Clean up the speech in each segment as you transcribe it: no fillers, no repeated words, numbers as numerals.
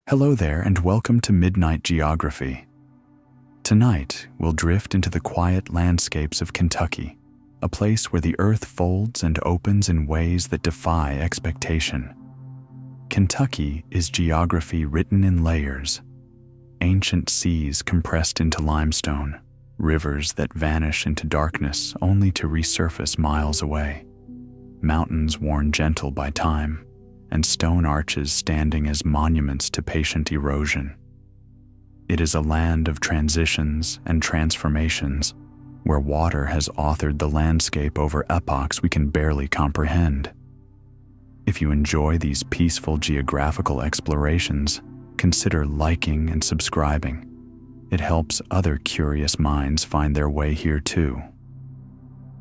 Hello there and welcome to Midnight Geography. Tonight, we'll drift into the quiet landscapes of Kentucky, a place where the earth folds and opens in ways that defy expectation. Kentucky is geography written in layers, ancient seas compressed into limestone, rivers that vanish into darkness only to resurface miles away, mountains worn gentle by time, and stone arches standing as monuments to patient erosion. It is a land of transitions and transformations, where water has authored the landscape over epochs we can barely comprehend. If you enjoy these peaceful geographical explorations, consider liking and subscribing. It helps other curious minds find their way here too.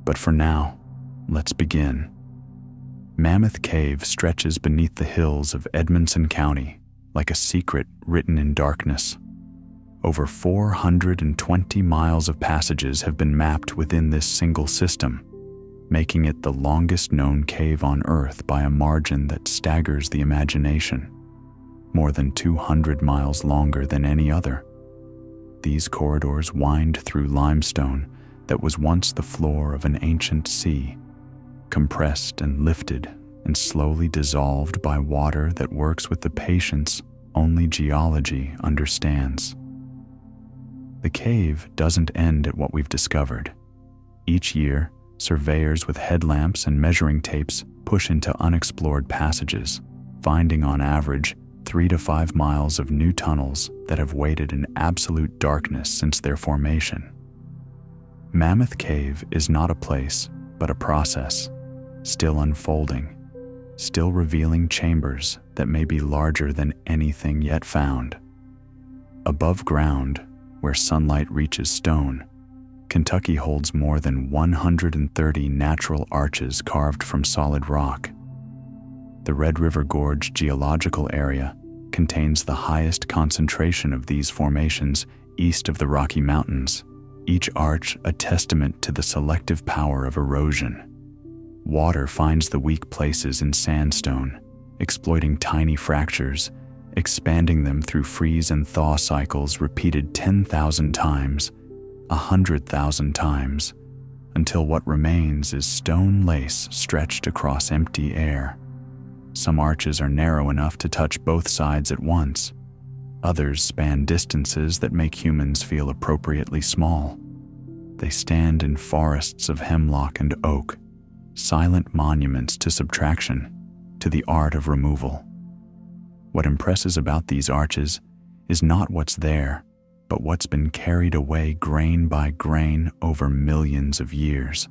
But for now, let's begin. Mammoth Cave stretches beneath the hills of Edmonson County like a secret written in darkness. Over 420 miles of passages have been mapped within this single system, making it the longest known cave on Earth by a margin that staggers the imagination, more than 200 miles longer than any other. These corridors wind through limestone that was once the floor of an ancient sea, compressed and lifted and slowly dissolved by water that works with the patience only geology understands. The cave doesn't end at what we've discovered. Each year, surveyors with headlamps and measuring tapes push into unexplored passages, finding on average 3 to 5 miles of new tunnels that have waited in absolute darkness since their formation. Mammoth Cave is not a place, but a process, still unfolding, still revealing chambers that may be larger than anything yet found. Above ground, where sunlight reaches stone, Kentucky holds more than 130 natural arches carved from solid rock. The Red River Gorge geological area contains the highest concentration of these formations east of the Rocky Mountains, each arch a testament to the selective power of erosion. Water finds the weak places in sandstone, exploiting tiny fractures, expanding them through freeze and thaw cycles repeated 10,000 times, 100,000 times, until what remains is stone lace stretched across empty air. Some arches are narrow enough to touch both sides at once. Others span distances that make humans feel appropriately small. They stand in forests of hemlock and oak, silent monuments to subtraction, to the art of removal. What impresses about these arches is not what's there, but what's been carried away grain by grain over millions of years.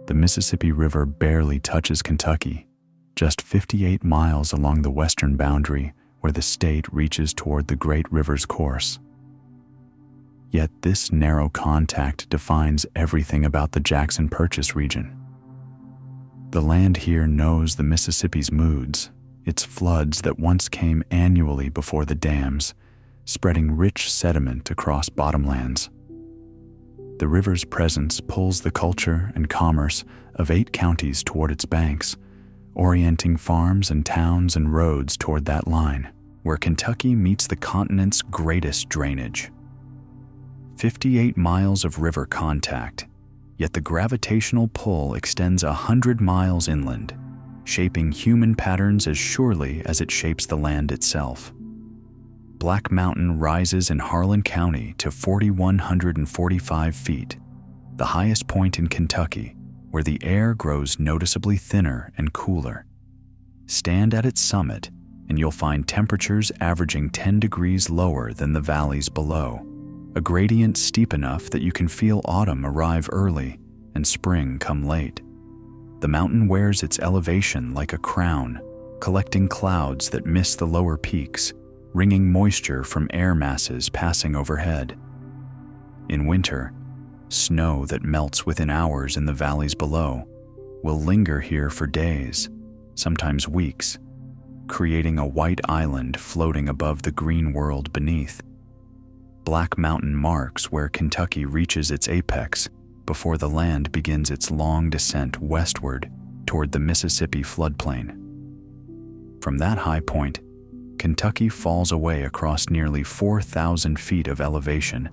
The Mississippi River barely touches Kentucky, just 58 miles along the western boundary where the state reaches toward the great river's course. Yet this narrow contact defines everything about the Jackson Purchase region. The land here knows the Mississippi's moods, its floods that once came annually before the dams, spreading rich sediment across bottomlands. The river's presence pulls the culture and commerce of 8 counties toward its banks, orienting farms and towns and roads toward that line, where Kentucky meets the continent's greatest drainage. 58 miles of river contact, yet the gravitational pull extends 100 miles inland, shaping human patterns as surely as it shapes the land itself. Black Mountain rises in Harlan County to 4,145 feet, the highest point in Kentucky, where the air grows noticeably thinner and cooler. Stand at its summit, and you'll find temperatures averaging 10 degrees lower than the valleys below, a gradient steep enough that you can feel autumn arrive early and spring come late. The mountain wears its elevation like a crown, collecting clouds that miss the lower peaks, wringing moisture from air masses passing overhead. In winter, snow that melts within hours in the valleys below will linger here for days, sometimes weeks, creating a white island floating above the green world beneath. Black Mountain marks where Kentucky reaches its apex before the land begins its long descent westward toward the Mississippi floodplain. From that high point, Kentucky falls away across nearly 4,000 feet of elevation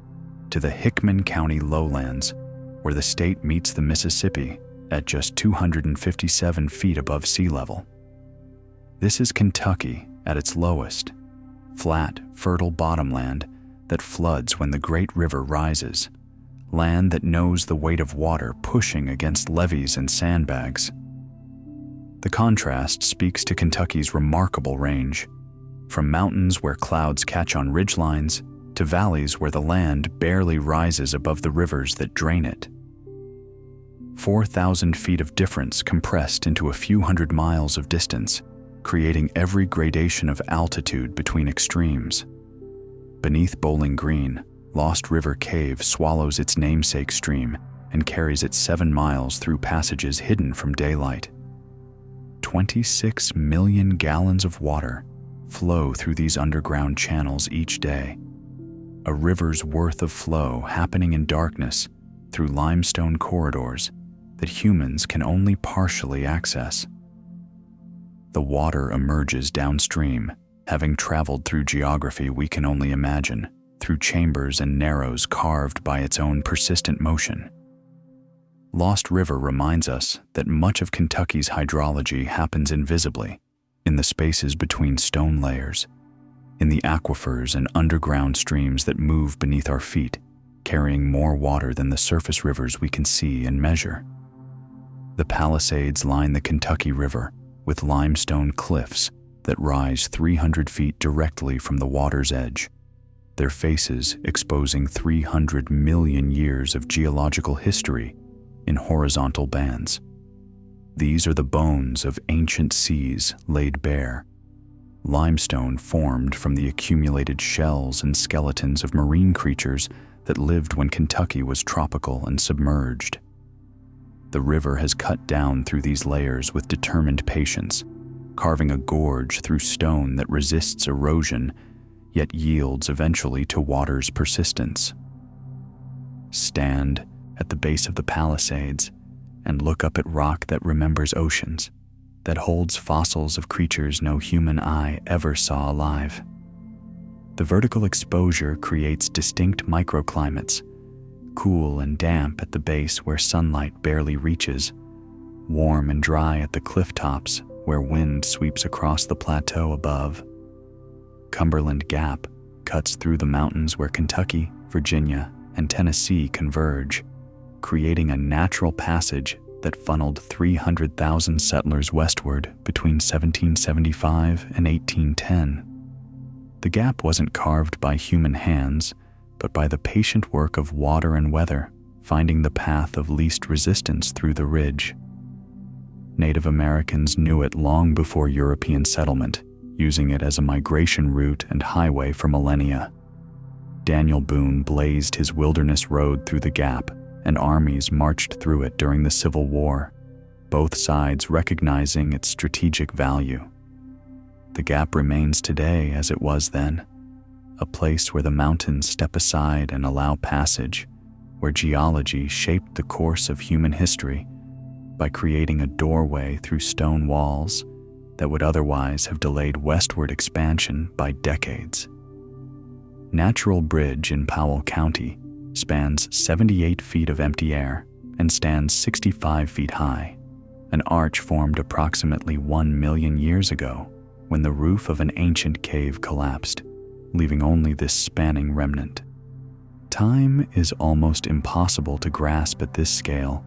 to the Hickman County lowlands, where the state meets the Mississippi at just 257 feet above sea level. This is Kentucky at its lowest, flat, fertile bottomland that floods when the great river rises, land that knows the weight of water pushing against levees and sandbags. The contrast speaks to Kentucky's remarkable range, from mountains where clouds catch on ridgelines to valleys where the land barely rises above the rivers that drain it. 4,000 feet of difference compressed into a few hundred miles of distance, creating every gradation of altitude between extremes. Beneath Bowling Green, Lost River Cave swallows its namesake stream and carries it 7 miles through passages hidden from daylight. 26 million gallons of water flow through these underground channels each day, a river's worth of flow happening in darkness through limestone corridors that humans can only partially access. The water emerges downstream, having traveled through geography we can only imagine, through chambers and narrows carved by its own persistent motion. Lost River reminds us that much of Kentucky's hydrology happens invisibly, in the spaces between stone layers, in the aquifers and underground streams that move beneath our feet, carrying more water than the surface rivers we can see and measure. The Palisades line the Kentucky River with limestone cliffs that rise 300 feet directly from the water's edge, their faces exposing 300 million years of geological history in horizontal bands. These are the bones of ancient seas laid bare, limestone formed from the accumulated shells and skeletons of marine creatures that lived when Kentucky was tropical and submerged. The river has cut down through these layers with determined patience, carving a gorge through stone that resists erosion, yet yields eventually to water's persistence. Stand at the base of the Palisades and look up at rock that remembers oceans, that holds fossils of creatures no human eye ever saw alive. The vertical exposure creates distinct microclimates, cool and damp at the base where sunlight barely reaches, warm and dry at the cliff tops where wind sweeps across the plateau above. Cumberland Gap cuts through the mountains where Kentucky, Virginia, and Tennessee converge, creating a natural passage that funneled 300,000 settlers westward between 1775 and 1810. The gap wasn't carved by human hands, but by the patient work of water and weather, finding the path of least resistance through the ridge. Native Americans knew it long before European settlement, using it as a migration route and highway for millennia. Daniel Boone blazed his wilderness road through the gap, and armies marched through it during the Civil War, both sides recognizing its strategic value. The gap remains today as it was then, a place where the mountains step aside and allow passage, where geology shaped the course of human history by creating a doorway through stone walls that would otherwise have delayed westward expansion by decades. Natural Bridge in Powell County spans 78 feet of empty air and stands 65 feet high, an arch formed approximately 1 million years ago when the roof of an ancient cave collapsed, leaving only this spanning remnant. Time is almost impossible to grasp at this scale.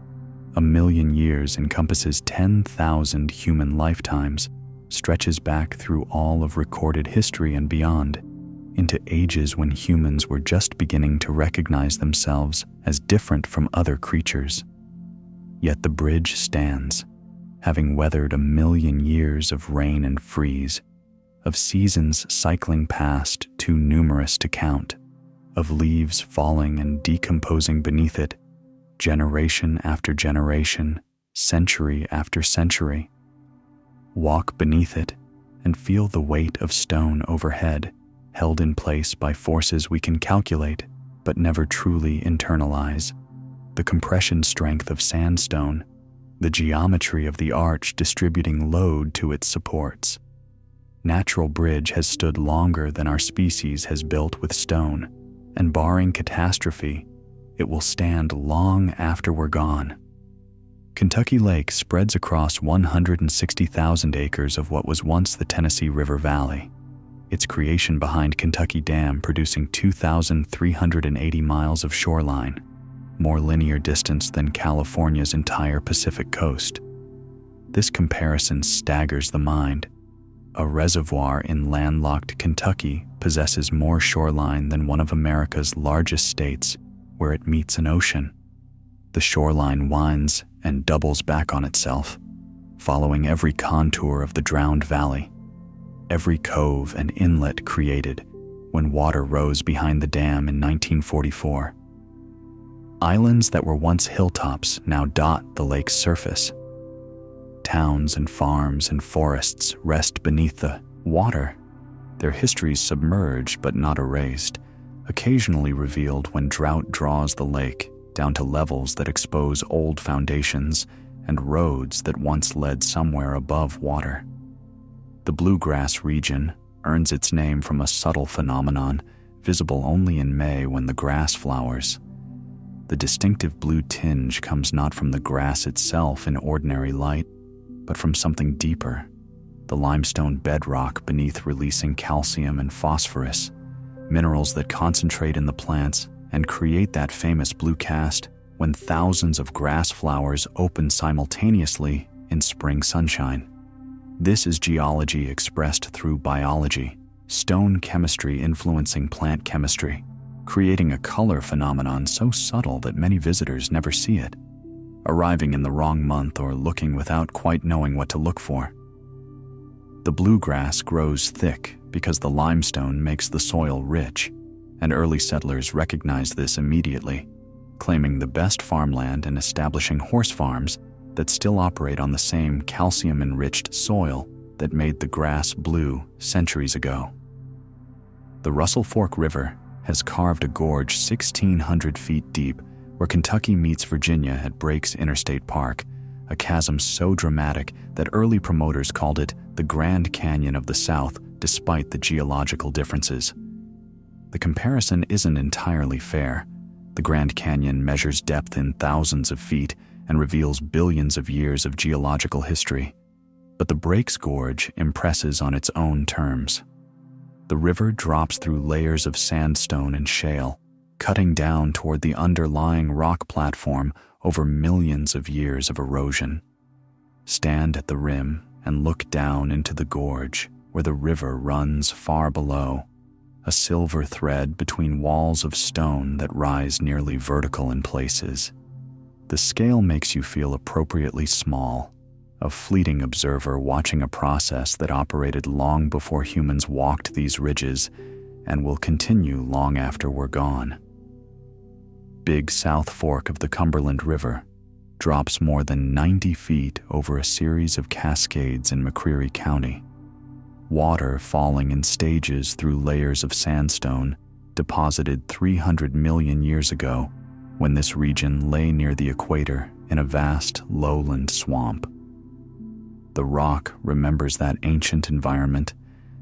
1 million years encompasses 10,000 human lifetimes, stretches back through all of recorded history and beyond, into ages when humans were just beginning to recognize themselves as different from other creatures. Yet the bridge stands, having weathered 1 million years of rain and freeze, of seasons cycling past too numerous to count, of leaves falling and decomposing beneath it, generation after generation, century after century. Walk beneath it and feel the weight of stone overhead, held in place by forces we can calculate but never truly internalize, the compression strength of sandstone, the geometry of the arch distributing load to its supports. natural bridge has stood longer than our species has built with stone, and barring catastrophe, it will stand long after we're gone. Kentucky Lake spreads across 160,000 acres of what was once the Tennessee River Valley, its creation behind Kentucky Dam producing 2,380 miles of shoreline, more linear distance than California's entire Pacific coast. This comparison staggers the mind. A reservoir in landlocked Kentucky possesses more shoreline than one of America's largest states, where it meets an ocean. The shoreline winds and doubles back on itself, following every contour of the drowned valley, every cove and inlet created when water rose behind the dam in 1944. Islands that were once hilltops now dot the lake's surface. Towns and farms and forests rest beneath the water, their histories submerged but not erased, occasionally revealed when drought draws the lake down to levels that expose old foundations and roads that once led somewhere above water. The Bluegrass region earns its name from a subtle phenomenon visible only in May when the grass flowers. The distinctive blue tinge comes not from the grass itself in ordinary light, but from something deeper, the limestone bedrock beneath releasing calcium and phosphorus, minerals that concentrate in the plants and create that famous blue cast when thousands of grass flowers open simultaneously in spring sunshine. This is geology expressed through biology, stone chemistry influencing plant chemistry, creating a color phenomenon so subtle that many visitors never see it, arriving in the wrong month or looking without quite knowing what to look for. The bluegrass grows thick because the limestone makes the soil rich, and early settlers recognized this immediately, claiming the best farmland and establishing horse farms that still operate on the same calcium-enriched soil that made the grass blue centuries ago. The Russell Fork River has carved a gorge 1,600 feet deep where Kentucky meets Virginia at Breaks Interstate Park, a chasm so dramatic that early promoters called it the Grand Canyon of the South despite the geological differences. The comparison isn't entirely fair. The Grand Canyon measures depth in thousands of feet and reveals billions of years of geological history. But the Breaks Gorge impresses on its own terms. The river drops through layers of sandstone and shale, cutting down toward the underlying rock platform over millions of years of erosion. Stand at the rim and look down into the gorge where the river runs far below, a silver thread between walls of stone that rise nearly vertical in places. The scale makes you feel appropriately small, a fleeting observer watching a process that operated long before humans walked these ridges and will continue long after we're gone. Big South Fork of the Cumberland River drops more than 90 feet over a series of cascades in McCreary County. Water falling in stages through layers of sandstone deposited 300 million years ago when this region lay near the equator in a vast lowland swamp. The rock remembers that ancient environment,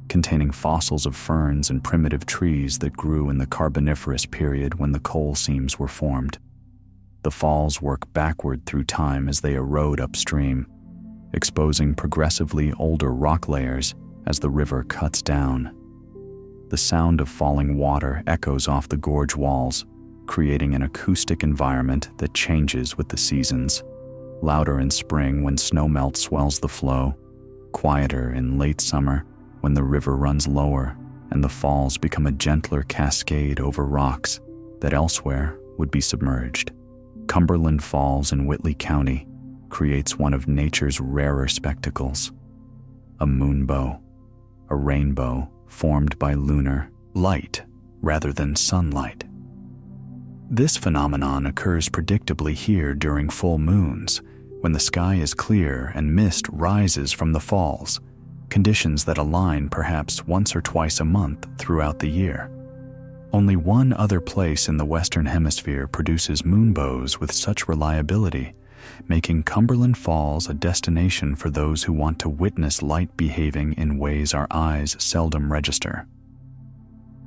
containing fossils of ferns and primitive trees that grew in the Carboniferous period when the coal seams were formed. The falls work backward through time as they erode upstream, exposing progressively older rock layers as the river cuts down. The sound of falling water echoes off the gorge walls, creating an acoustic environment that changes with the seasons, louder in spring when snowmelt swells the flow, quieter in late summer when the river runs lower and the falls become a gentler cascade over rocks that elsewhere would be submerged. Cumberland Falls in Whitley County creates one of nature's rarer spectacles, a moonbow, a rainbow formed by lunar light rather than sunlight. This phenomenon occurs predictably here during full moons, when the sky is clear and mist rises from the falls, conditions that align perhaps once or twice a month throughout the year. Only one other place in the Western Hemisphere produces moonbows with such reliability, making Cumberland Falls a destination for those who want to witness light behaving in ways our eyes seldom register.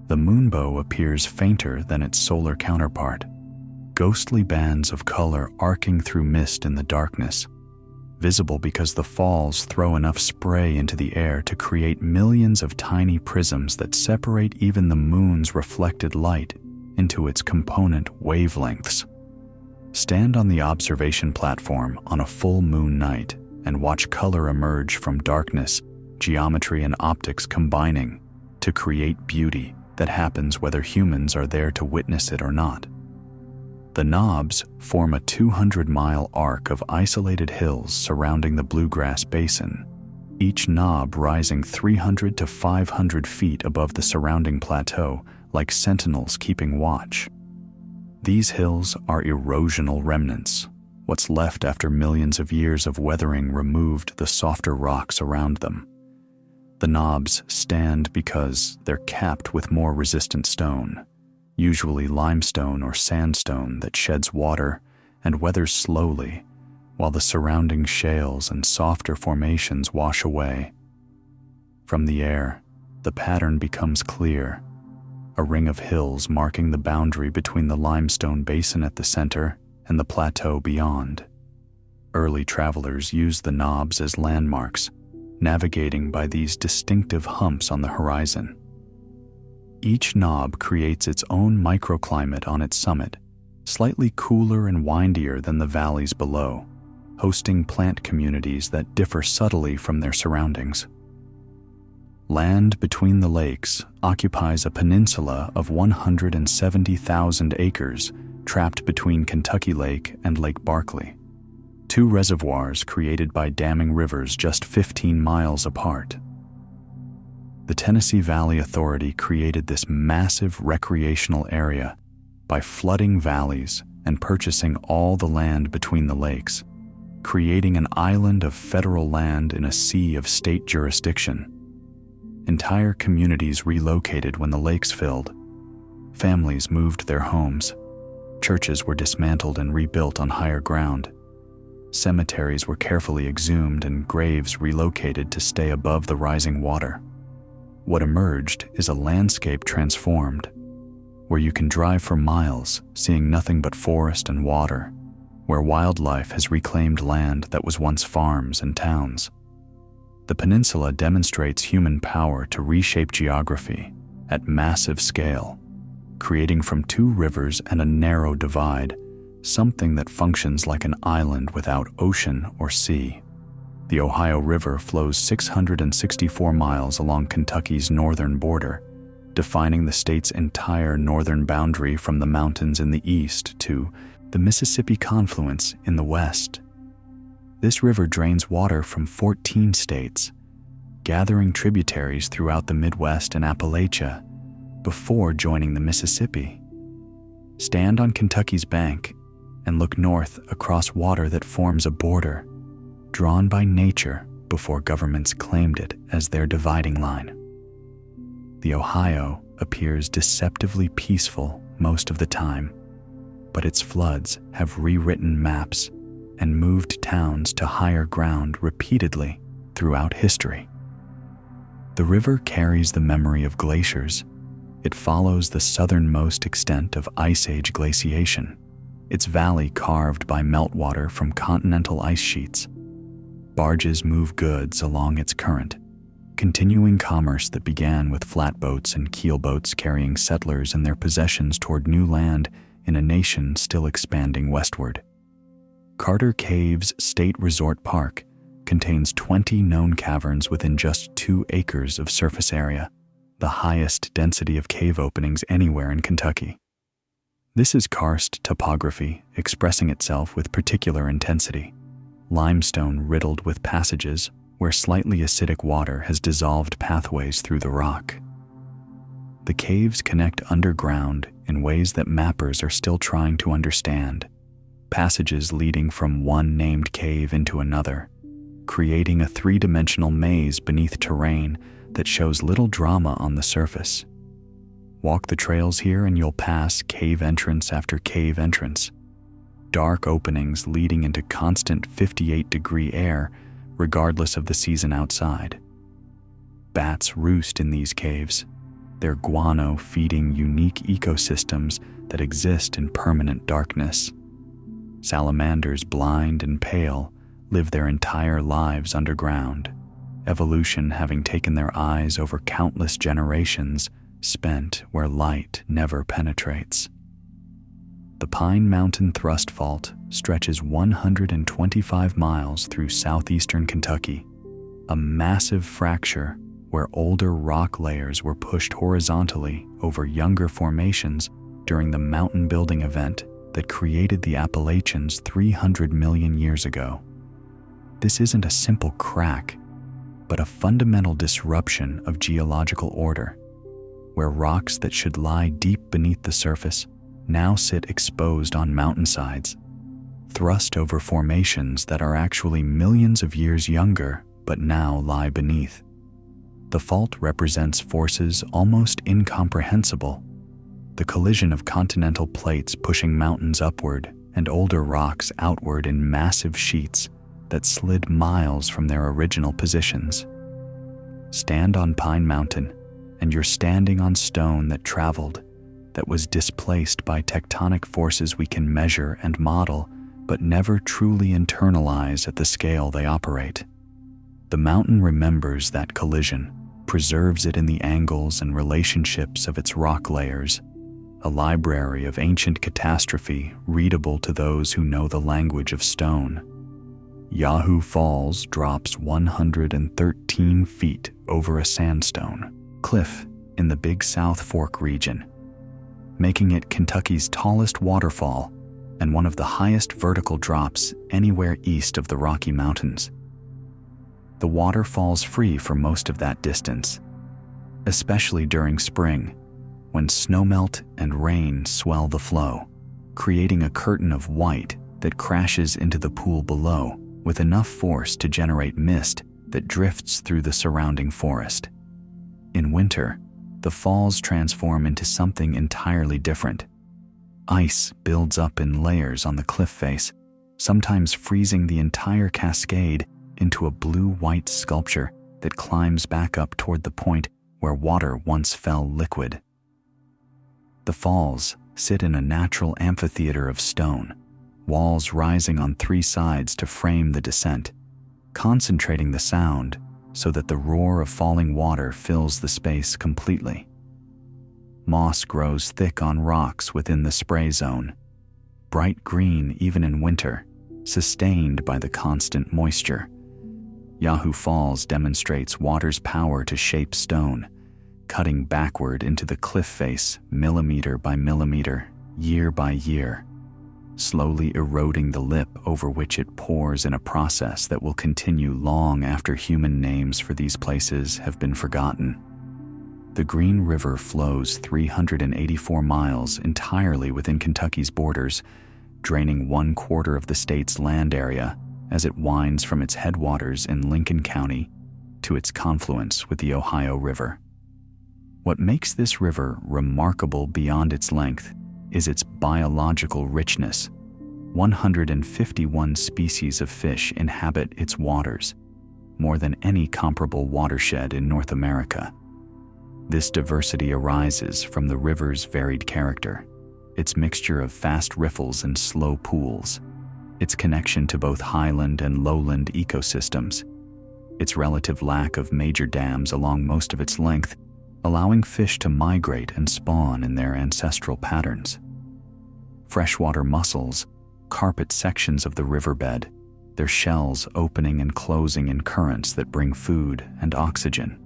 The moonbow appears fainter than its solar counterpart, ghostly bands of color arcing through mist in the darkness, visible because the falls throw enough spray into the air to create millions of tiny prisms that separate even the moon's reflected light into its component wavelengths. Stand on the observation platform on a full moon night and watch color emerge from darkness, geometry and optics combining to create beauty that happens whether humans are there to witness it or not. The knobs form a 200-mile arc of isolated hills surrounding the Bluegrass Basin, each knob rising 300 to 500 feet above the surrounding plateau like sentinels keeping watch. These hills are erosional remnants. What's left after millions of years of weathering removed the softer rocks around them. The knobs stand because they're capped with more resistant stone, usually limestone or sandstone that sheds water and weathers slowly, while the surrounding shales and softer formations wash away. From the air, the pattern becomes clear, a ring of hills marking the boundary between the limestone basin at the center and the plateau beyond. Early travelers used the knobs as landmarks, navigating by these distinctive humps on the horizon. Each knob creates its own microclimate on its summit, slightly cooler and windier than the valleys below, hosting plant communities that differ subtly from their surroundings. Land between the lakes occupies a peninsula of 170,000 acres trapped between Kentucky Lake and Lake Barkley, two reservoirs created by damming rivers just 15 miles apart. The Tennessee Valley Authority created this massive recreational area by flooding valleys and purchasing all the land between the lakes, creating an island of federal land in a sea of state jurisdiction. Entire communities relocated when the lakes filled. Families moved their homes. Churches were dismantled and rebuilt on higher ground. Cemeteries were carefully exhumed and graves relocated to stay above the rising water. What emerged is a landscape transformed, where you can drive for miles, seeing nothing but forest and water, where wildlife has reclaimed land that was once farms and towns. The peninsula demonstrates human power to reshape geography at massive scale, creating from two rivers and a narrow divide something that functions like an island without ocean or sea. The Ohio River flows 664 miles along Kentucky's northern border, defining the state's entire northern boundary from the mountains in the east to the Mississippi confluence in the west. This river drains water from 14 states, gathering tributaries throughout the Midwest and Appalachia before joining the Mississippi. Stand on Kentucky's bank and look north across water that forms a border, drawn by nature before governments claimed it as their dividing line. The Ohio appears deceptively peaceful most of the time, but its floods have rewritten maps and moved towns to higher ground repeatedly throughout history. The river carries the memory of glaciers. It follows the southernmost extent of Ice Age glaciation, its valley carved by meltwater from continental ice sheets. Barges move goods along its current, continuing commerce that began with flatboats and keelboats carrying settlers and their possessions toward new land in a nation still expanding westward. Carter Caves State Resort Park contains 20 known caverns within just 2 acres of surface area, the highest density of cave openings anywhere in Kentucky. This is karst topography expressing itself with particular intensity, limestone riddled with passages where slightly acidic water has dissolved pathways through the rock. The caves connect underground in ways that mappers are still trying to understand, passages leading from one named cave into another, creating a 3-dimensional maze beneath terrain that shows little drama on the surface. Walk the trails here and you'll pass cave entrance after cave entrance. dark openings leading into constant 58-degree air regardless of the season outside. Bats roost in these caves, their guano feeding unique ecosystems that exist in permanent darkness. Salamanders, blind and pale, live their entire lives underground, evolution having taken their eyes over countless generations spent where light never penetrates. The Pine Mountain Thrust Fault stretches 125 miles through southeastern Kentucky, a massive fracture where older rock layers were pushed horizontally over younger formations during the mountain building event that created the Appalachians 300 million years ago. This isn't a simple crack, but a fundamental disruption of geological order, where rocks that should lie deep beneath the surface now sit exposed on mountainsides, thrust over formations that are actually millions of years younger but now lie beneath. The fault represents forces almost incomprehensible, the collision of continental plates pushing mountains upward and older rocks outward in massive sheets that slid miles from their original positions. Stand on Pine Mountain, and you're standing on stone that traveled, that was displaced by tectonic forces we can measure and model, but never truly internalize at the scale they operate. The mountain remembers that collision, preserves it in the angles and relationships of its rock layers, a library of ancient catastrophe readable to those who know the language of stone. Yahoo Falls drops 113 feet over a sandstone cliff in the Big South Fork region, making it Kentucky's tallest waterfall and one of the highest vertical drops anywhere east of the Rocky Mountains. The water falls free for most of that distance, especially during spring, when snowmelt and rain swell the flow, creating a curtain of white that crashes into the pool below with enough force to generate mist that drifts through the surrounding forest. In winter, the falls transform into something entirely different. Ice builds up in layers on the cliff face, sometimes freezing the entire cascade into a blue-white sculpture that climbs back up toward the point where water once fell liquid. The falls sit in a natural amphitheater of stone, walls rising on three sides to frame the descent, concentrating the sound so that the roar of falling water fills the space completely. Moss grows thick on rocks within the spray zone, bright green even in winter, sustained by the constant moisture. Yahoo Falls demonstrates water's power to shape stone, cutting backward into the cliff face millimeter by millimeter, year by year, slowly eroding the lip over which it pours in a process that will continue long after human names for these places have been forgotten. The Green River flows 384 miles entirely within Kentucky's borders, draining 1/4 of the state's land area as it winds from its headwaters in Lincoln County to its confluence with the Ohio River. What makes this river remarkable beyond its length is its biological richness. 151 species of fish inhabit its waters, more than any comparable watershed in North America. This diversity arises from the river's varied character, its mixture of fast riffles and slow pools, its connection to both highland and lowland ecosystems, its relative lack of major dams along most of its length, allowing fish to migrate and spawn in their ancestral patterns. Freshwater mussels carpet sections of the riverbed, their shells opening and closing in currents that bring food and oxygen.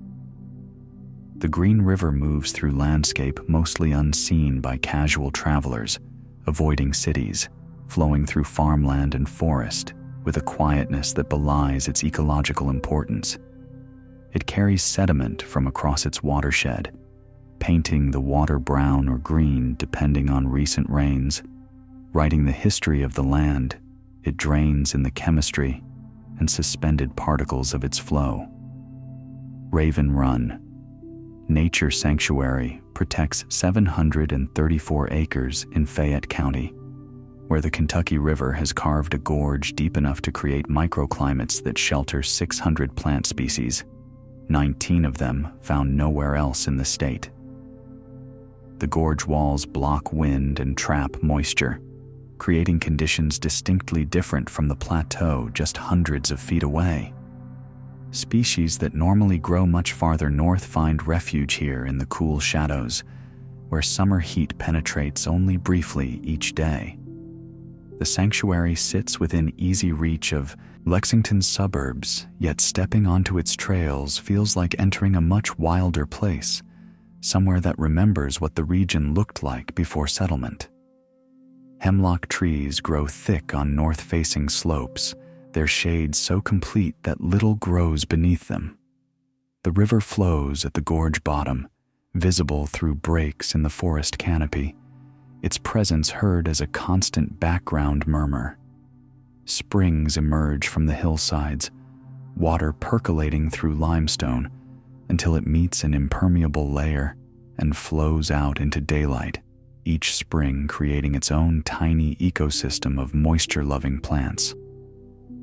The Green River moves through landscape mostly unseen by casual travelers, avoiding cities, flowing through farmland and forest with a quietness that belies its ecological importance. It carries sediment from across its watershed, painting the water brown or green depending on recent rains. Writing the history of the land, it drains in the chemistry and suspended particles of its flow. Raven Run Nature Sanctuary protects 734 acres in Fayette County, where the Kentucky River has carved a gorge deep enough to create microclimates that shelter 600 plant species, 19 of them found nowhere else in the state. The gorge walls block wind and trap moisture, creating conditions distinctly different from the plateau just hundreds of feet away. Species that normally grow much farther north find refuge here in the cool shadows, where summer heat penetrates only briefly each day. The sanctuary sits within easy reach of Lexington's suburbs, yet stepping onto its trails feels like entering a much wilder place, somewhere that remembers what the region looked like before settlement. Hemlock trees grow thick on north-facing slopes, their shade so complete that little grows beneath them. The river flows at the gorge bottom, visible through breaks in the forest canopy, its presence heard as a constant background murmur. Springs emerge from the hillsides, water percolating through limestone until it meets an impermeable layer and flows out into daylight, each spring creating its own tiny ecosystem of moisture-loving plants.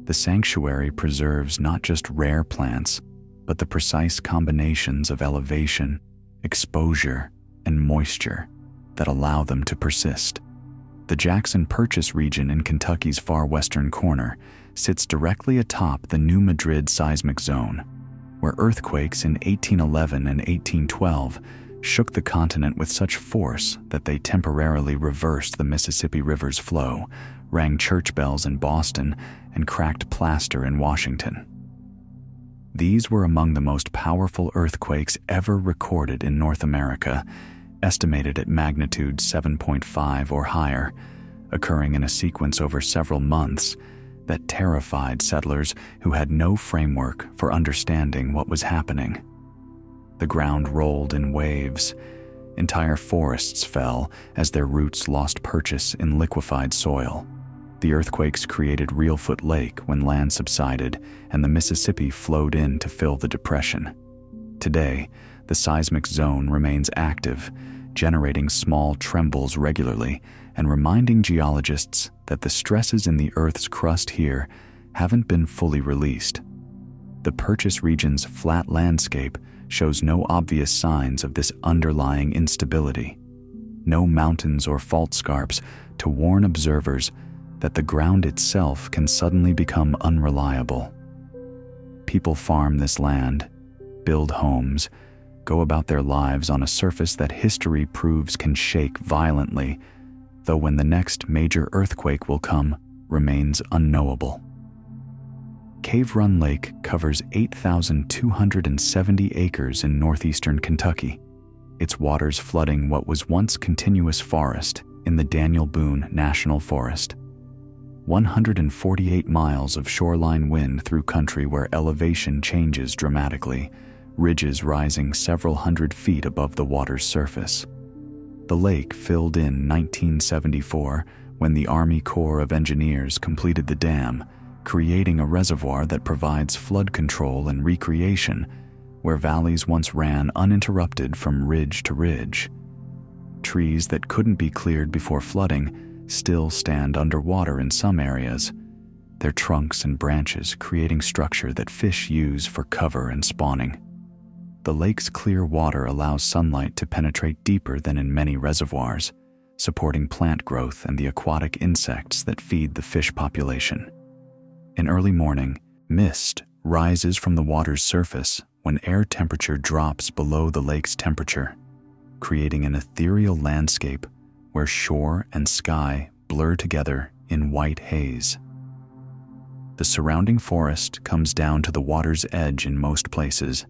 The sanctuary preserves not just rare plants, but the precise combinations of elevation, exposure, and moisture that allow them to persist. The Jackson Purchase region in Kentucky's far western corner sits directly atop the New Madrid seismic zone, where earthquakes in 1811 and 1812 shook the continent with such force that they temporarily reversed the Mississippi River's flow, rang church bells in Boston, and cracked plaster in Washington. These were among the most powerful earthquakes ever recorded in North America, estimated at magnitude 7.5 or higher, occurring in a sequence over several months that terrified settlers who had no framework for understanding what was happening. The ground rolled in waves. Entire forests fell as their roots lost purchase in liquefied soil. The earthquakes created Reelfoot Lake when land subsided and the Mississippi flowed in to fill the depression. Today, the seismic zone remains active, generating small trembles regularly and reminding geologists that the stresses in the Earth's crust here haven't been fully released. The Purchase region's flat landscape shows no obvious signs of this underlying instability. No mountains or fault scarps to warn observers that the ground itself can suddenly become unreliable. People farm this land, build homes, go about their lives on a surface that history proves can shake violently, though when the next major earthquake will come remains unknowable. Cave Run Lake covers 8,270 acres in northeastern Kentucky, its waters flooding what was once continuous forest in the Daniel Boone National Forest. 148 miles of shoreline wind through country where elevation changes dramatically, ridges rising several hundred feet above the water's surface. The lake filled in 1974 when the Army Corps of Engineers completed the dam, creating a reservoir that provides flood control and recreation where valleys once ran uninterrupted from ridge to ridge. Trees that couldn't be cleared before flooding still stand underwater in some areas, their trunks and branches creating structure that fish use for cover and spawning. The lake's clear water allows sunlight to penetrate deeper than in many reservoirs, supporting plant growth and the aquatic insects that feed the fish population. In early morning, mist rises from the water's surface when air temperature drops below the lake's temperature, creating an ethereal landscape where shore and sky blur together in white haze. The surrounding forest comes down to the water's edge in most places,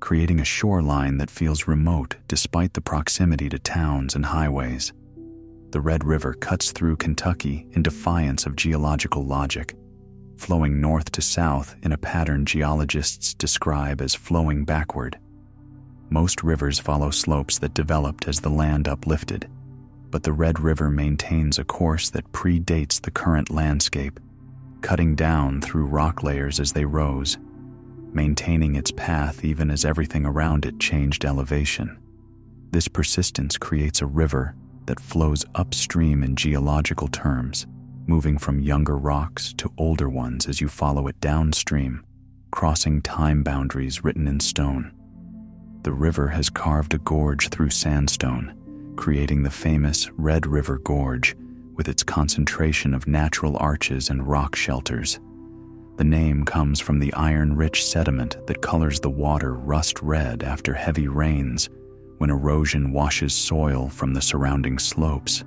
creating a shoreline that feels remote despite the proximity to towns and highways. The Red River cuts through Kentucky in defiance of geological logic, flowing north to south in a pattern geologists describe as flowing backward. Most rivers follow slopes that developed as the land uplifted, but the Red River maintains a course that predates the current landscape, cutting down through rock layers as they rose, maintaining its path even as everything around it changed elevation. This persistence creates a river that flows upstream in geological terms, moving from younger rocks to older ones as you follow it downstream, crossing time boundaries written in stone. The river has carved a gorge through sandstone, creating the famous Red River Gorge with its concentration of natural arches and rock shelters. The name comes from the iron-rich sediment that colors the water rust red after heavy rains when erosion washes soil from the surrounding slopes.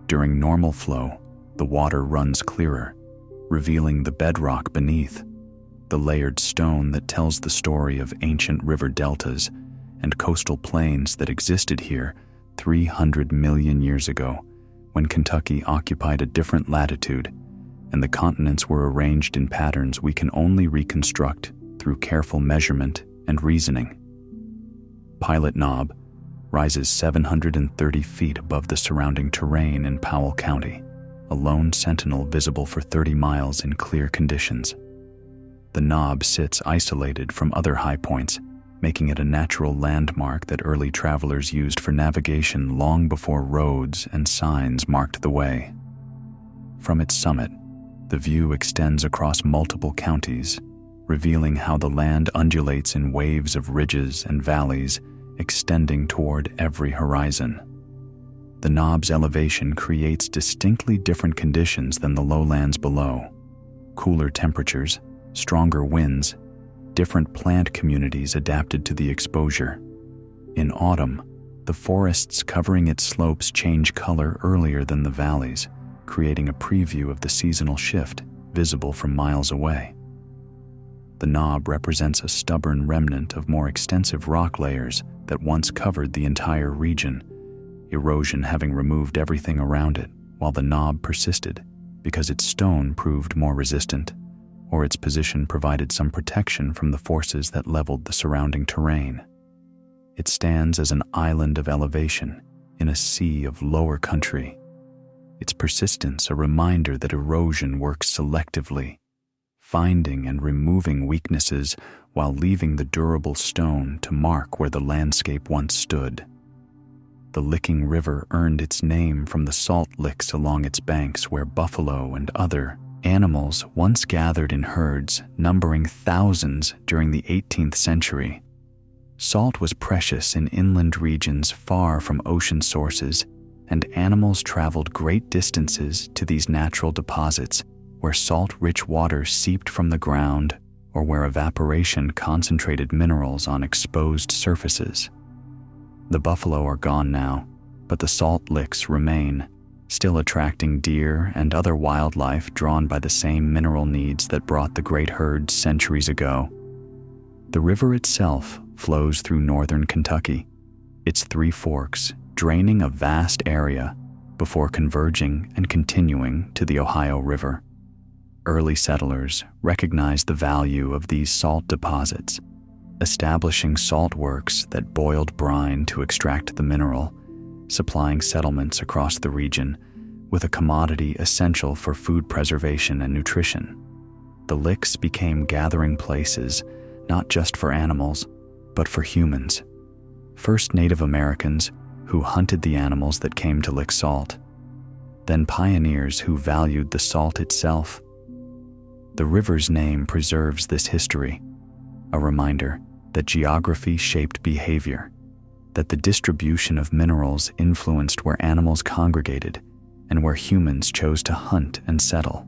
During normal flow, the water runs clearer, revealing the bedrock beneath, the layered stone that tells the story of ancient river deltas and coastal plains that existed here 300 million years ago when Kentucky occupied a different latitude and the continents were arranged in patterns we can only reconstruct through careful measurement and reasoning. Pilot Knob rises 730 feet above the surrounding terrain in Powell County, a lone sentinel visible for 30 miles in clear conditions. The knob sits isolated from other high points, making it a natural landmark that early travelers used for navigation long before roads and signs marked the way. From its summit, the view extends across multiple counties, revealing how the land undulates in waves of ridges and valleys extending toward every horizon. The knob's elevation creates distinctly different conditions than the lowlands below. Cooler temperatures, stronger winds, different plant communities adapted to the exposure. In autumn, the forests covering its slopes change color earlier than the valleys, creating a preview of the seasonal shift visible from miles away. The knob represents a stubborn remnant of more extensive rock layers that once covered the entire region, erosion having removed everything around it, while the knob persisted because its stone proved more resistant, or its position provided some protection from the forces that leveled the surrounding terrain. It stands as an island of elevation in a sea of lower country, its persistence a reminder that erosion works selectively, finding and removing weaknesses while leaving the durable stone to mark where the landscape once stood. The Licking River earned its name from the salt licks along its banks where buffalo and other animals once gathered in herds numbering thousands during the 18th century. Salt was precious in inland regions far from ocean sources, and animals traveled great distances to these natural deposits where salt-rich water seeped from the ground or where evaporation concentrated minerals on exposed surfaces. The buffalo are gone now, but the salt licks remain, still attracting deer and other wildlife drawn by the same mineral needs that brought the great herds centuries ago. The river itself flows through northern Kentucky, its three forks draining a vast area before converging and continuing to the Ohio River. Early settlers recognized the value of these salt deposits, establishing salt works that boiled brine to extract the mineral, supplying settlements across the region with a commodity essential for food preservation and nutrition. The licks became gathering places not just for animals, but for humans. First Native Americans who hunted the animals that came to lick salt, then pioneers who valued the salt itself. The river's name preserves this history, a reminder that geography shaped behavior, that the distribution of minerals influenced where animals congregated and where humans chose to hunt and settle.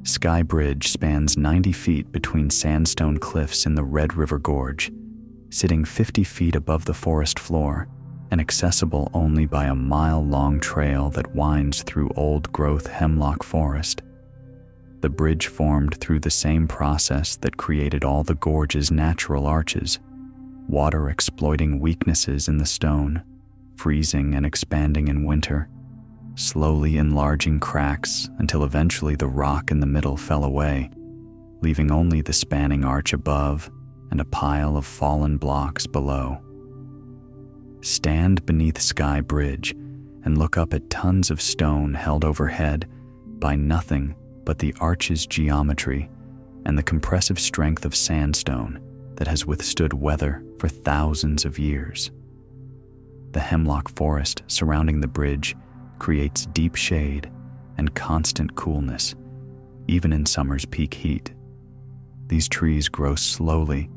Sky Bridge spans 90 feet between sandstone cliffs in the Red River Gorge, sitting 50 feet above the forest floor and accessible only by a mile-long trail that winds through old-growth hemlock forest. The bridge formed through the same process that created all the gorge's natural arches, water exploiting weaknesses in the stone, freezing and expanding in winter, slowly enlarging cracks until eventually the rock in the middle fell away, leaving only the spanning arch above and a pile of fallen blocks below. Stand beneath Sky Bridge and look up at tons of stone held overhead by nothing but the arch's geometry and the compressive strength of sandstone that has withstood weather for thousands of years. The hemlock forest surrounding the bridge creates deep shade and constant coolness, even in summer's peak heat. These trees grow slowly,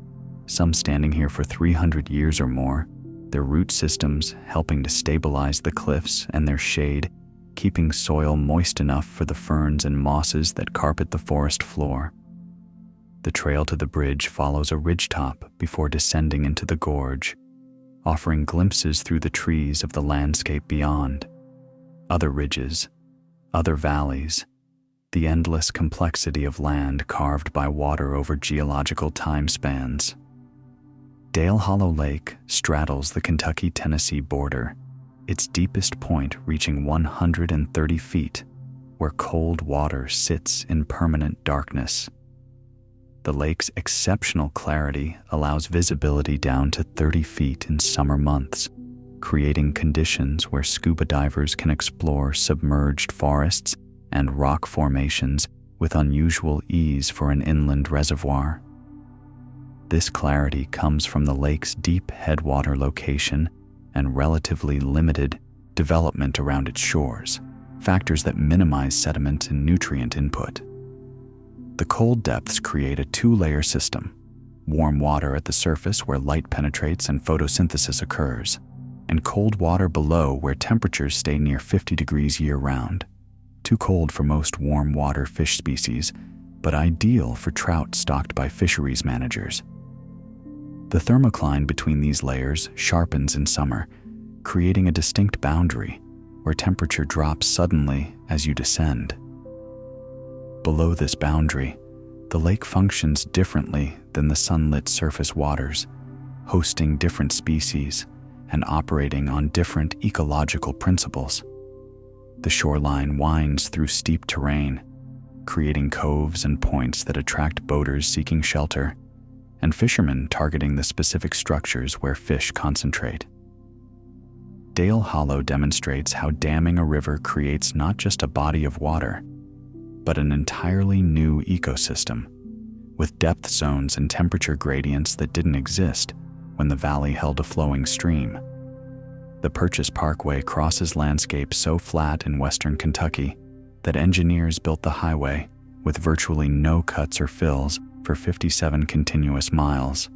some standing here for 300 years or more, their root systems helping to stabilize the cliffs and their shade, keeping soil moist enough for the ferns and mosses that carpet the forest floor. The trail to the bridge follows a ridgetop before descending into the gorge, offering glimpses through the trees of the landscape beyond. Other ridges, other valleys, the endless complexity of land carved by water over geological time spans. Dale Hollow Lake straddles the Kentucky-Tennessee border, its deepest point reaching 130 feet, where cold water sits in permanent darkness. The lake's exceptional clarity allows visibility down to 30 feet in summer months, creating conditions where scuba divers can explore submerged forests and rock formations with unusual ease for an inland reservoir. This clarity comes from the lake's deep headwater location and relatively limited development around its shores, factors that minimize sediment and nutrient input. The cold depths create a two-layer system: warm water at the surface where light penetrates and photosynthesis occurs, and cold water below where temperatures stay near 50 degrees year-round. Too cold for most warm water fish species, but ideal for trout stocked by fisheries managers. The thermocline between these layers sharpens in summer, creating a distinct boundary where temperature drops suddenly as you descend. Below this boundary, the lake functions differently than the sunlit surface waters, hosting different species and operating on different ecological principles. The shoreline winds through steep terrain, creating coves and points that attract boaters seeking shelter, and fishermen targeting the specific structures where fish concentrate. Dale Hollow demonstrates how damming a river creates not just a body of water, but an entirely new ecosystem, with depth zones and temperature gradients that didn't exist when the valley held a flowing stream. The Purchase Parkway crosses landscape so flat in western Kentucky that engineers built the highway with virtually no cuts or fills for 57 continuous miles.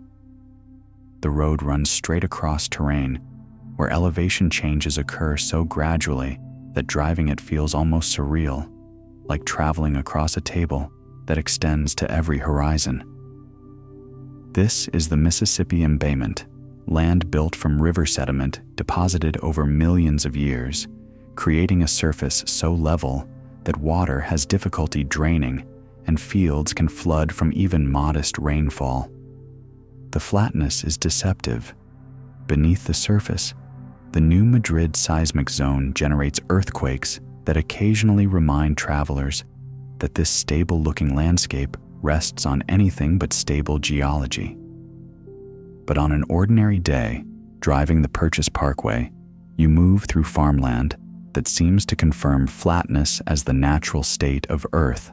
The road runs straight across terrain where elevation changes occur so gradually that driving it feels almost surreal, like traveling across a table that extends to every horizon. This is the Mississippi Embayment, land built from river sediment deposited over millions of years, creating a surface so level that water has difficulty draining and fields can flood from even modest rainfall. The flatness is deceptive. Beneath the surface, the New Madrid seismic zone generates earthquakes that occasionally remind travelers that this stable-looking landscape rests on anything but stable geology. But on an ordinary day, driving the Purchase Parkway, you move through farmland that seems to confirm flatness as the natural state of Earth,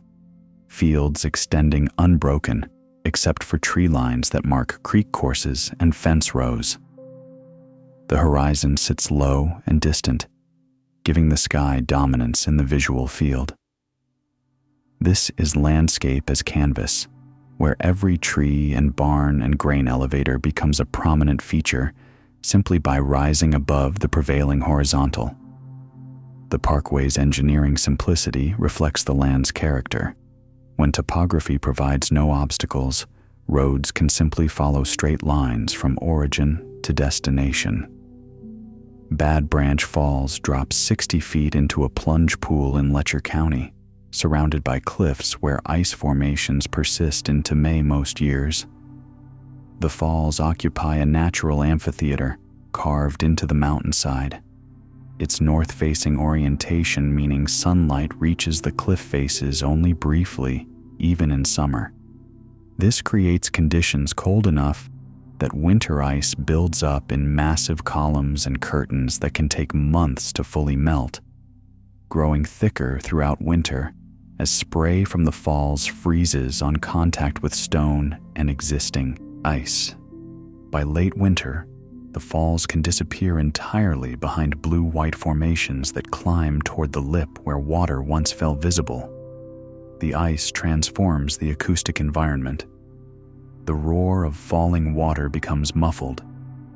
fields extending unbroken except for tree lines that mark creek courses and fence rows. The horizon sits low and distant, giving the sky dominance in the visual field. This is landscape as canvas, where every tree and barn and grain elevator becomes a prominent feature simply by rising above the prevailing horizontal. The parkway's engineering simplicity reflects the land's character. When topography provides no obstacles, roads can simply follow straight lines from origin to destination. Bad Branch Falls drops 60 feet into a plunge pool in Letcher County, surrounded by cliffs where ice formations persist into May most years. The falls occupy a natural amphitheater carved into the mountainside, its north-facing orientation meaning sunlight reaches the cliff faces only briefly, even in summer. This creates conditions cold enough that winter ice builds up in massive columns and curtains that can take months to fully melt, growing thicker throughout winter as spray from the falls freezes on contact with stone and existing ice. By late winter, the falls can disappear entirely behind blue-white formations that climb toward the lip where water once fell visible. The ice transforms the acoustic environment. The roar of falling water becomes muffled,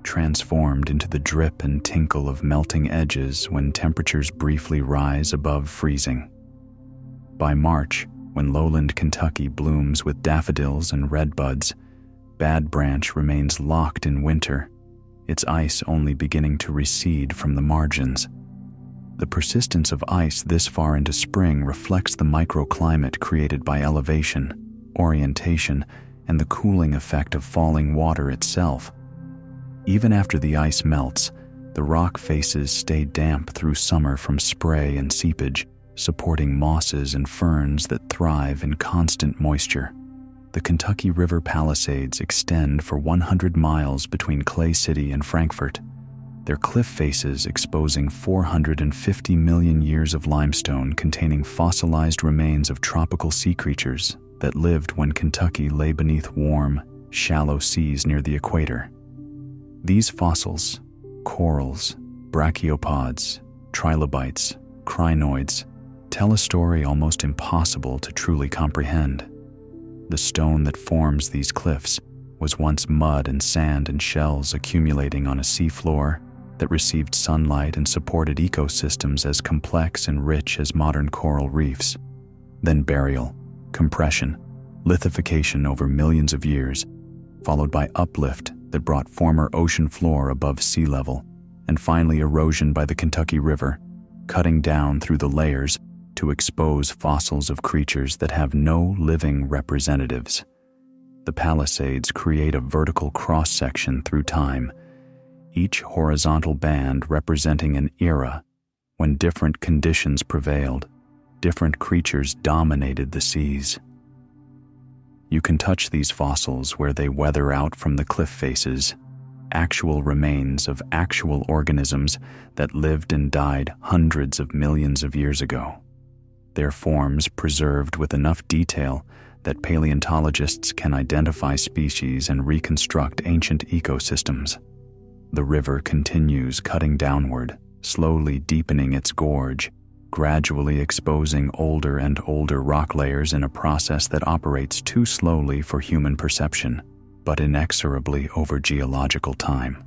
transformed into the drip and tinkle of melting edges when temperatures briefly rise above freezing. By March, when lowland Kentucky blooms with daffodils and redbuds, Bad Branch remains locked in winter, its ice only beginning to recede from the margins. The persistence of ice this far into spring reflects the microclimate created by elevation, orientation, and the cooling effect of falling water itself. Even after the ice melts, the rock faces stay damp through summer from spray and seepage, supporting mosses and ferns that thrive in constant moisture. The Kentucky River Palisades extend for 100 miles between Clay City and Frankfort, their cliff faces exposing 450 million years of limestone containing fossilized remains of tropical sea creatures that lived when Kentucky lay beneath warm, shallow seas near the equator. These fossils, corals, brachiopods, trilobites, crinoids, tell a story almost impossible to truly comprehend. The stone that forms these cliffs was once mud and sand and shells accumulating on a seafloor that received sunlight and supported ecosystems as complex and rich as modern coral reefs. Then burial, compression, lithification over millions of years, followed by uplift that brought former ocean floor above sea level, and finally erosion by the Kentucky River, cutting down through the layers to expose fossils of creatures that have no living representatives. The Palisades create a vertical cross-section through time, each horizontal band representing an era when different conditions prevailed, different creatures dominated the seas. You can touch these fossils where they weather out from the cliff faces, actual remains of actual organisms that lived and died hundreds of millions of years ago. Their forms preserved with enough detail that paleontologists can identify species and reconstruct ancient ecosystems. The river continues cutting downward, slowly deepening its gorge, gradually exposing older and older rock layers in a process that operates too slowly for human perception, but inexorably over geological time.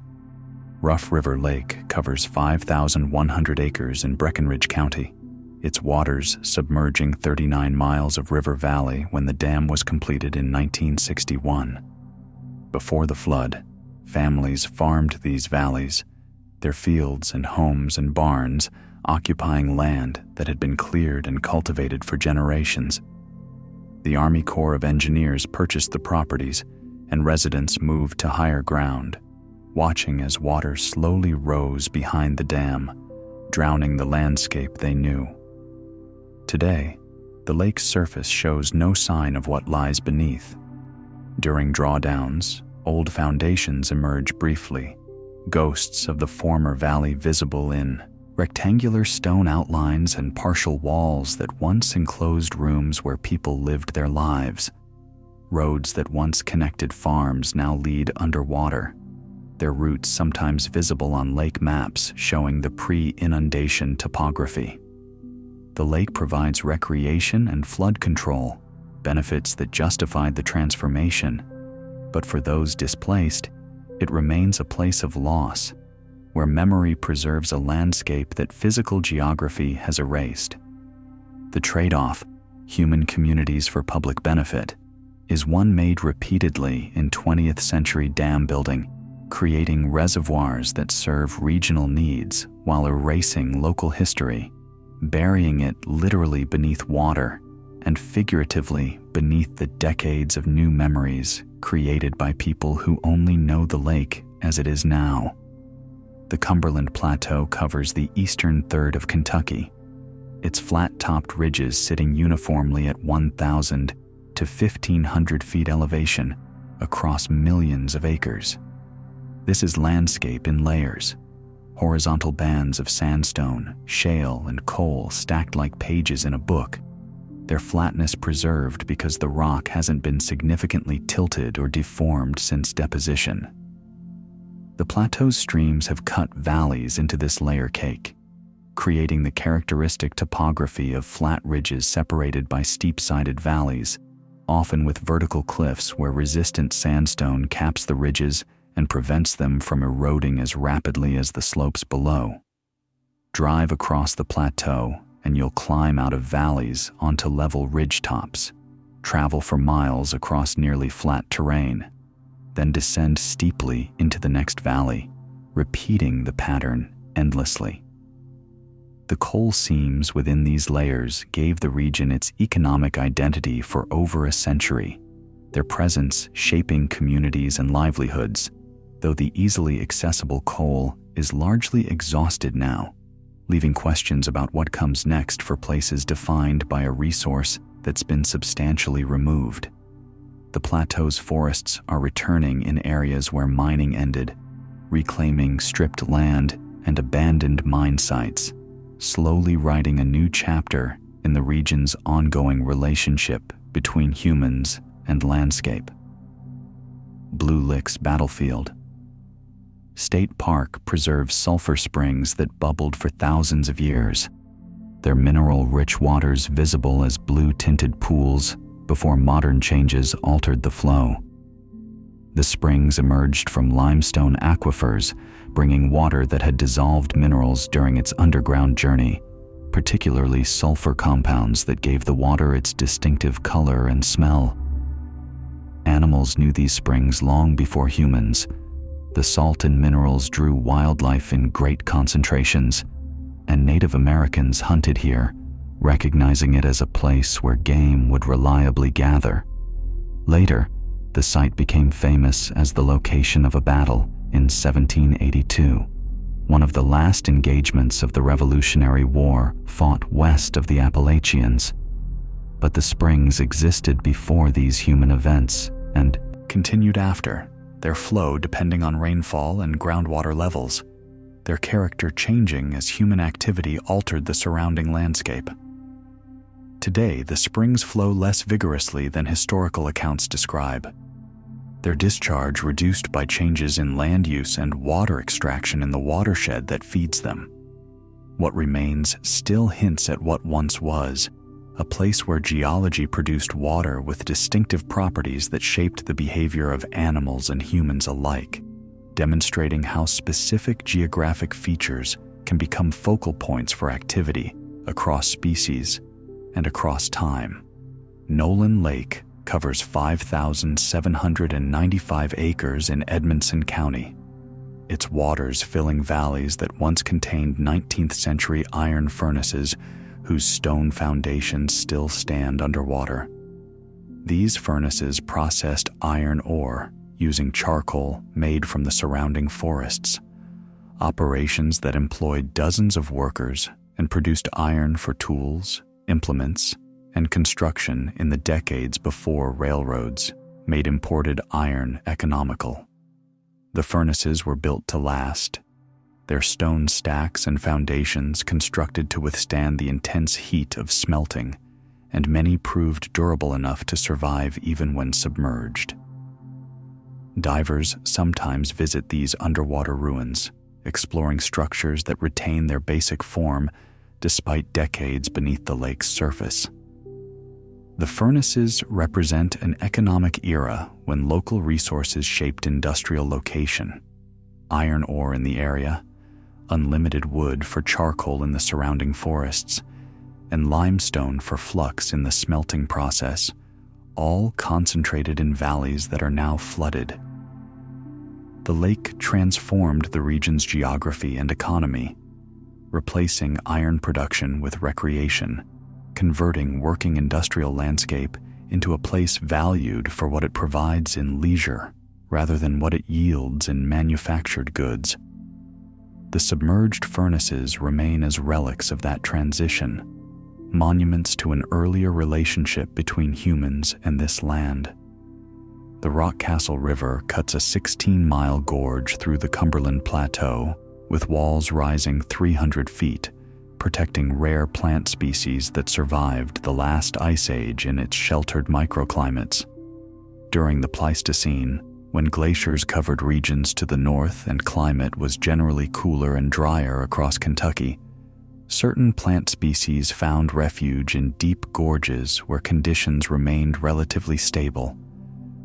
Rough River Lake covers 5,100 acres in Breckinridge County, its waters submerging 39 miles of river valley when the dam was completed in 1961. Before the flood, families farmed these valleys, their fields and homes and barns occupying land that had been cleared and cultivated for generations. The Army Corps of Engineers purchased the properties, and residents moved to higher ground, watching as water slowly rose behind the dam, drowning the landscape they knew. Today, the lake's surface shows no sign of what lies beneath. During drawdowns, old foundations emerge briefly, ghosts of the former valley visible in rectangular stone outlines and partial walls that once enclosed rooms where people lived their lives. Roads that once connected farms now lead underwater, their routes sometimes visible on lake maps showing the pre-inundation topography. The lake provides recreation and flood control, benefits that justified the transformation. But for those displaced, it remains a place of loss, where memory preserves a landscape that physical geography has erased. The trade-off, human communities for public benefit, is one made repeatedly in 20th century dam building, creating reservoirs that serve regional needs while erasing local history, burying it literally beneath water and figuratively beneath the decades of new memories created by people who only know the lake as it is now. The Cumberland Plateau covers the eastern third of Kentucky, its flat-topped ridges sitting uniformly at 1,000 to 1,500 feet elevation across millions of acres. This is landscape in layers, horizontal bands of sandstone, shale, and coal stacked like pages in a book, their flatness preserved because the rock hasn't been significantly tilted or deformed since deposition. The plateau's streams have cut valleys into this layer cake, creating the characteristic topography of flat ridges separated by steep-sided valleys, often with vertical cliffs where resistant sandstone caps the ridges and prevents them from eroding as rapidly as the slopes below. Drive across the plateau and you'll climb out of valleys onto level ridge tops, travel for miles across nearly flat terrain, then descend steeply into the next valley, repeating the pattern endlessly. The coal seams within these layers gave the region its economic identity for over a century, their presence shaping communities and livelihoods, though the easily accessible coal is largely exhausted now, leaving questions about what comes next for places defined by a resource that's been substantially removed. The plateau's forests are returning in areas where mining ended, reclaiming stripped land and abandoned mine sites, slowly writing a new chapter in the region's ongoing relationship between humans and landscape. Blue Lick's Battlefield. State Park preserves sulfur springs that bubbled for thousands of years, their mineral-rich waters visible as blue-tinted pools before modern changes altered the flow. The springs emerged from limestone aquifers, bringing water that had dissolved minerals during its underground journey, particularly sulfur compounds that gave the water its distinctive color and smell. Animals knew these springs long before humans. The salt and minerals drew wildlife in great concentrations, and Native Americans hunted here, recognizing it as a place where game would reliably gather. Later, the site became famous as the location of a battle in 1782, one of the last engagements of the Revolutionary War fought west of the Appalachians. But the springs existed before these human events and continued after, their flow depending on rainfall and groundwater levels, their character changing as human activity altered the surrounding landscape. Today, the springs flow less vigorously than historical accounts describe, their discharge reduced by changes in land use and water extraction in the watershed that feeds them. What remains still hints at what once was, a place where geology produced water with distinctive properties that shaped the behavior of animals and humans alike, demonstrating how specific geographic features can become focal points for activity across species and across time. Nolan Lake covers 5,795 acres in Edmonson County, its waters filling valleys that once contained 19th century iron furnaces whose stone foundations still stand underwater. These furnaces processed iron ore using charcoal made from the surrounding forests, operations that employed dozens of workers and produced iron for tools, implements, and construction in the decades before railroads made imported iron economical. The furnaces were built to last, their stone stacks and foundations constructed to withstand the intense heat of smelting, and many proved durable enough to survive even when submerged. Divers sometimes visit these underwater ruins, exploring structures that retain their basic form despite decades beneath the lake's surface. The furnaces represent an economic era when local resources shaped industrial location. Iron ore in the area, unlimited wood for charcoal in the surrounding forests, and limestone for flux in the smelting process, all concentrated in valleys that are now flooded. The lake transformed the region's geography and economy, replacing iron production with recreation, converting working industrial landscape into a place valued for what it provides in leisure rather than what it yields in manufactured goods. The submerged furnaces remain as relics of that transition, monuments to an earlier relationship between humans and this land. The Rockcastle River cuts a 16-mile gorge through the Cumberland Plateau, with walls rising 300 feet, protecting rare plant species that survived the last ice age in its sheltered microclimates. During the Pleistocene, when glaciers covered regions to the north and climate was generally cooler and drier across Kentucky, certain plant species found refuge in deep gorges where conditions remained relatively stable.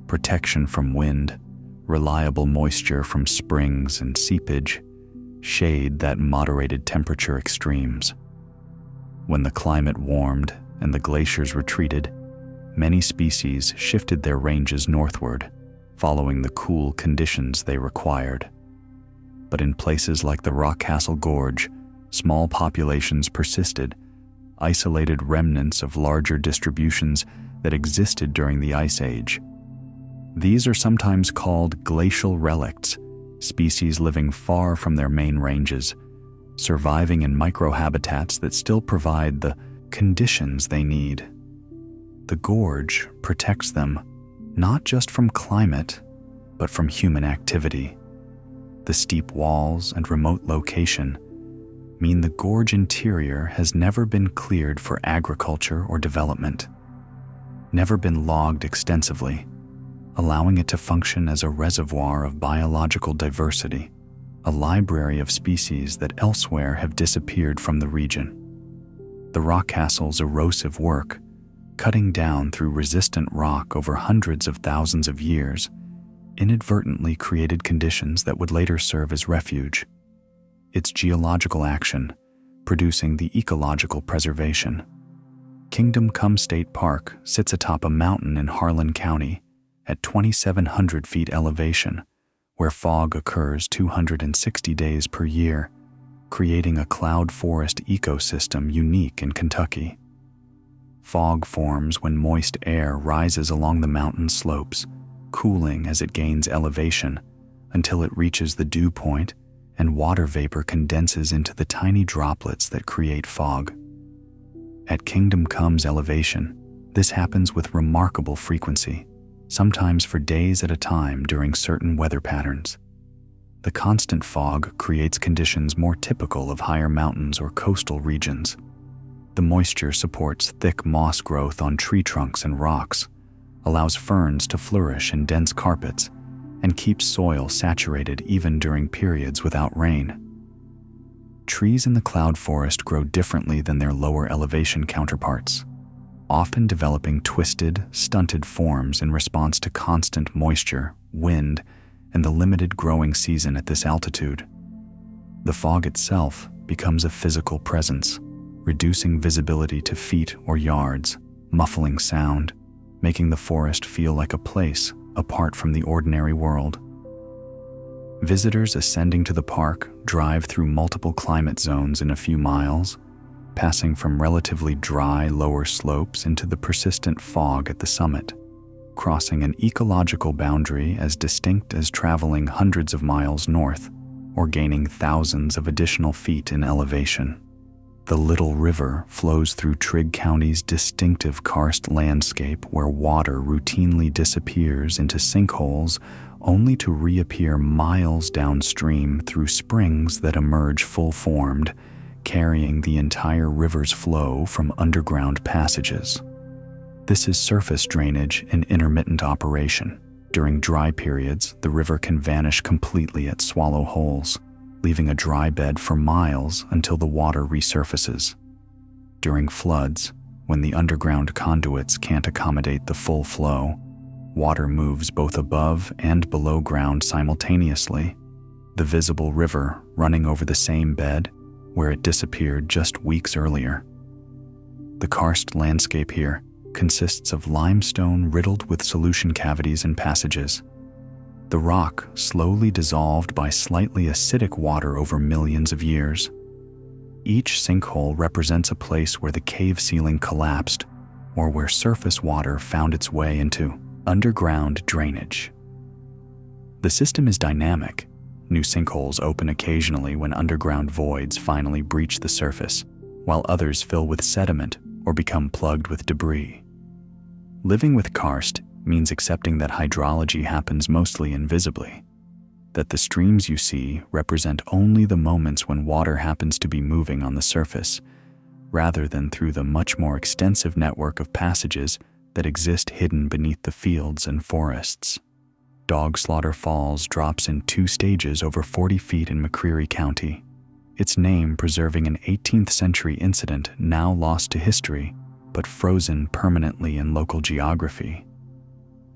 Protection from wind, reliable moisture from springs and seepage, shade that moderated temperature extremes. When the climate warmed and the glaciers retreated, many species shifted their ranges northward, following the cool conditions they required. But in places like the Rockcastle Gorge, small populations persisted, isolated remnants of larger distributions that existed during the Ice Age. These are sometimes called glacial relicts, species living far from their main ranges, surviving in microhabitats that still provide the conditions they need. The gorge protects them not just from climate, but from human activity. The steep walls and remote location mean the gorge interior has never been cleared for agriculture or development, never been logged extensively, allowing it to function as a reservoir of biological diversity, a library of species that elsewhere have disappeared from the region. The Rockcastle's erosive work, cutting down through resistant rock over hundreds of thousands of years, inadvertently created conditions that would later serve as refuge. Its geological action, producing the ecological preservation. Kingdom Come State Park sits atop a mountain in Harlan County at 2,700 feet elevation, where fog occurs 260 days per year, creating a cloud forest ecosystem unique in Kentucky. Fog forms when moist air rises along the mountain slopes, cooling as it gains elevation until it reaches the dew point and water vapor condenses into the tiny droplets that create fog. At Kingdom Come's elevation, this happens with remarkable frequency, sometimes for days at a time during certain weather patterns. The constant fog creates conditions more typical of higher mountains or coastal regions. The moisture supports thick moss growth on tree trunks and rocks, allows ferns to flourish in dense carpets, and keeps soil saturated even during periods without rain. Trees in the cloud forest grow differently than their lower elevation counterparts, often developing twisted, stunted forms in response to constant moisture, wind, and the limited growing season at this altitude. The fog itself becomes a physical presence, reducing visibility to feet or yards, muffling sound, making the forest feel like a place apart from the ordinary world. Visitors ascending to the park drive through multiple climate zones in a few miles, passing from relatively dry lower slopes into the persistent fog at the summit, crossing an ecological boundary as distinct as traveling hundreds of miles north or gaining thousands of additional feet in elevation. The Little River flows through Trigg County's distinctive karst landscape where water routinely disappears into sinkholes only to reappear miles downstream through springs that emerge full-formed, carrying the entire river's flow from underground passages. This is surface drainage in intermittent operation. During dry periods, the river can vanish completely at Swallow Holes, leaving a dry bed for miles until the water resurfaces. During floods, when the underground conduits can't accommodate the full flow, water moves both above and below ground simultaneously, the visible river running over the same bed where it disappeared just weeks earlier. The karst landscape here consists of limestone riddled with solution cavities and passages. The rock slowly dissolved by slightly acidic water over millions of years. Each sinkhole represents a place where the cave ceiling collapsed or where surface water found its way into underground drainage. The system is dynamic. New sinkholes open occasionally when underground voids finally breach the surface, while others fill with sediment or become plugged with debris. Living with karst means accepting that hydrology happens mostly invisibly, that the streams you see represent only the moments when water happens to be moving on the surface, rather than through the much more extensive network of passages that exist hidden beneath the fields and forests. Dog Slaughter Falls drops in 2 stages over 40 feet in McCreary County, its name preserving an 18th century incident now lost to history but frozen permanently in local geography.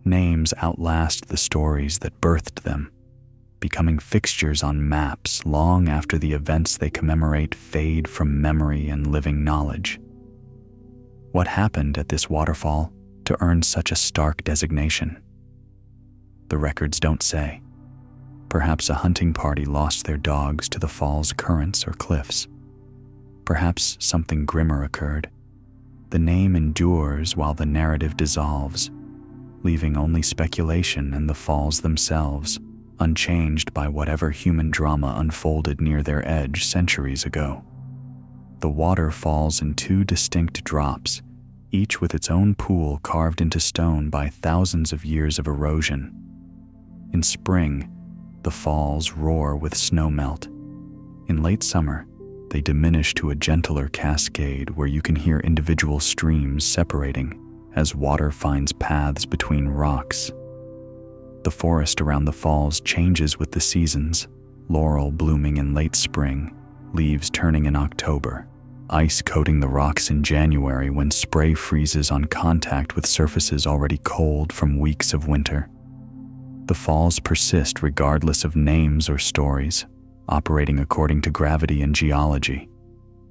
Names outlast the stories that birthed them, becoming fixtures on maps long after the events they commemorate fade from memory and living knowledge. What happened at this waterfall to earn such a stark designation? The records don't say. Perhaps a hunting party lost their dogs to the fall's currents or cliffs. Perhaps something grimmer occurred. The name endures while the narrative dissolves, leaving only speculation and the falls themselves, unchanged by whatever human drama unfolded near their edge centuries ago. The water falls in 2 distinct drops, each with its own pool carved into stone by thousands of years of erosion. In spring, the falls roar with snowmelt. In late summer, they diminish to a gentler cascade where you can hear individual streams separating as water finds paths between rocks. The forest around the falls changes with the seasons, laurel blooming in late spring, leaves turning in October, ice coating the rocks in January when spray freezes on contact with surfaces already cold from weeks of winter. The falls persist regardless of names or stories, operating according to gravity and geology,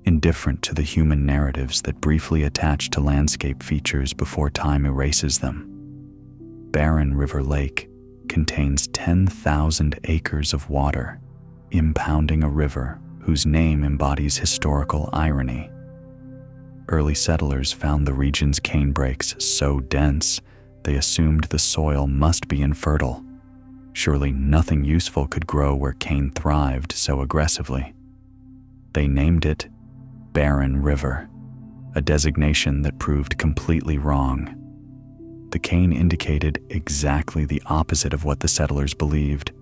indifferent to the human narratives that briefly attach to landscape features before time erases them. Barren River Lake contains 10,000 acres of water, impounding a river whose name embodies historical irony. Early settlers found the region's canebrakes so dense they assumed the soil must be infertile. Surely nothing useful could grow where cane thrived so aggressively. They named it Barren River, a designation that proved completely wrong. The cane indicated exactly the opposite of what the settlers believed: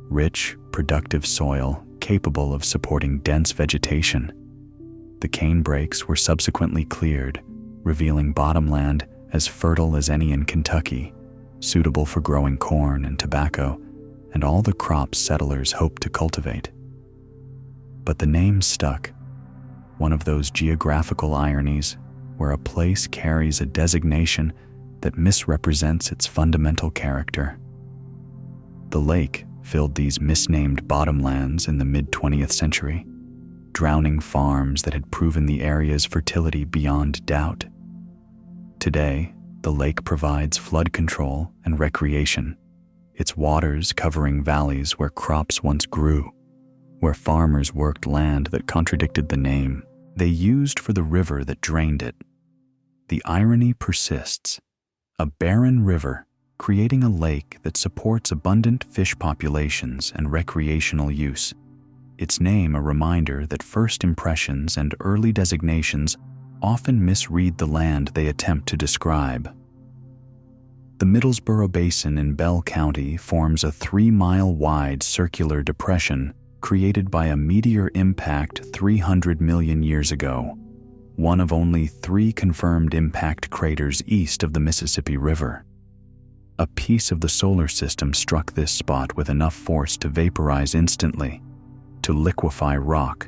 rich, productive soil capable of supporting dense vegetation. The canebrakes were subsequently cleared, revealing bottomland as fertile as any in Kentucky, suitable for growing corn and tobacco and all the crops settlers hoped to cultivate. But the name stuck, one of those geographical ironies where a place carries a designation that misrepresents its fundamental character. The lake filled these misnamed bottomlands in the mid-20th century, drowning farms that had proven the area's fertility beyond doubt. Today, the lake provides flood control and recreation, its waters covering valleys where crops once grew, where farmers worked land that contradicted the name they used for the river that drained it. The irony persists. A barren river creating a lake that supports abundant fish populations and recreational use. Its name a reminder that first impressions and early designations often misread the land they attempt to describe. The Middlesboro Basin in Bell County forms a 3-mile-wide circular depression created by a meteor impact 300 million years ago, one of only 3 confirmed impact craters east of the Mississippi River. A piece of the solar system struck this spot with enough force to vaporize instantly, to liquefy rock,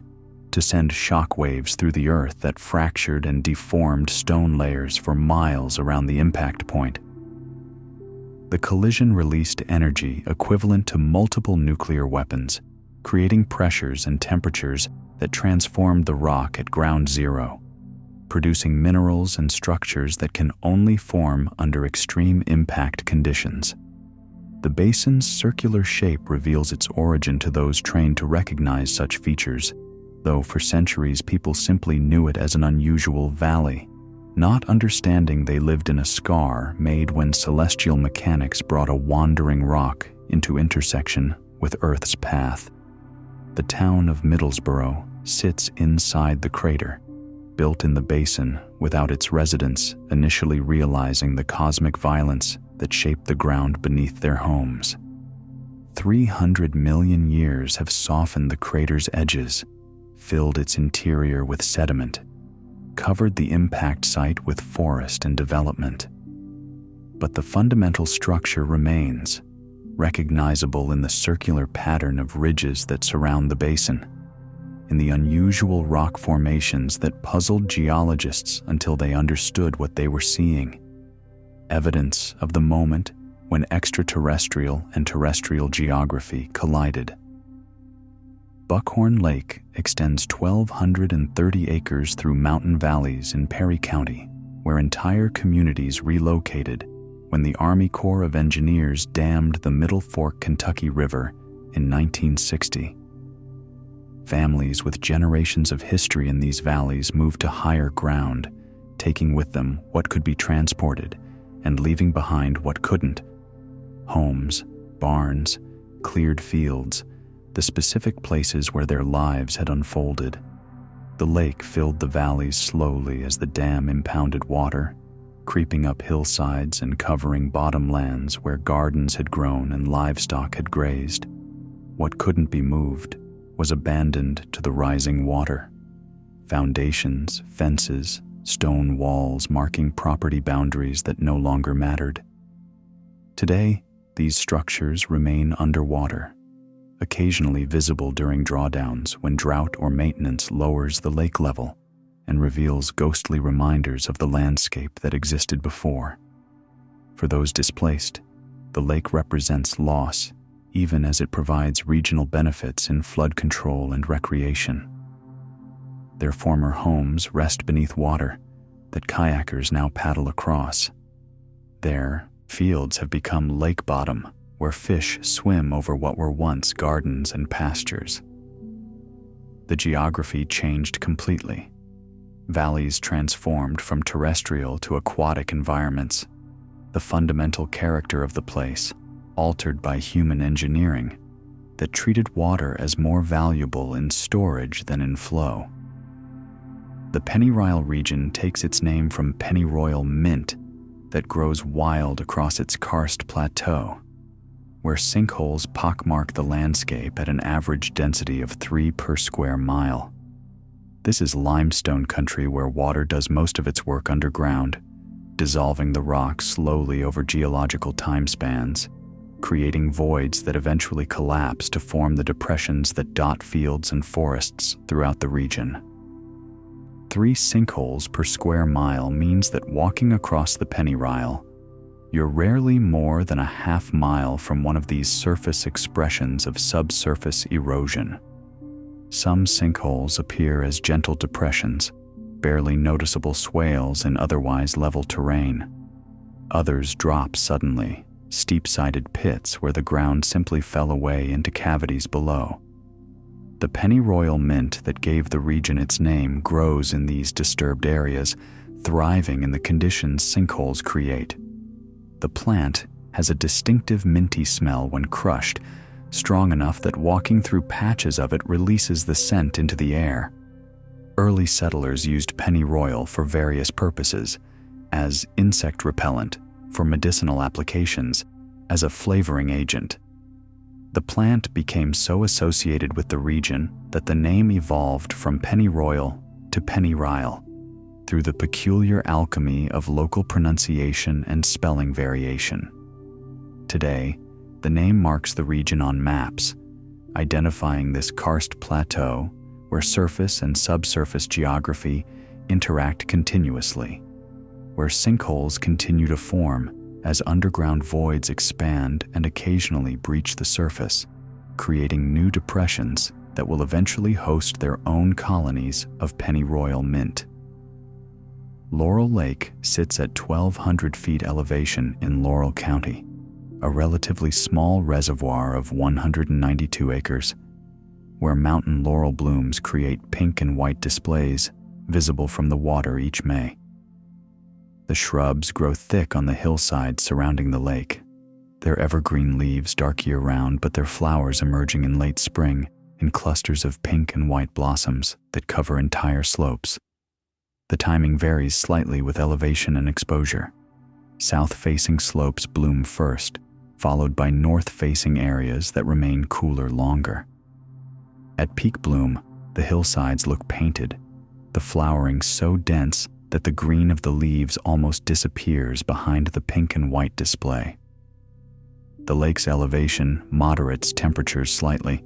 to send shock waves through the earth that fractured and deformed stone layers for miles around the impact point. The collision released energy equivalent to multiple nuclear weapons, creating pressures and temperatures that transformed the rock at ground zero, producing minerals and structures that can only form under extreme impact conditions. The basin's circular shape reveals its origin to those trained to recognize such features, though for centuries people simply knew it as an unusual valley, not understanding they lived in a scar made when celestial mechanics brought a wandering rock into intersection with Earth's path. The town of Middlesboro sits inside the crater, built in the basin without its residents initially realizing the cosmic violence that shaped the ground beneath their homes. 300 million years have softened the crater's edges, filled its interior with sediment, covered the impact site with forest and development. But the fundamental structure remains, recognizable in the circular pattern of ridges that surround the basin, in the unusual rock formations that puzzled geologists until they understood what they were seeing, evidence of the moment when extraterrestrial and terrestrial geography collided. Buckhorn Lake extends 1,230 acres through mountain valleys in Perry County, where entire communities relocated when the Army Corps of Engineers dammed the Middle Fork Kentucky River in 1960. Families with generations of history in these valleys moved to higher ground, taking with them what could be transported and leaving behind what couldn't. Homes, barns, cleared fields, the specific places where their lives had unfolded. The lake filled the valleys slowly as the dam impounded water, creeping up hillsides and covering bottomlands where gardens had grown and livestock had grazed. What couldn't be moved was abandoned to the rising water. Foundations, fences, stone walls marking property boundaries that no longer mattered. Today, these structures remain underwater, occasionally visible during drawdowns when drought or maintenance lowers the lake level and reveals ghostly reminders of the landscape that existed before. For those displaced, the lake represents loss, even as it provides regional benefits in flood control and recreation. Their former homes rest beneath water that kayakers now paddle across. There, fields have become lake bottom, where fish swim over what were once gardens and pastures. The geography changed completely. Valleys transformed from terrestrial to aquatic environments. The fundamental character of the place, altered by human engineering, that treated water as more valuable in storage than in flow. The Pennyroyal region takes its name from pennyroyal mint that grows wild across its karst plateau, where sinkholes pockmark the landscape at an average density of 3 per square mile. This is limestone country where water does most of its work underground, dissolving the rock slowly over geological time spans, creating voids that eventually collapse to form the depressions that dot fields and forests throughout the region. 3 sinkholes per square mile means that walking across the Pennyroyal, you're rarely more than a half mile from one of these surface expressions of subsurface erosion. Some sinkholes appear as gentle depressions, barely noticeable swales in otherwise level terrain. Others drop suddenly, steep-sided pits where the ground simply fell away into cavities below. The pennyroyal mint that gave the region its name grows in these disturbed areas, thriving in the conditions sinkholes create. The plant has a distinctive minty smell when crushed, strong enough that walking through patches of it releases the scent into the air. Early settlers used pennyroyal for various purposes, as insect repellent, for medicinal applications, as a flavoring agent. The plant became so associated with the region that the name evolved from pennyroyal to pennyrile, through the peculiar alchemy of local pronunciation and spelling variation. Today, the name marks the region on maps, identifying this karst plateau where surface and subsurface geography interact continuously, where sinkholes continue to form as underground voids expand and occasionally breach the surface, creating new depressions that will eventually host their own colonies of pennyroyal mint. Laurel Lake sits at 1,200 feet elevation in Laurel County, a relatively small reservoir of 192 acres, where mountain laurel blooms create pink and white displays visible from the water each May. The shrubs grow thick on the hillsides surrounding the lake, their evergreen leaves dark year-round, but their flowers emerging in late spring in clusters of pink and white blossoms that cover entire slopes. The timing varies slightly with elevation and exposure. South-facing slopes bloom first, followed by north-facing areas that remain cooler longer. At peak bloom, the hillsides look painted, the flowering so dense that the green of the leaves almost disappears behind the pink and white display. The lake's elevation moderates temperatures slightly,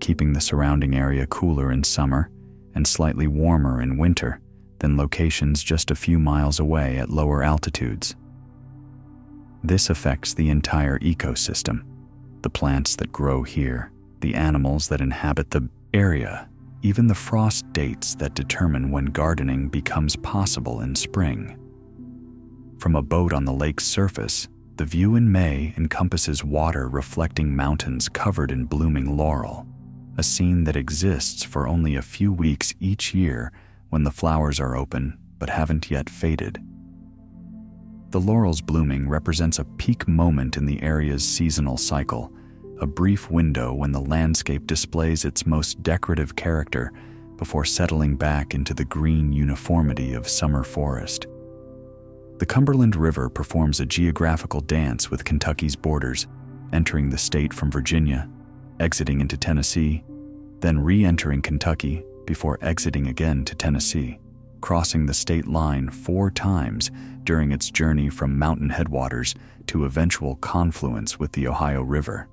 keeping the surrounding area cooler in summer and slightly warmer in winter than locations just a few miles away at lower altitudes. This affects the entire ecosystem, the plants that grow here, the animals that inhabit the area, even the frost dates that determine when gardening becomes possible in spring. From a boat on the lake's surface, the view in May encompasses water reflecting mountains covered in blooming laurel, a scene that exists for only a few weeks each year when the flowers are open but haven't yet faded. The laurel's blooming represents a peak moment in the area's seasonal cycle, a brief window when the landscape displays its most decorative character before settling back into the green uniformity of summer forest. The Cumberland River performs a geographical dance with Kentucky's borders, entering the state from Virginia, exiting into Tennessee, then re-entering Kentucky before exiting again to Tennessee, crossing the state line 4 times during its journey from mountain headwaters to eventual confluence with the Ohio River.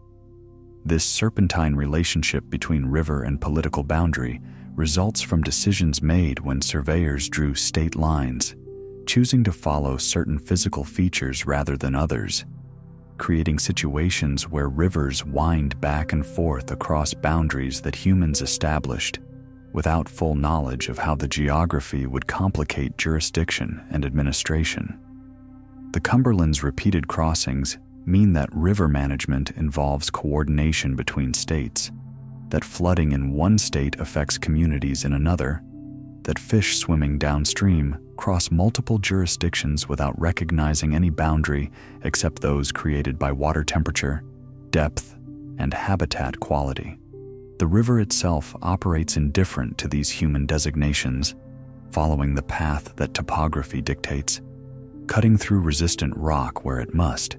This serpentine relationship between river and political boundary results from decisions made when surveyors drew state lines, choosing to follow certain physical features rather than others, creating situations where rivers wind back and forth across boundaries that humans established, without full knowledge of how the geography would complicate jurisdiction and administration. The Cumberland's repeated crossings mean that river management involves coordination between states, that flooding in one state affects communities in another, that fish swimming downstream cross multiple jurisdictions without recognizing any boundary except those created by water temperature, depth, and habitat quality. The river itself operates indifferent to these human designations, following the path that topography dictates, cutting through resistant rock where it must,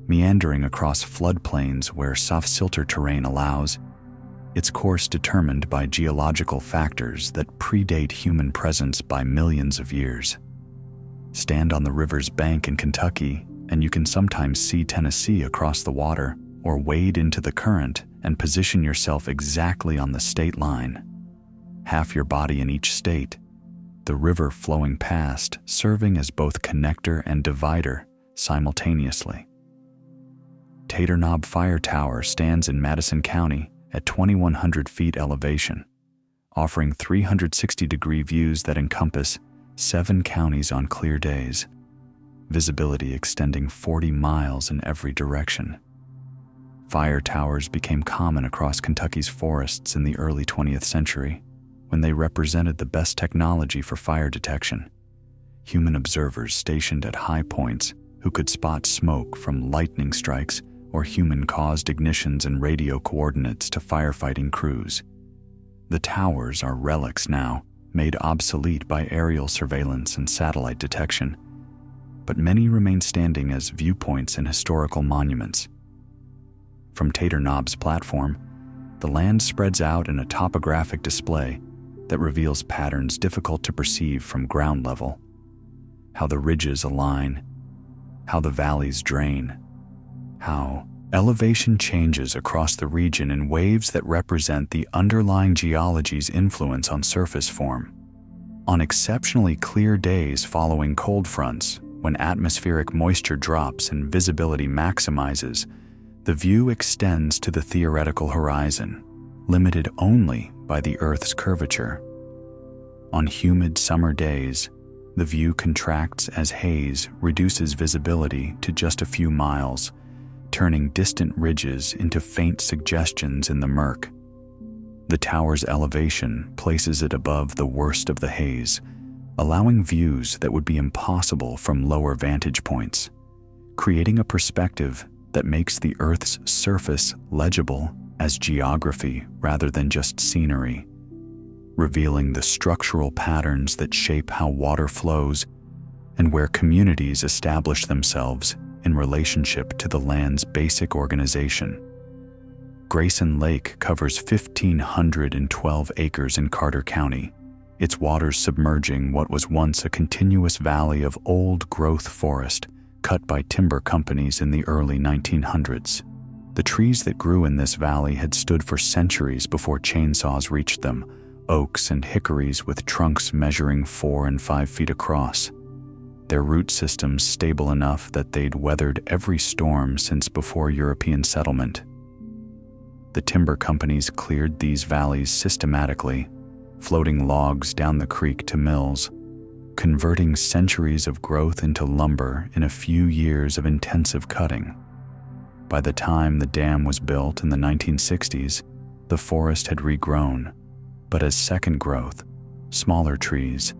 meandering across floodplains where soft silter terrain allows, its course determined by geological factors that predate human presence by millions of years. Stand on the river's bank in Kentucky, and you can sometimes see Tennessee across the water, or wade into the current and position yourself exactly on the state line. Half your body in each state, the river flowing past, serving as both connector and divider simultaneously. Tater Knob Fire Tower stands in Madison County at 2,100 feet elevation, offering 360-degree views that encompass 7 counties on clear days, visibility extending 40 miles in every direction. Fire towers became common across Kentucky's forests in the early 20th century, when they represented the best technology for fire detection. Human observers stationed at high points who could spot smoke from lightning strikes or human-caused ignitions and radio coordinates to firefighting crews. The towers are relics now, made obsolete by aerial surveillance and satellite detection, but many remain standing as viewpoints and historical monuments. From Tater Knob's platform, the land spreads out in a topographic display that reveals patterns difficult to perceive from ground level. How the ridges align, how the valleys drain, how elevation changes across the region in waves that represent the underlying geology's influence on surface form. On exceptionally clear days following cold fronts, when atmospheric moisture drops and visibility maximizes, the view extends to the theoretical horizon, limited only by the Earth's curvature. On humid summer days, the view contracts as haze reduces visibility to just a few miles, turning distant ridges into faint suggestions in the murk. The tower's elevation places it above the worst of the haze, allowing views that would be impossible from lower vantage points, creating a perspective that makes the Earth's surface legible as geography rather than just scenery, revealing the structural patterns that shape how water flows and where communities establish themselves in relationship to the land's basic organization. Grayson Lake covers 1,512 acres in Carter County, its waters submerging what was once a continuous valley of old-growth forest cut by timber companies in the early 1900s. The trees that grew in this valley had stood for centuries before chainsaws reached them, oaks and hickories with trunks measuring 4 and 5 feet across. Their root systems stable enough that they'd weathered every storm since before European settlement. The timber companies cleared these valleys systematically, floating logs down the creek to mills, converting centuries of growth into lumber in a few years of intensive cutting. By the time the dam was built in the 1960s, the forest had regrown, but as second growth, smaller trees,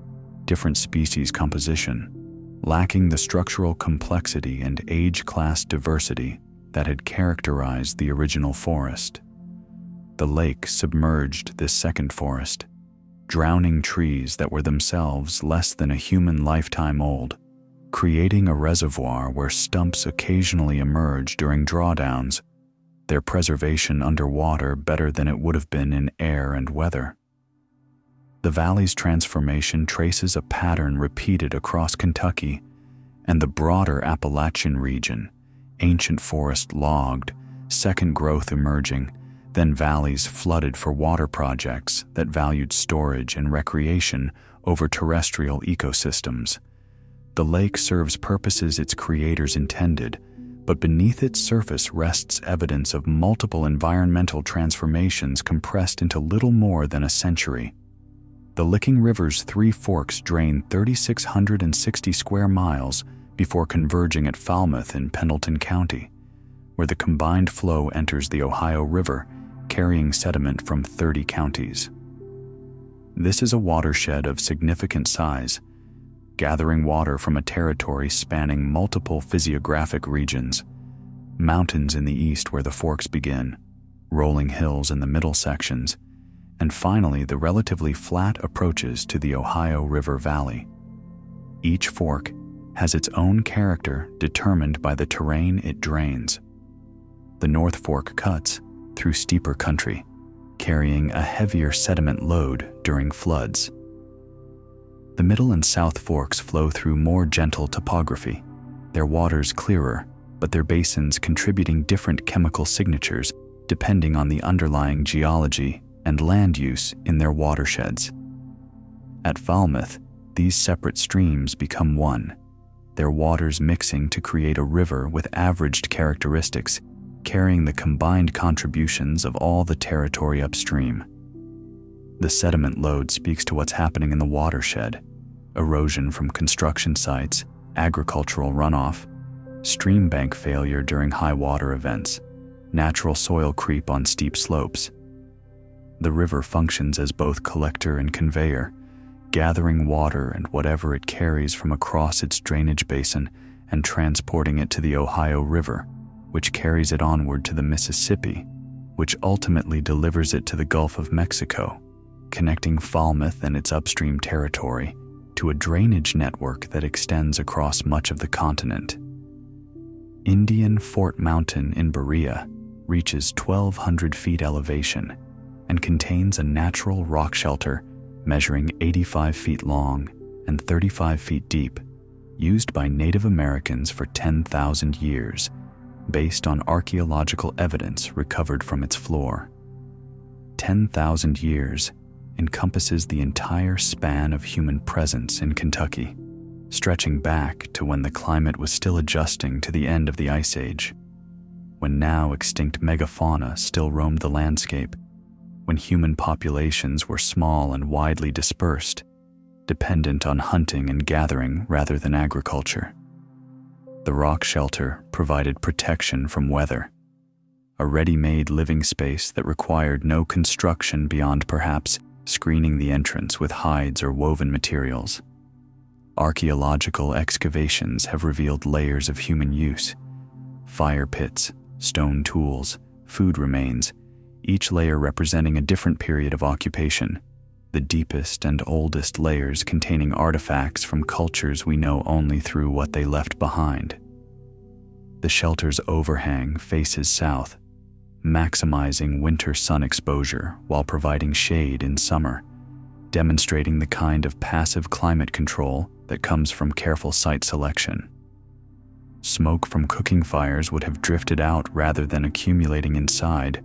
different species composition, lacking the structural complexity and age-class diversity that had characterized the original forest. The lake submerged this second forest, drowning trees that were themselves less than a human lifetime old, creating a reservoir where stumps occasionally emerge during drawdowns, their preservation underwater better than it would have been in air and weather. The valley's transformation traces a pattern repeated across Kentucky and the broader Appalachian region, ancient forest logged, second growth emerging, then valleys flooded for water projects that valued storage and recreation over terrestrial ecosystems. The lake serves purposes its creators intended, but beneath its surface rests evidence of multiple environmental transformations compressed into little more than a century. The Licking River's 3 forks drain 3,660 square miles before converging at Falmouth in Pendleton County, where the combined flow enters the Ohio River, carrying sediment from 30 counties. This is a watershed of significant size, gathering water from a territory spanning multiple physiographic regions: mountains in the east where the forks begin, rolling hills in the middle sections, and finally the relatively flat approaches to the Ohio River Valley. Each fork has its own character determined by the terrain it drains. The North Fork cuts through steeper country, carrying a heavier sediment load during floods. The Middle and South Forks flow through more gentle topography, their waters clearer, but their basins contributing different chemical signatures depending on the underlying geology and land use in their watersheds. At Falmouth, these separate streams become one, their waters mixing to create a river with averaged characteristics, carrying the combined contributions of all the territory upstream. The sediment load speaks to what's happening in the watershed: erosion from construction sites, agricultural runoff, stream bank failure during high water events, natural soil creep on steep slopes. The river functions as both collector and conveyor, gathering water and whatever it carries from across its drainage basin and transporting it to the Ohio River, which carries it onward to the Mississippi, which ultimately delivers it to the Gulf of Mexico, connecting Falmouth and its upstream territory to a drainage network that extends across much of the continent. Indian Fort Mountain in Berea reaches 1,200 feet elevation and contains a natural rock shelter measuring 85 feet long and 35 feet deep, used by Native Americans for 10,000 years, based on archaeological evidence recovered from its floor. 10,000 years encompasses the entire span of human presence in Kentucky, stretching back to when the climate was still adjusting to the end of the Ice Age, when now extinct megafauna still roamed the landscape, when human populations were small and widely dispersed, dependent on hunting and gathering rather than agriculture. The rock shelter provided protection from weather, a ready-made living space that required no construction beyond perhaps screening the entrance with hides or woven materials. Archaeological excavations have revealed layers of human use: fire pits, stone tools, food remains, each layer representing a different period of occupation, the deepest and oldest layers containing artifacts from cultures we know only through what they left behind. The shelter's overhang faces south, maximizing winter sun exposure while providing shade in summer, demonstrating the kind of passive climate control that comes from careful site selection. Smoke from cooking fires would have drifted out rather than accumulating inside,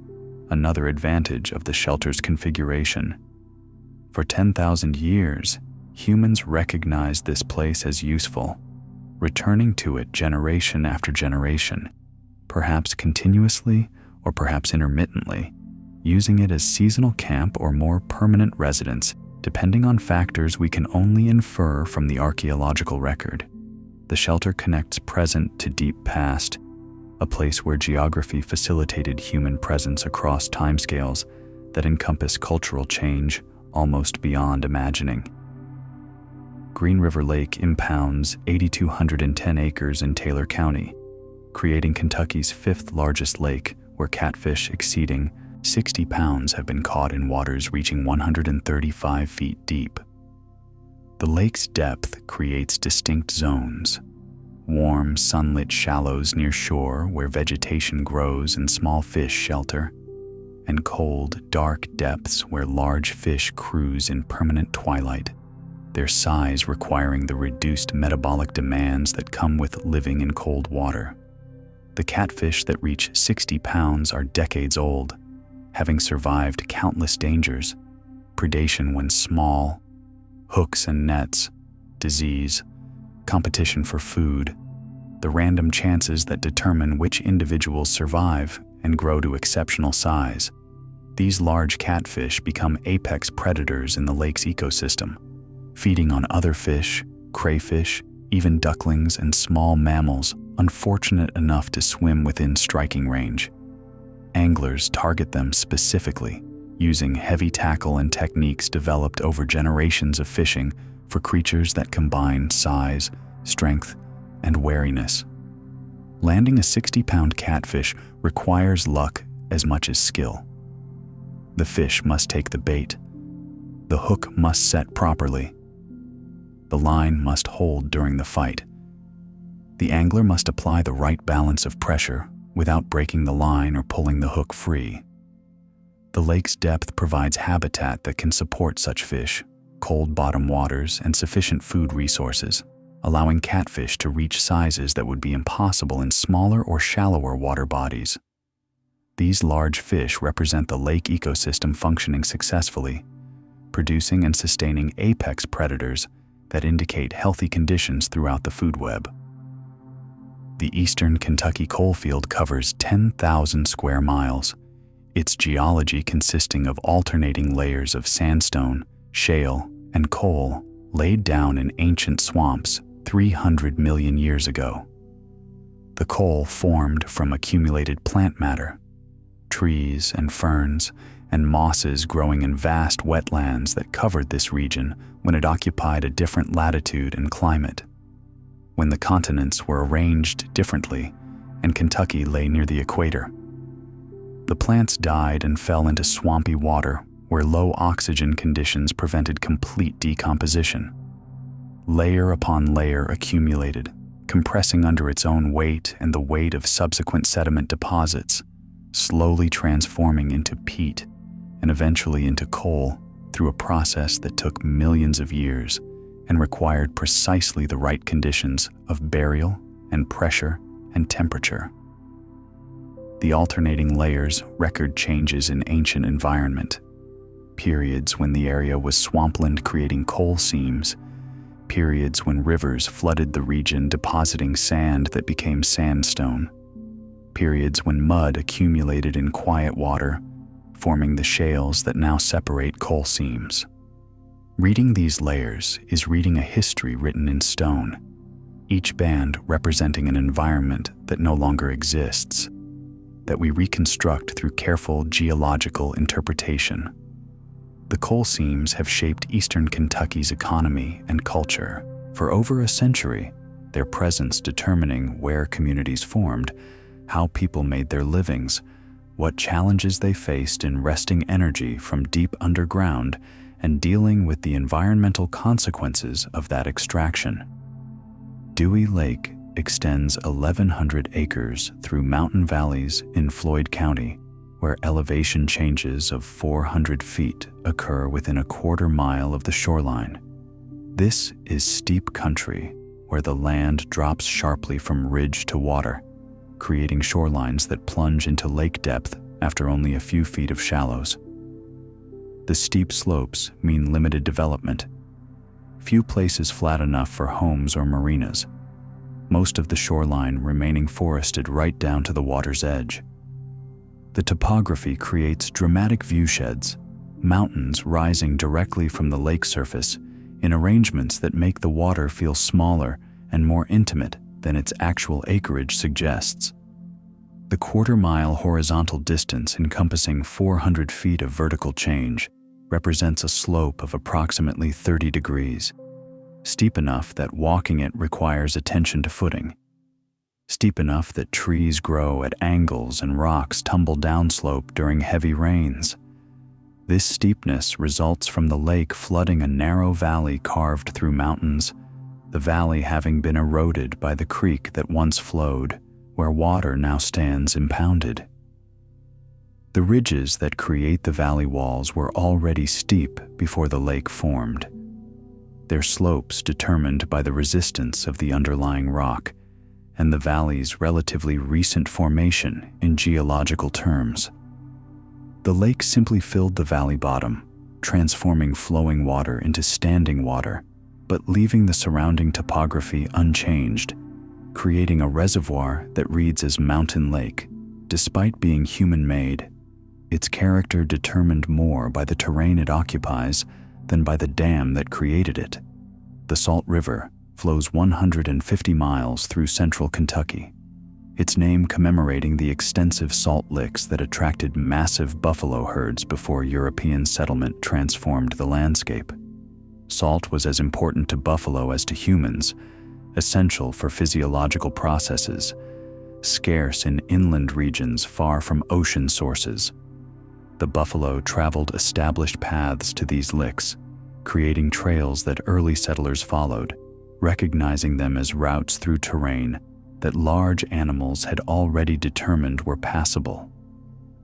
another advantage of the shelter's configuration. For 10,000 years, humans recognized this place as useful, returning to it generation after generation, perhaps continuously or perhaps intermittently, using it as seasonal camp or more permanent residence, depending on factors we can only infer from the archaeological record. The shelter connects present to deep past, a place where geography facilitated human presence across timescales that encompass cultural change almost beyond imagining. Green River Lake impounds 8,210 acres in Taylor County, creating Kentucky's fifth largest lake, where catfish exceeding 60 pounds have been caught in waters reaching 135 feet deep. The lake's depth creates distinct zones: warm, sunlit shallows near shore where vegetation grows and small fish shelter, and cold, dark depths where large fish cruise in permanent twilight, their size requiring the reduced metabolic demands that come with living in cold water. The catfish that reach 60 pounds are decades old, having survived countless dangers: predation when small, hooks and nets, disease, competition for food, the random chances that determine which individuals survive and grow to exceptional size. These large catfish become apex predators in the lake's ecosystem, feeding on other fish, crayfish, even ducklings and small mammals unfortunate enough to swim within striking range. Anglers target them specifically, using heavy tackle and techniques developed over generations of fishing for creatures that combine size, strength, and wariness. Landing a 60-pound catfish requires luck as much as skill. The fish must take the bait. The hook must set properly. The line must hold during the fight. The angler must apply the right balance of pressure without breaking the line or pulling the hook free. The lake's depth provides habitat that can support such fish, cold bottom waters, and sufficient food resources, allowing catfish to reach sizes that would be impossible in smaller or shallower water bodies. These large fish represent the lake ecosystem functioning successfully, producing and sustaining apex predators that indicate healthy conditions throughout the food web. The eastern Kentucky coalfield covers 10,000 square miles, its geology consisting of alternating layers of sandstone, shale, and coal laid down in ancient swamps 300 million years ago. The coal formed from accumulated plant matter, trees and ferns, and mosses growing in vast wetlands that covered this region when it occupied a different latitude and climate, when the continents were arranged differently and Kentucky lay near the equator. The plants died and fell into swampy water where low oxygen conditions prevented complete decomposition. Layer upon layer accumulated, compressing under its own weight and the weight of subsequent sediment deposits, slowly transforming into peat and eventually into coal through a process that took millions of years and required precisely the right conditions of burial and pressure and temperature. The alternating layers record changes in ancient environment, periods when the area was swampland creating coal seams, periods when rivers flooded the region depositing sand that became sandstone, periods when mud accumulated in quiet water, forming the shales that now separate coal seams. Reading these layers is reading a history written in stone, each band representing an environment that no longer exists, that we reconstruct through careful geological interpretation. The coal seams have shaped eastern Kentucky's economy and culture for over a century, their presence determining where communities formed, how people made their livings, what challenges they faced in wresting energy from deep underground and dealing with the environmental consequences of that extraction. Dewey Lake extends 1,100 acres through mountain valleys in Floyd County, where elevation changes of 400 feet occur within a quarter mile of the shoreline. This is steep country, where the land drops sharply from ridge to water, creating shorelines that plunge into lake depth after only a few feet of shallows. The steep slopes mean limited development. Few places flat enough for homes or marinas. Most of the shoreline remaining forested right down to the water's edge. The topography creates dramatic viewsheds, mountains rising directly from the lake surface in arrangements that make the water feel smaller and more intimate than its actual acreage suggests. The quarter-mile horizontal distance encompassing 400 feet of vertical change represents a slope of approximately 30 degrees, steep enough that walking it requires attention to footing, steep enough that trees grow at angles and rocks tumble downslope during heavy rains. This steepness results from the lake flooding a narrow valley carved through mountains, the valley having been eroded by the creek that once flowed, where water now stands impounded. The ridges that create the valley walls were already steep before the lake formed, their slopes determined by the resistance of the underlying rock and the valley's relatively recent formation in geological terms. The lake simply filled the valley bottom, transforming flowing water into standing water, but leaving the surrounding topography unchanged, creating a reservoir that reads as Mountain Lake. Despite being human-made, its character determined more by the terrain it occupies than by the dam that created it. The Salt River flows 150 miles through central Kentucky, its name commemorating the extensive salt licks that attracted massive buffalo herds before European settlement transformed the landscape. Salt was as important to buffalo as to humans, essential for physiological processes, scarce in inland regions far from ocean sources. The buffalo traveled established paths to these licks, creating trails that early settlers followed, recognizing them as routes through terrain that large animals had already determined were passable.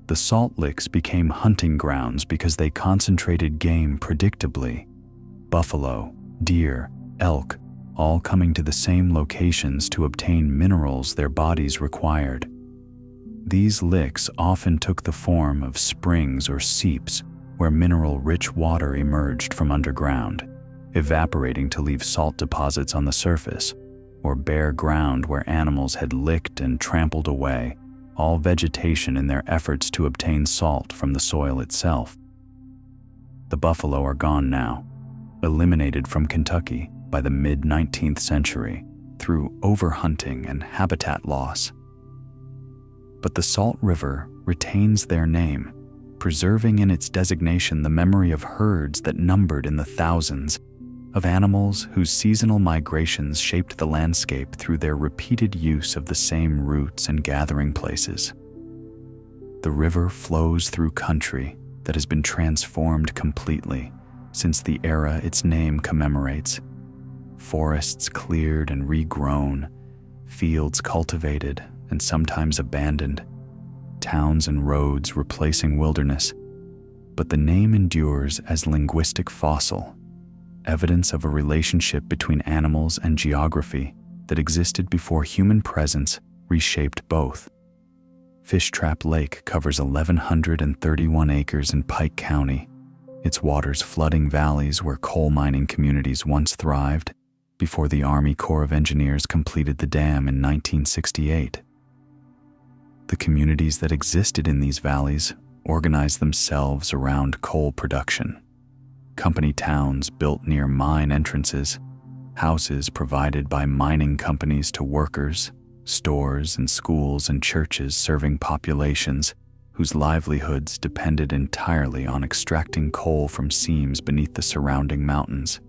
The salt licks became hunting grounds because they concentrated game predictably. Buffalo, deer, elk, all coming to the same locations to obtain minerals their bodies required. These licks often took the form of springs or seeps where mineral-rich water emerged from underground, evaporating to leave salt deposits on the surface, or bare ground where animals had licked and trampled away all vegetation in their efforts to obtain salt from the soil itself. The buffalo are gone now, eliminated from Kentucky by the mid-19th century through overhunting and habitat loss. But the Salt River retains their name, preserving in its designation the memory of herds that numbered in the thousands, of animals whose seasonal migrations shaped the landscape through their repeated use of the same routes and gathering places. The river flows through country that has been transformed completely since the era its name commemorates. Forests cleared and regrown, fields cultivated and sometimes abandoned, towns and roads replacing wilderness. But the name endures as linguistic fossil, evidence of a relationship between animals and geography that existed before human presence reshaped both. Fish Trap Lake covers 1,131 acres in Pike County, its waters flooding valleys where coal mining communities once thrived before the Army Corps of Engineers completed the dam in 1968. The communities that existed in these valleys organized themselves around coal production. Company towns built near mine entrances, houses provided by mining companies to workers, stores and schools and churches serving populations whose livelihoods depended entirely on extracting coal from seams beneath the surrounding mountains.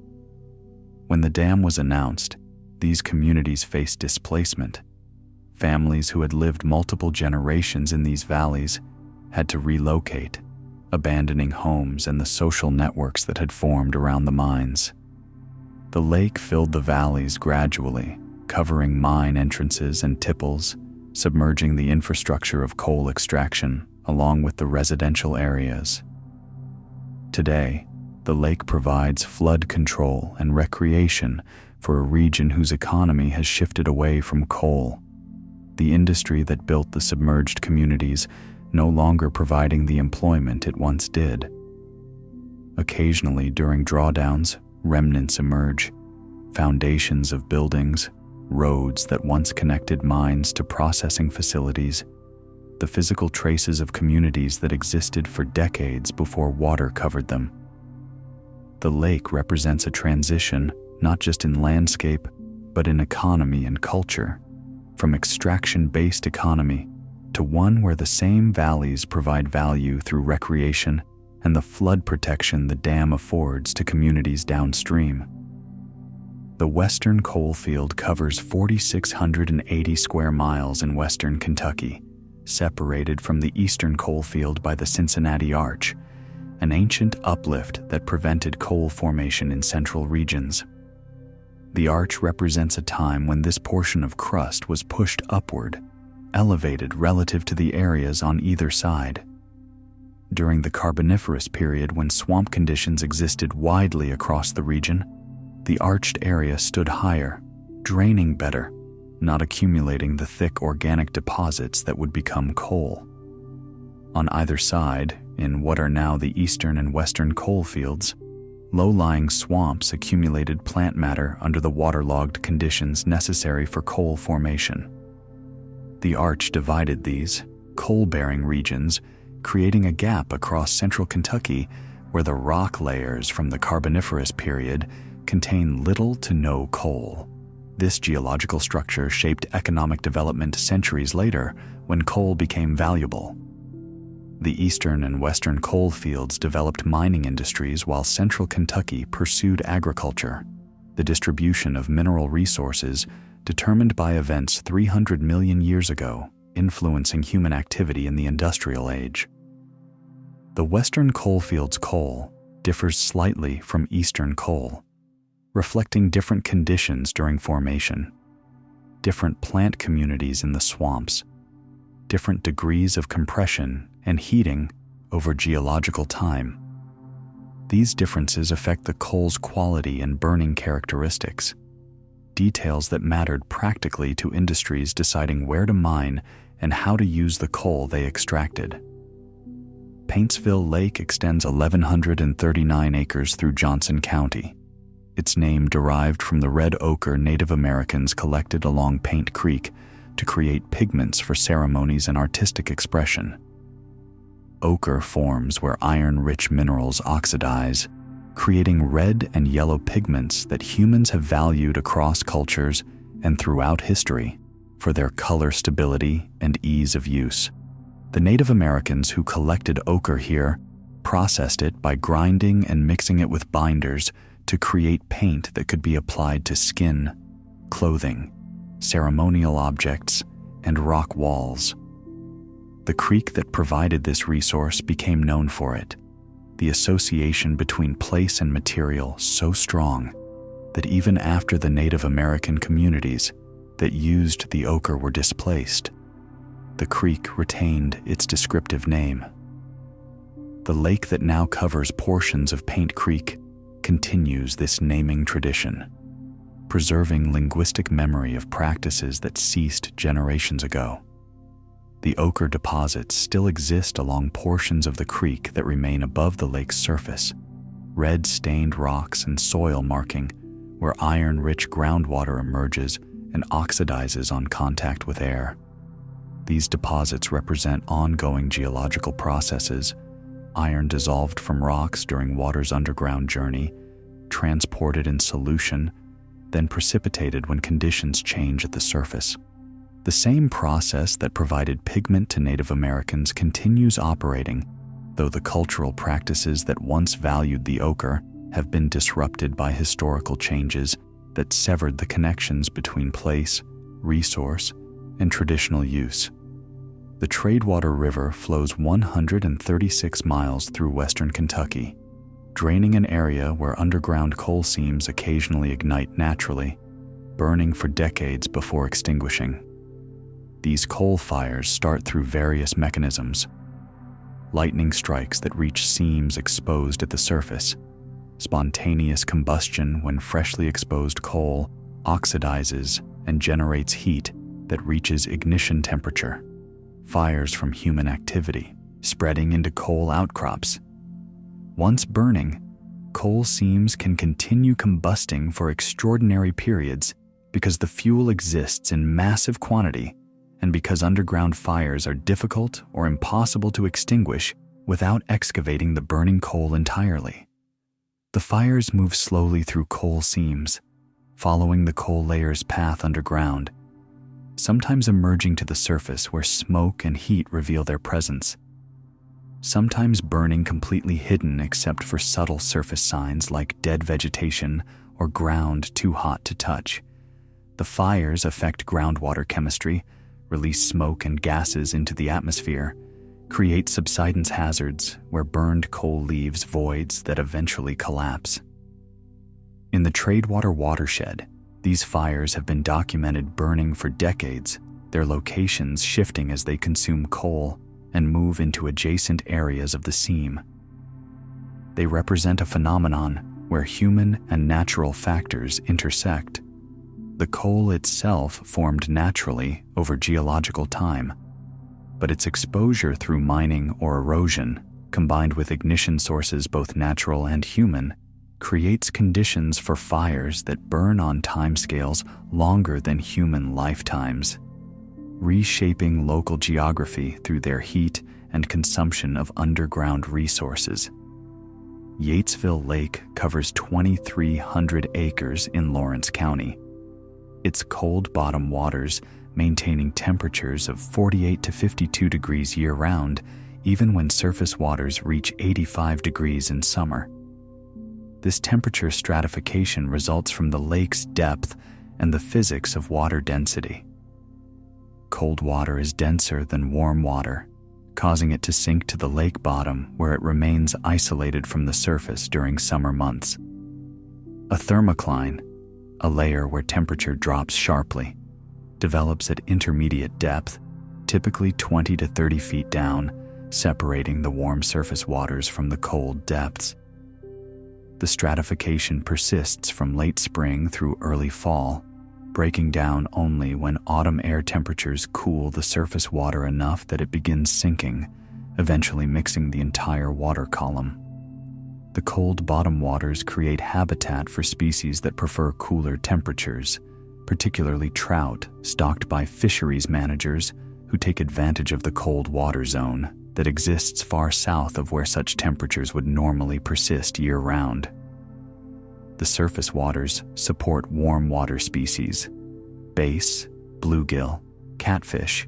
When the dam was announced, these communities faced displacement. Families who had lived multiple generations in these valleys had to relocate, abandoning homes and the social networks that had formed around the mines. The lake filled the valleys gradually, covering mine entrances and tipples, submerging the infrastructure of coal extraction along with the residential areas. Today, The lake provides flood control and recreation for a region whose economy has shifted away from coal. The industry that built the submerged communities no longer providing the employment it once did. Occasionally, during drawdowns, remnants emerge, foundations of buildings, roads that once connected mines to processing facilities, the physical traces of communities that existed for decades before water covered them. The lake represents a transition not just in landscape, but in economy and culture, from extraction-based economy to one where the same valleys provide value through recreation and the flood protection the dam affords to communities downstream. The Western Coalfield covers 4,680 square miles in western Kentucky, separated from the Eastern Coalfield by the Cincinnati Arch, an ancient uplift that prevented coal formation in central regions. The arch represents a time when this portion of crust was pushed upward, elevated relative to the areas on either side. During the Carboniferous period, when swamp conditions existed widely across the region, the arched area stood higher, draining better, not accumulating the thick organic deposits that would become coal. On either side, in what are now the eastern and western coal fields, low-lying swamps accumulated plant matter under the waterlogged conditions necessary for coal formation. The arch divided these coal-bearing regions, creating a gap across central Kentucky where the rock layers from the Carboniferous period contain little to no coal. This geological structure shaped economic development centuries later when coal became valuable. The eastern and western coal fields developed mining industries while central Kentucky pursued agriculture. The distribution of mineral resources determined by events 300 million years ago, influencing human activity in the industrial age. The western coalfield's coal differs slightly from eastern coal, reflecting different conditions during formation, different plant communities in the swamps, different degrees of compression and heating over geological time. These differences affect the coal's quality and burning characteristics, details that mattered practically to industries deciding where to mine and how to use the coal they extracted. Paintsville Lake extends 1,139 acres through Johnson County. Its name derived from the red ochre Native Americans collected along Paint Creek to create pigments for ceremonies and artistic expression. Ochre forms where iron-rich minerals oxidize, creating red and yellow pigments that humans have valued across cultures and throughout history for their color stability and ease of use. The Native Americans who collected ochre here processed it by grinding and mixing it with binders to create paint that could be applied to skin, clothing, ceremonial objects, and rock walls. The creek that provided this resource became known for it, the association between place and material so strong that even after the Native American communities that used the ochre were displaced, the creek retained its descriptive name. The lake that now covers portions of Paint Creek continues this naming tradition, preserving linguistic memory of practices that ceased generations ago. The ochre deposits still exist along portions of the creek that remain above the lake's surface, red-stained rocks and soil marking where iron-rich groundwater emerges and oxidizes on contact with air. These deposits represent ongoing geological processes, iron dissolved from rocks during water's underground journey, transported in solution, then precipitated when conditions change at the surface. The same process that provided pigment to Native Americans continues operating, though the cultural practices that once valued the ochre have been disrupted by historical changes that severed the connections between place, resource, and traditional use. The Tradewater River flows 136 miles through western Kentucky, draining an area where underground coal seams occasionally ignite naturally, burning for decades before extinguishing. These coal fires start through various mechanisms: lightning strikes that reach seams exposed at the surface, Spontaneous combustion when freshly exposed coal oxidizes and generates heat that reaches ignition temperature. Fires from human activity, spreading into coal outcrops. Once burning, coal seams can continue combusting for extraordinary periods because the fuel exists in massive quantity and because underground fires are difficult or impossible to extinguish without excavating the burning coal entirely. The fires move slowly through coal seams, following the coal layer's path underground, sometimes emerging to the surface where smoke and heat reveal their presence, sometimes burning completely hidden except for subtle surface signs like dead vegetation or ground too hot to touch. The fires affect groundwater chemistry, release smoke and gases into the atmosphere, create subsidence hazards where burned coal leaves voids that eventually collapse. In the Tradewater watershed, these fires have been documented burning for decades, their locations shifting as they consume coal and move into adjacent areas of the seam. They represent a phenomenon where human and natural factors intersect. The coal itself formed naturally over geological time, but its exposure through mining or erosion, combined with ignition sources both natural and human, creates conditions for fires that burn on timescales longer than human lifetimes, reshaping local geography through their heat and consumption of underground resources. Yatesville Lake covers 2,300 acres in Lawrence County. Its cold bottom waters maintaining temperatures of 48 to 52 degrees year-round, even when surface waters reach 85 degrees in summer. This temperature stratification results from the lake's depth and the physics of water density. Cold water is denser than warm water, causing it to sink to the lake bottom where it remains isolated from the surface during summer months. A thermocline, a layer where temperature drops sharply, develops at intermediate depth, typically 20 to 30 feet down, separating the warm surface waters from the cold depths. The stratification persists from late spring through early fall, breaking down only when autumn air temperatures cool the surface water enough that it begins sinking, eventually mixing the entire water column. The cold bottom waters create habitat for species that prefer cooler temperatures, particularly trout stocked by fisheries managers who take advantage of the cold water zone that exists far south of where such temperatures would normally persist year-round. The surface waters support warm water species, bass, bluegill, catfish,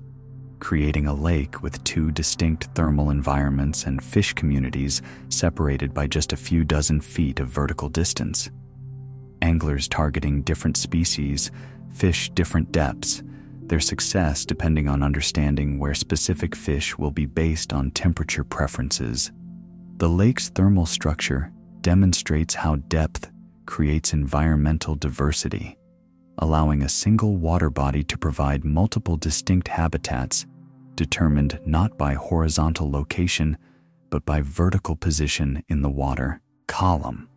creating a lake with two distinct thermal environments and fish communities separated by just a few dozen feet of vertical distance. Anglers targeting different species fish different depths, their success depending on understanding where specific fish will be based on temperature preferences. The lake's thermal structure demonstrates how depth creates environmental diversity, allowing a single water body to provide multiple distinct habitats determined not by horizontal location, but by vertical position in the water column.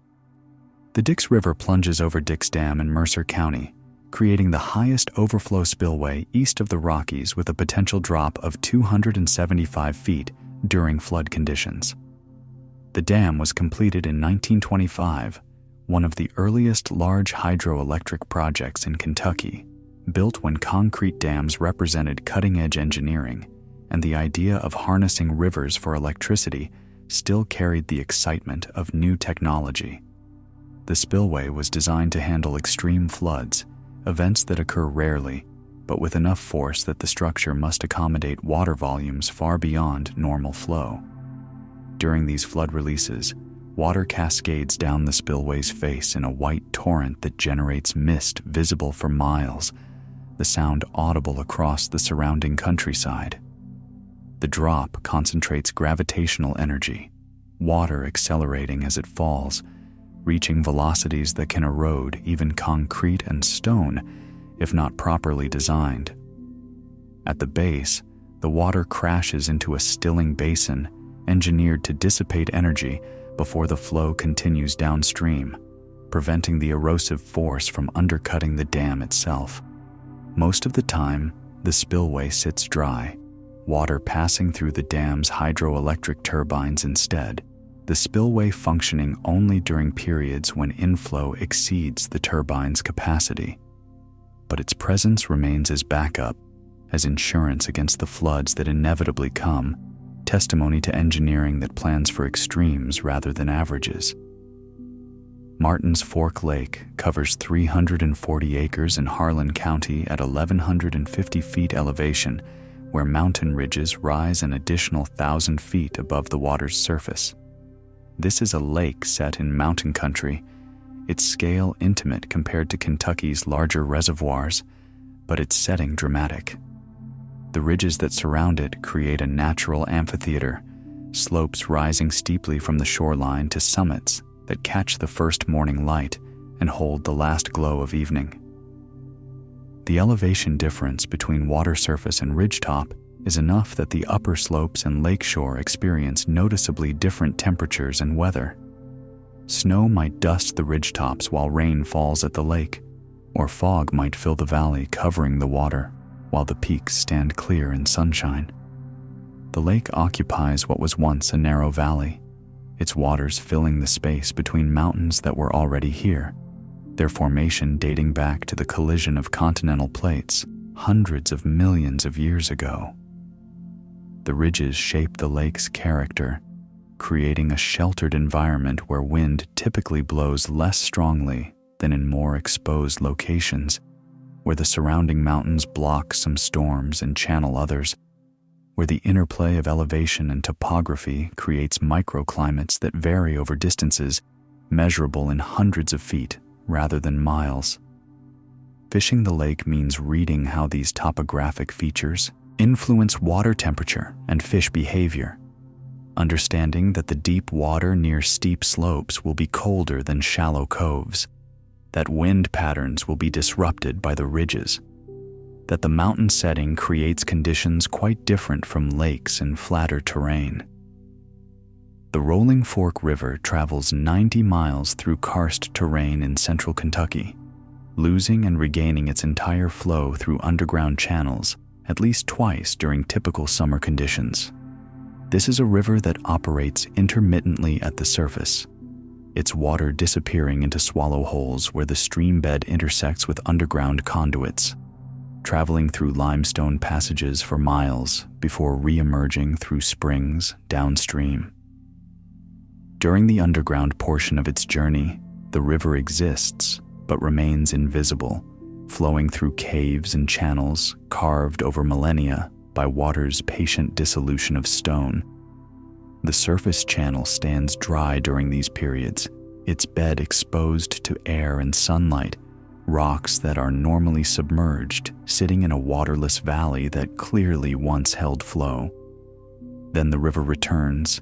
The Dix River plunges over Dix Dam in Mercer County, creating the highest overflow spillway east of the Rockies with a potential drop of 275 feet during flood conditions. The dam was completed in 1925, one of the earliest large hydroelectric projects in Kentucky, built when concrete dams represented cutting-edge engineering, and the idea of harnessing rivers for electricity still carried the excitement of new technology. The spillway was designed to handle extreme floods, events that occur rarely, but with enough force that the structure must accommodate water volumes far beyond normal flow. During these flood releases, water cascades down the spillway's face in a white torrent that generates mist visible for miles, the sound audible across the surrounding countryside. The drop concentrates gravitational energy, water accelerating as it falls, reaching velocities that can erode even concrete and stone if not properly designed. At the base, the water crashes into a stilling basin engineered to dissipate energy before the flow continues downstream, preventing the erosive force from undercutting the dam itself. Most of the time, the spillway sits dry, water passing through the dam's hydroelectric turbines instead, the spillway functioning only during periods when inflow exceeds the turbine's capacity. But its presence remains as backup, as insurance against the floods that inevitably come, testimony to engineering that plans for extremes rather than averages. Martin's Fork Lake covers 340 acres in Harlan County at 1,150 feet elevation, where mountain ridges rise an additional 1,000 feet above the water's surface. This is a lake set in mountain country, its scale intimate compared to Kentucky's larger reservoirs, but its setting dramatic. The ridges that surround it create a natural amphitheater, slopes rising steeply from the shoreline to summits that catch the first morning light and hold the last glow of evening. The elevation difference between water surface and ridgetop is enough that the upper slopes and lakeshore experience noticeably different temperatures and weather. Snow might dust the ridgetops while rain falls at the lake, or fog might fill the valley covering the water while the peaks stand clear in sunshine. The lake occupies what was once a narrow valley, its waters filling the space between mountains that were already here, their formation dating back to the collision of continental plates hundreds of millions of years ago. The ridges shape the lake's character, creating a sheltered environment where wind typically blows less strongly than in more exposed locations, where the surrounding mountains block some storms and channel others, where the interplay of elevation and topography creates microclimates that vary over distances measurable in hundreds of feet rather than miles. Fishing the lake means reading how these topographic features influence water temperature and fish behavior, understanding that the deep water near steep slopes will be colder than shallow coves, that wind patterns will be disrupted by the ridges, that the mountain setting creates conditions quite different from lakes and flatter terrain. The Rolling Fork River travels 90 miles through karst terrain in central Kentucky, losing and regaining its entire flow through underground channels at least twice during typical summer conditions. This is a river that operates intermittently at the surface, its water disappearing into swallow holes where the stream bed intersects with underground conduits, traveling through limestone passages for miles before re-emerging through springs downstream. During the underground portion of its journey, the river exists but remains invisible, flowing through caves and channels carved over millennia by water's patient dissolution of stone. The surface channel stands dry during these periods, its bed exposed to air and sunlight, rocks that are normally submerged sitting in a waterless valley that clearly once held flow. Then the river returns,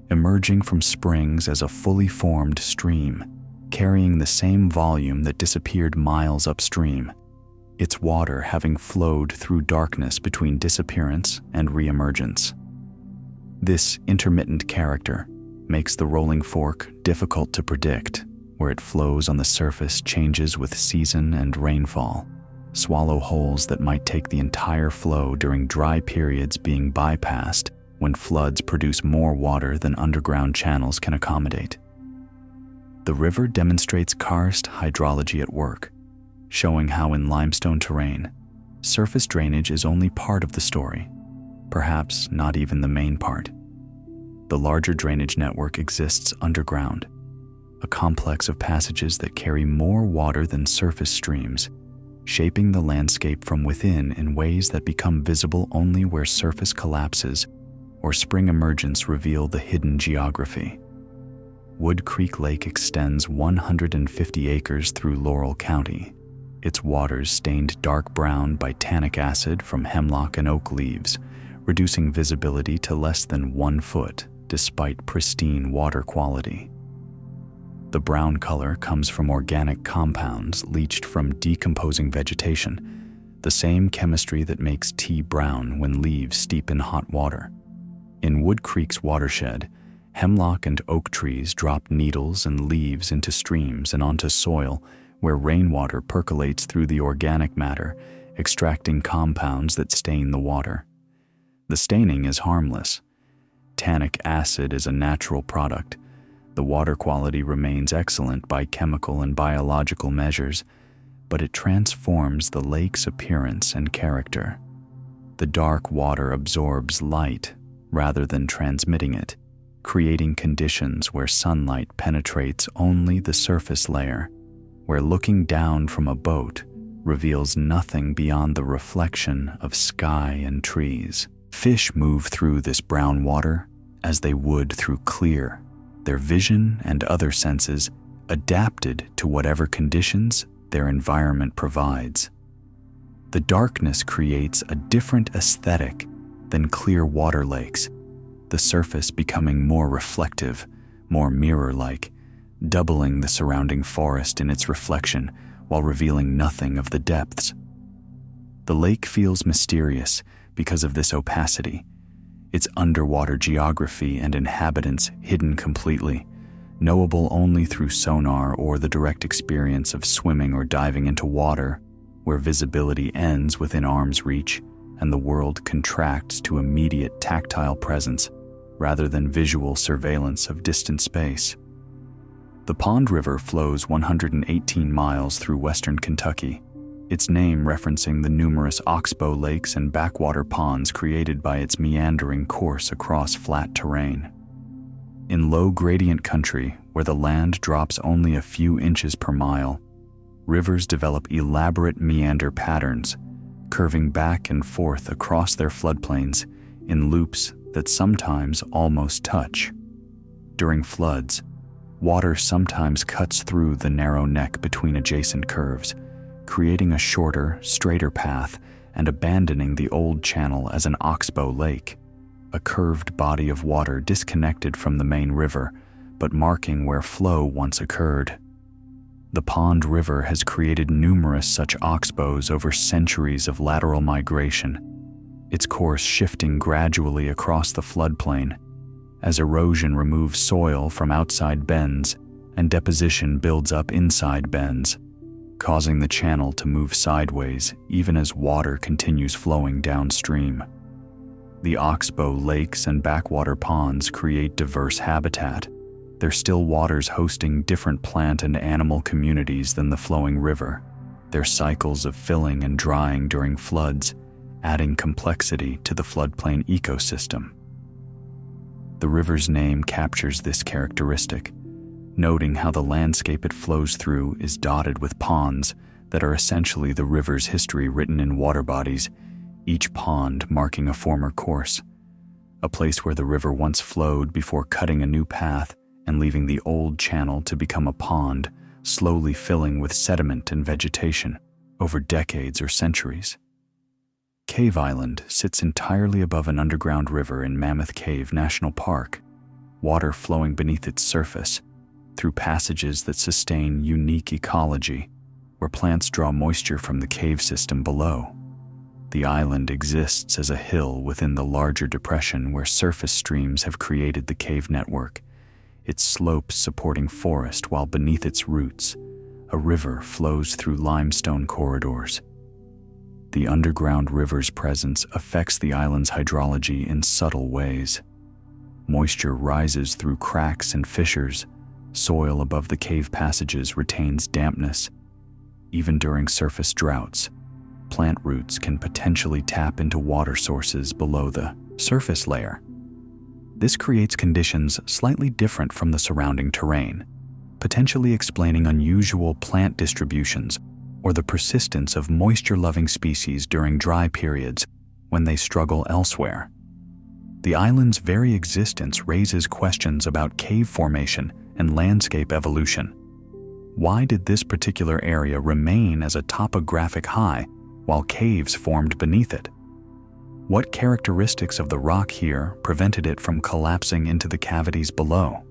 emerging from springs as a fully formed stream, carrying the same volume that disappeared miles upstream, its water having flowed through darkness between disappearance and reemergence. This intermittent character makes the Rolling Fork difficult to predict. Where it flows on the surface changes with season and rainfall, swallow holes that might take the entire flow during dry periods being bypassed when floods produce more water than underground channels can accommodate. The river demonstrates karst hydrology at work, showing how in limestone terrain, surface drainage is only part of the story, perhaps not even the main part. The larger drainage network exists underground, a complex of passages that carry more water than surface streams, shaping the landscape from within in ways that become visible only where surface collapses or spring emergence reveal the hidden geography. Wood Creek Lake extends 150 acres through Laurel County, its waters stained dark brown by tannic acid from hemlock and oak leaves, reducing visibility to less than 1 foot despite pristine water quality. The brown color comes from organic compounds leached from decomposing vegetation, the same chemistry that makes tea brown when leaves steep in hot water. In Wood Creek's watershed, Hemlock and oak trees drop needles and leaves into streams and onto soil where rainwater percolates through the organic matter, extracting compounds that stain the water. The staining is harmless. Tannic acid is a natural product. The water quality remains excellent by chemical and biological measures, but it transforms the lake's appearance and character. The dark water absorbs light rather than transmitting it, creating conditions where sunlight penetrates only the surface layer, where looking down from a boat reveals nothing beyond the reflection of sky and trees. Fish move through this brown water as they would through clear, their vision and other senses adapted to whatever conditions their environment provides. The darkness creates a different aesthetic than clear water lakes, the surface becoming more reflective, more mirror-like, doubling the surrounding forest in its reflection while revealing nothing of the depths. The lake feels mysterious because of this opacity, its underwater geography and inhabitants hidden completely, knowable only through sonar or the direct experience of swimming or diving into water, where visibility ends within arm's reach and the world contracts to immediate tactile presence rather than visual surveillance of distant space. The Pond River flows 118 miles through western Kentucky, its name referencing the numerous oxbow lakes and backwater ponds created by its meandering course across flat terrain. In low-gradient country, where the land drops only a few inches per mile, rivers develop elaborate meander patterns, curving back and forth across their floodplains in loops that sometimes almost touch. During floods, water sometimes cuts through the narrow neck between adjacent curves, creating a shorter, straighter path and abandoning the old channel as an oxbow lake, a curved body of water disconnected from the main river, but marking where flow once occurred. The Pond River has created numerous such oxbows over centuries of lateral migration, its course shifting gradually across the floodplain as erosion removes soil from outside bends and deposition builds up inside bends, causing the channel to move sideways even as water continues flowing downstream. The oxbow lakes and backwater ponds create diverse habitat, their still waters hosting different plant and animal communities than the flowing river, their cycles of filling and drying during floods, adding complexity to the floodplain ecosystem. The river's name captures this characteristic, noting how the landscape it flows through is dotted with ponds that are essentially the river's history written in water bodies, each pond marking a former course, a place where the river once flowed before cutting a new path and leaving the old channel to become a pond, slowly filling with sediment and vegetation over decades or centuries. Cave Island sits entirely above an underground river in Mammoth Cave National Park, water flowing beneath its surface through passages that sustain unique ecology, where plants draw moisture from the cave system below. The island exists as a hill within the larger depression where surface streams have created the cave network, its slopes supporting forest while beneath its roots, a river flows through limestone corridors. The underground river's presence affects the island's hydrology in subtle ways. Moisture rises through cracks and fissures, soil above the cave passages retains dampness. Even during surface droughts, plant roots can potentially tap into water sources below the surface layer. This creates conditions slightly different from the surrounding terrain, potentially explaining unusual plant distributions or the persistence of moisture-loving species during dry periods when they struggle elsewhere. The island's very existence raises questions about cave formation and landscape evolution. Why did this particular area remain as a topographic high while caves formed beneath it? What characteristics of the rock here prevented it from collapsing into the cavities below?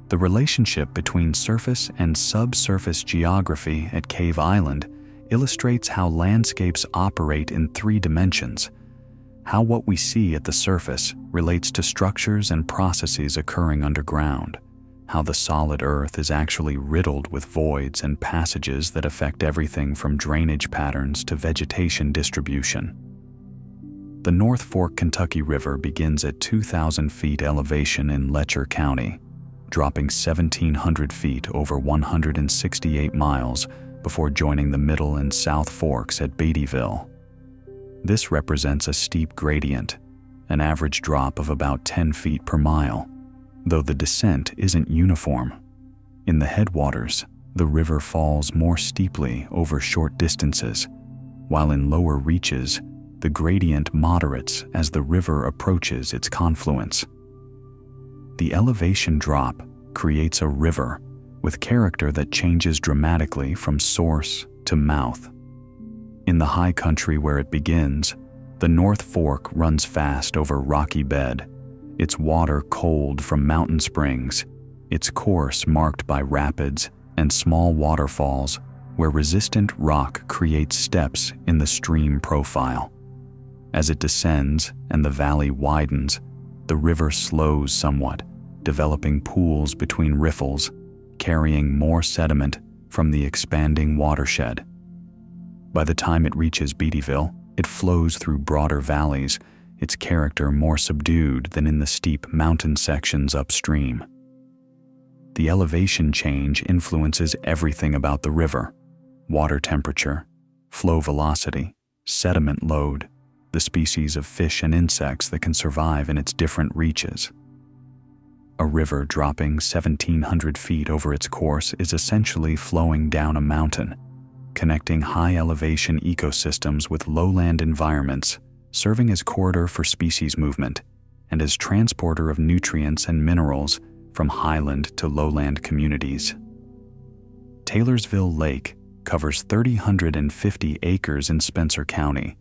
The relationship between surface and subsurface geography at Cave Island illustrates how landscapes operate in 3 dimensions, how what we see at the surface relates to structures and processes occurring underground, how the solid earth is actually riddled with voids and passages that affect everything from drainage patterns to vegetation distribution. The North Fork Kentucky River begins at 2,000 feet elevation in Letcher County, dropping 1,700 feet over 168 miles before joining the Middle and South Forks at Beattyville. This represents a steep gradient, an average drop of about 10 feet per mile, though the descent isn't uniform. In the headwaters, the river falls more steeply over short distances, while in lower reaches, the gradient moderates as the river approaches its confluence. The elevation drop creates a river with character that changes dramatically from source to mouth. In the high country where it begins, the North Fork runs fast over rocky bed, its water cold from mountain springs, its course marked by rapids and small waterfalls where resistant rock creates steps in the stream profile. As it descends and the valley widens, the river slows somewhat, developing pools between riffles, carrying more sediment from the expanding watershed. By the time it reaches Beattyville, it flows through broader valleys, its character more subdued than in the steep mountain sections upstream. The elevation change influences everything about the river: water temperature, flow velocity, sediment load, the species of fish and insects that can survive in its different reaches. A river dropping 1,700 feet over its course is essentially flowing down a mountain, connecting high-elevation ecosystems with lowland environments, serving as corridor for species movement and as transporter of nutrients and minerals from highland to lowland communities. Taylorsville Lake covers 350 acres in Spencer County,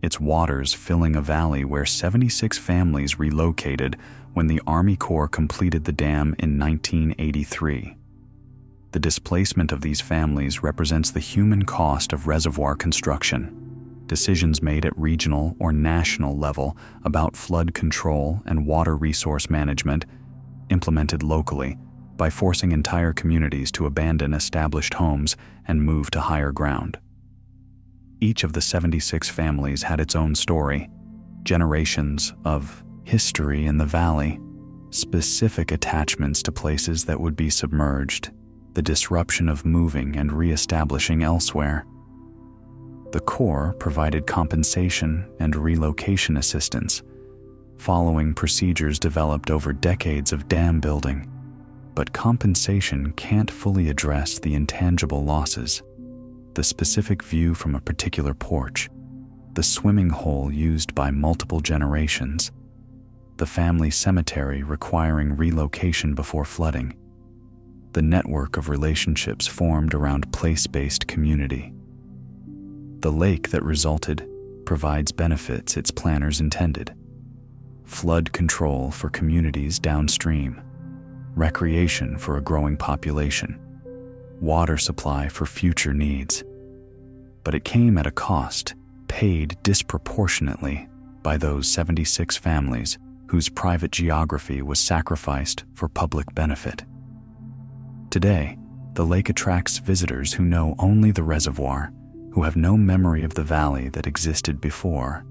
its waters filling a valley where 76 families relocated when the Army Corps completed the dam in 1983. The displacement of these families represents the human cost of reservoir construction, decisions made at regional or national level about flood control and water resource management implemented locally by forcing entire communities to abandon established homes and move to higher ground. Each of the 76 families had its own story, generations of history in the valley, specific attachments to places that would be submerged, the disruption of moving and reestablishing elsewhere. The Corps provided compensation and relocation assistance, following procedures developed over decades of dam building. But compensation can't fully address the intangible losses: the specific view from a particular porch, the swimming hole used by multiple generations, the family cemetery requiring relocation before flooding, the network of relationships formed around place-based community. The lake that resulted provides benefits its planners intended: flood control for communities downstream, recreation for a growing population, water supply for future needs. But it came at a cost, paid disproportionately by those 76 families whose private geography was sacrificed for public benefit. Today, the lake attracts visitors who know only the reservoir, who have no memory of the valley that existed before,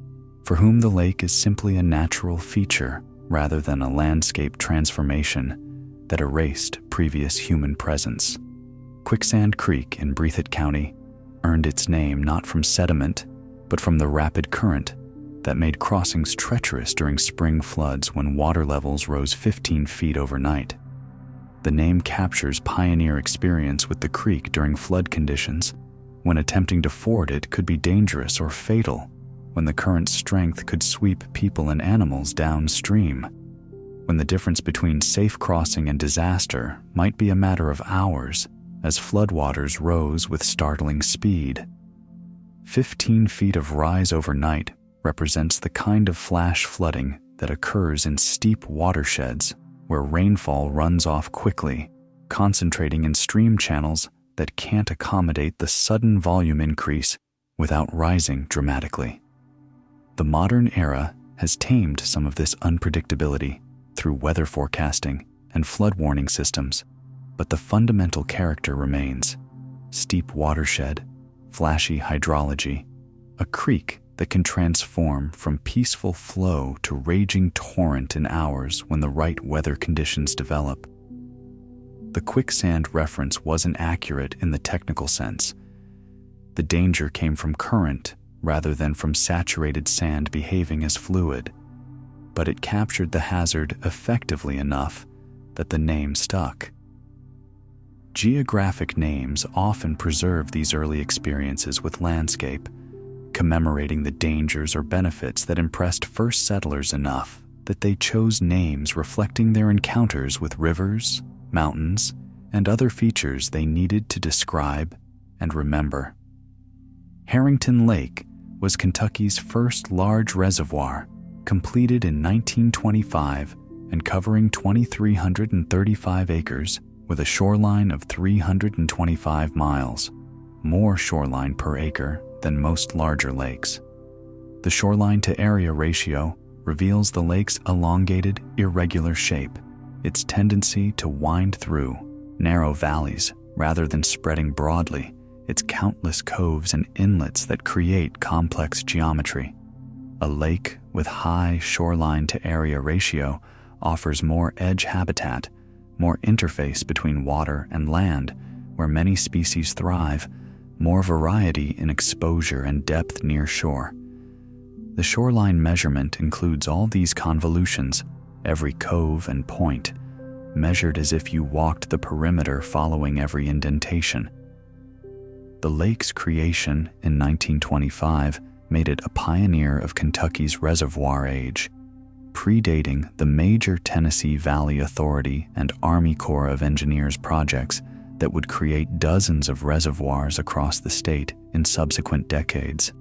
for whom the lake is simply a natural feature rather than a landscape transformation that erased previous human presence. Quicksand Creek in Breathitt County earned its name not from sediment, but from the rapid current that made crossings treacherous during spring floods when water levels rose 15 feet overnight. The name captures pioneer experience with the creek during flood conditions, when attempting to ford it could be dangerous or fatal, when the current's strength could sweep people and animals downstream, when the difference between safe crossing and disaster might be a matter of hours as floodwaters rose with startling speed. 15 feet of rise overnight represents the kind of flash flooding that occurs in steep watersheds where rainfall runs off quickly, concentrating in stream channels that can't accommodate the sudden volume increase without rising dramatically. The modern era has tamed some of this unpredictability through weather forecasting and flood warning systems, but the fundamental character remains: steep watershed, flashy hydrology, a creek that can transform from peaceful flow to raging torrent in hours when the right weather conditions develop. The quicksand reference wasn't accurate in the technical sense. The danger came from current rather than from saturated sand behaving as fluid, but it captured the hazard effectively enough that the name stuck. Geographic names often preserve these early experiences with landscape, commemorating the dangers or benefits that impressed first settlers enough that they chose names reflecting their encounters with rivers, mountains, and other features they needed to describe and remember. Harrington Lake was Kentucky's first large reservoir, completed in 1925 and covering 2,335 acres with a shoreline of 325 miles, more shoreline per acre than most larger lakes. The shoreline-to-area ratio reveals the lake's elongated, irregular shape, its tendency to wind through narrow valleys rather than spreading broadly, its countless coves and inlets that create complex geometry. A lake with high shoreline-to-area ratio offers more edge habitat, more interface between water and land where many species thrive, more variety in exposure and depth near shore. The shoreline measurement includes all these convolutions, every cove and point, measured as if you walked the perimeter following every indentation. The lake's creation in 1925 made it a pioneer of Kentucky's reservoir age, predating the major Tennessee Valley Authority and Army Corps of Engineers projects that would create dozens of reservoirs across the state in subsequent decades.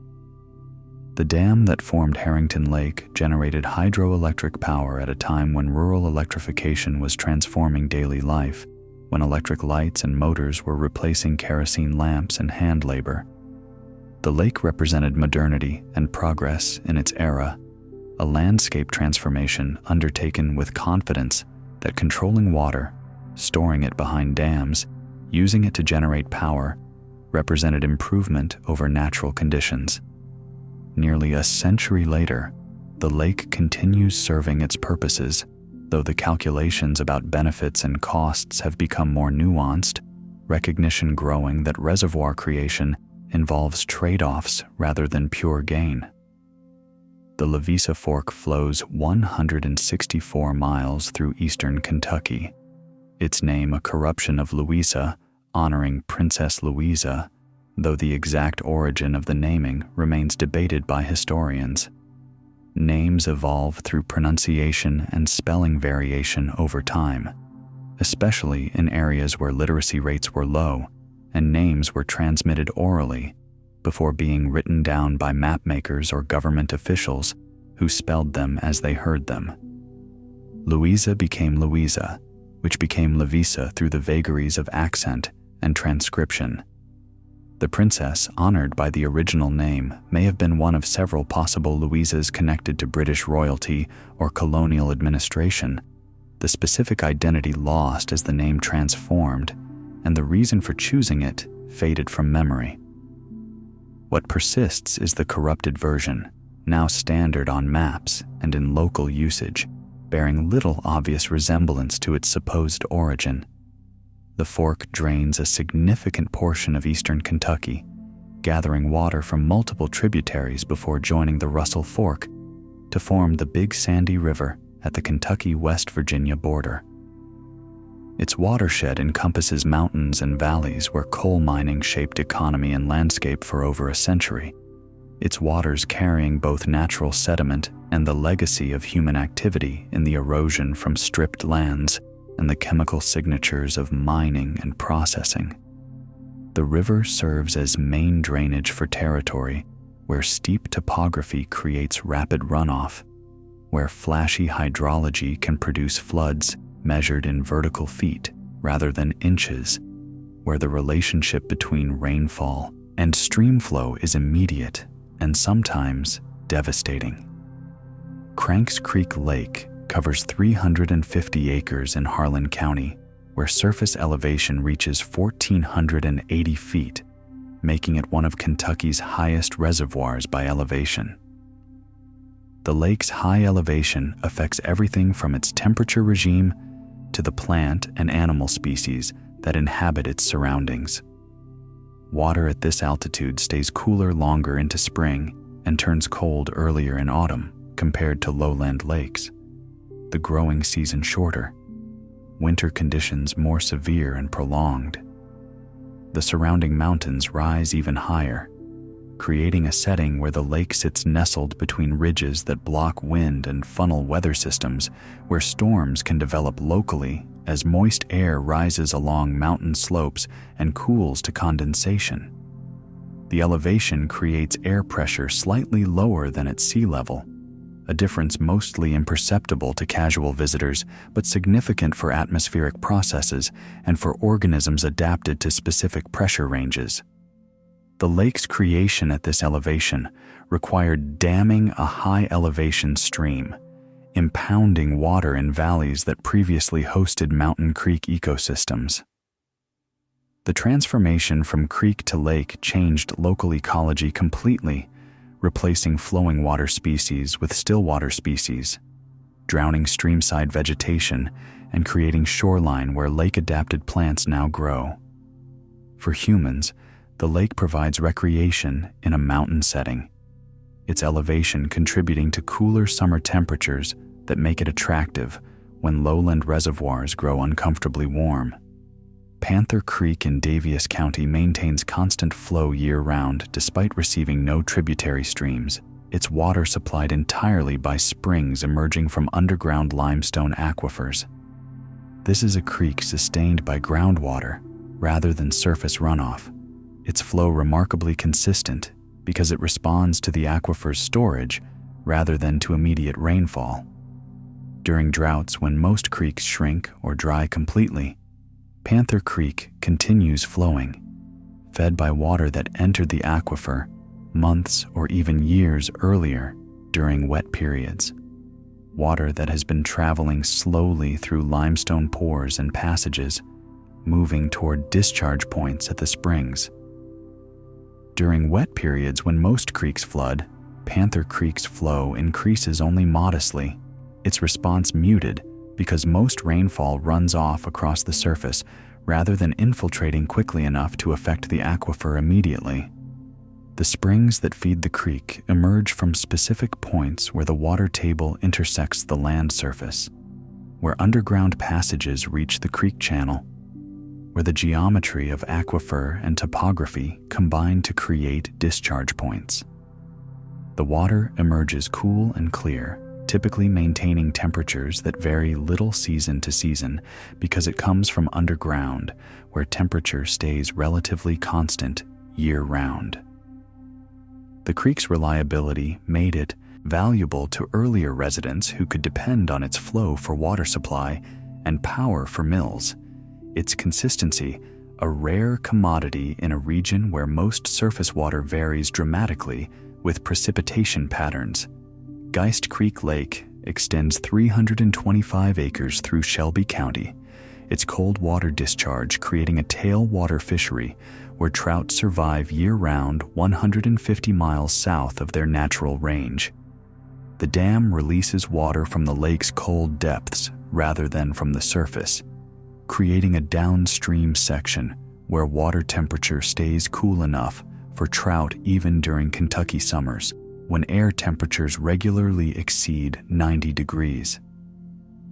The dam that formed Harrington Lake generated hydroelectric power at a time when rural electrification was transforming daily life, when electric lights and motors were replacing kerosene lamps and hand labor. The lake represented modernity and progress in its era, a landscape transformation undertaken with confidence that controlling water, storing it behind dams, using it to generate power, represented improvement over natural conditions. Nearly a century later, the lake continues serving its purposes, though the calculations about benefits and costs have become more nuanced, recognition growing that reservoir creation involves trade-offs rather than pure gain. The Louisa Fork flows 164 miles through eastern Kentucky, its name a corruption of Louisa, honoring Princess Louisa, though the exact origin of the naming remains debated by historians. Names evolve through pronunciation and spelling variation over time, especially in areas where literacy rates were low and names were transmitted orally before being written down by mapmakers or government officials who spelled them as they heard them. Louisa became Louisa, which became Lavisa through the vagaries of accent and transcription. The princess honored by the original name may have been one of several possible Louisas connected to British royalty or colonial administration, the specific identity lost as the name transformed, and the reason for choosing it faded from memory. What persists is the corrupted version, now standard on maps and in local usage, bearing little obvious resemblance to its supposed origin. The fork drains a significant portion of eastern Kentucky, gathering water from multiple tributaries before joining the Russell Fork to form the Big Sandy River at the Kentucky-West Virginia border. Its watershed encompasses mountains and valleys where coal mining shaped economy and landscape for over a century, its waters carrying both natural sediment and the legacy of human activity in the erosion from stripped lands and the chemical signatures of mining and processing. The river serves as main drainage for territory where steep topography creates rapid runoff, where flashy hydrology can produce floods measured in vertical feet rather than inches, where the relationship between rainfall and stream flow is immediate and sometimes devastating. Cranks Creek Lake covers 350 acres in Harlan County, where surface elevation reaches 1,480 feet, making it one of Kentucky's highest reservoirs by elevation. The lake's high elevation affects everything from its temperature regime to the plant and animal species that inhabit its surroundings. Water at this altitude stays cooler longer into spring and turns cold earlier in autumn compared to lowland lakes. The growing season shorter, winter conditions more severe and prolonged. The surrounding mountains rise even higher, creating a setting where the lake sits nestled between ridges that block wind and funnel weather systems, where storms can develop locally as moist air rises along mountain slopes and cools to condensation. The elevation creates air pressure slightly lower than at sea level, a difference mostly imperceptible to casual visitors, but significant for atmospheric processes and for organisms adapted to specific pressure ranges. The lake's creation at this elevation required damming a high-elevation stream, impounding water in valleys that previously hosted mountain creek ecosystems. The transformation from creek to lake changed local ecology completely, replacing flowing water species with stillwater species, drowning streamside vegetation, and creating shoreline where lake-adapted plants now grow. For humans, the lake provides recreation in a mountain setting, its elevation contributing to cooler summer temperatures that make it attractive when lowland reservoirs grow uncomfortably warm. Panther Creek in Daviess County maintains constant flow year-round despite receiving no tributary streams, its water supplied entirely by springs emerging from underground limestone aquifers. This is a creek sustained by groundwater rather than surface runoff, its flow remarkably consistent because it responds to the aquifer's storage rather than to immediate rainfall. During droughts when most creeks shrink or dry completely, Panther Creek continues flowing, fed by water that entered the aquifer months or even years earlier during wet periods. Water that has been traveling slowly through limestone pores and passages, moving toward discharge points at the springs. During wet periods when most creeks flood, Panther Creek's flow increases only modestly, its response muted because most rainfall runs off across the surface rather than infiltrating quickly enough to affect the aquifer immediately. The springs that feed the creek emerge from specific points where the water table intersects the land surface, where underground passages reach the creek channel, where the geometry of aquifer and topography combine to create discharge points. The water emerges cool and clear, typically maintaining temperatures that vary little season to season because it comes from underground, where temperature stays relatively constant year-round. The creek's reliability made it valuable to earlier residents who could depend on its flow for water supply and power for mills. Its consistency, a rare commodity in a region where most surface water varies dramatically with precipitation patterns. Geist Creek Lake extends 325 acres through Shelby County, its cold water discharge creating a tailwater fishery where trout survive year-round 150 miles south of their natural range. The dam releases water from the lake's cold depths rather than from the surface, creating a downstream section where water temperature stays cool enough for trout even during Kentucky summers, when air temperatures regularly exceed 90 degrees.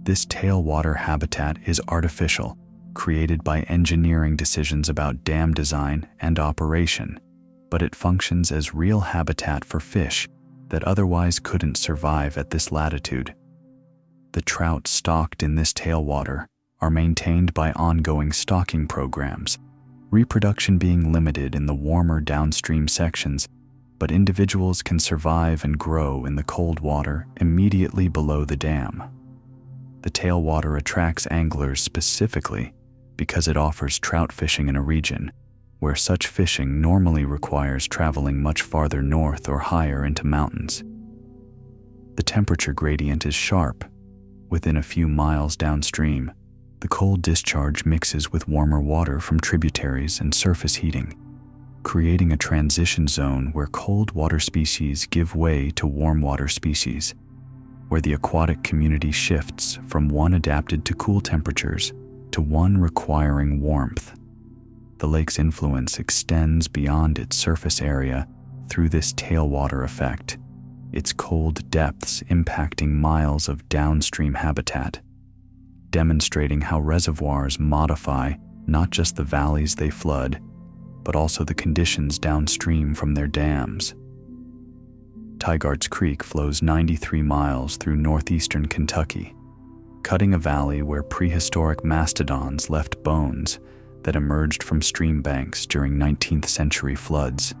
This tailwater habitat is artificial, created by engineering decisions about dam design and operation, but it functions as real habitat for fish that otherwise couldn't survive at this latitude. The trout stocked in this tailwater are maintained by ongoing stocking programs, reproduction being limited in the warmer downstream sections, but individuals can survive and grow in the cold water immediately below the dam. The tailwater attracts anglers specifically because it offers trout fishing in a region where such fishing normally requires traveling much farther north or higher into mountains. The temperature gradient is sharp. Within a few miles downstream, the cold discharge mixes with warmer water from tributaries and surface heating, creating a transition zone where cold water species give way to warm water species, where the aquatic community shifts from one adapted to cool temperatures to one requiring warmth. The lake's influence extends beyond its surface area through this tailwater effect, its cold depths impacting miles of downstream habitat, demonstrating how reservoirs modify not just the valleys they flood, but also the conditions downstream from their dams. Tygarts Creek flows 93 miles through northeastern Kentucky, cutting a valley where prehistoric mastodons left bones that emerged from stream banks during 19th century floods.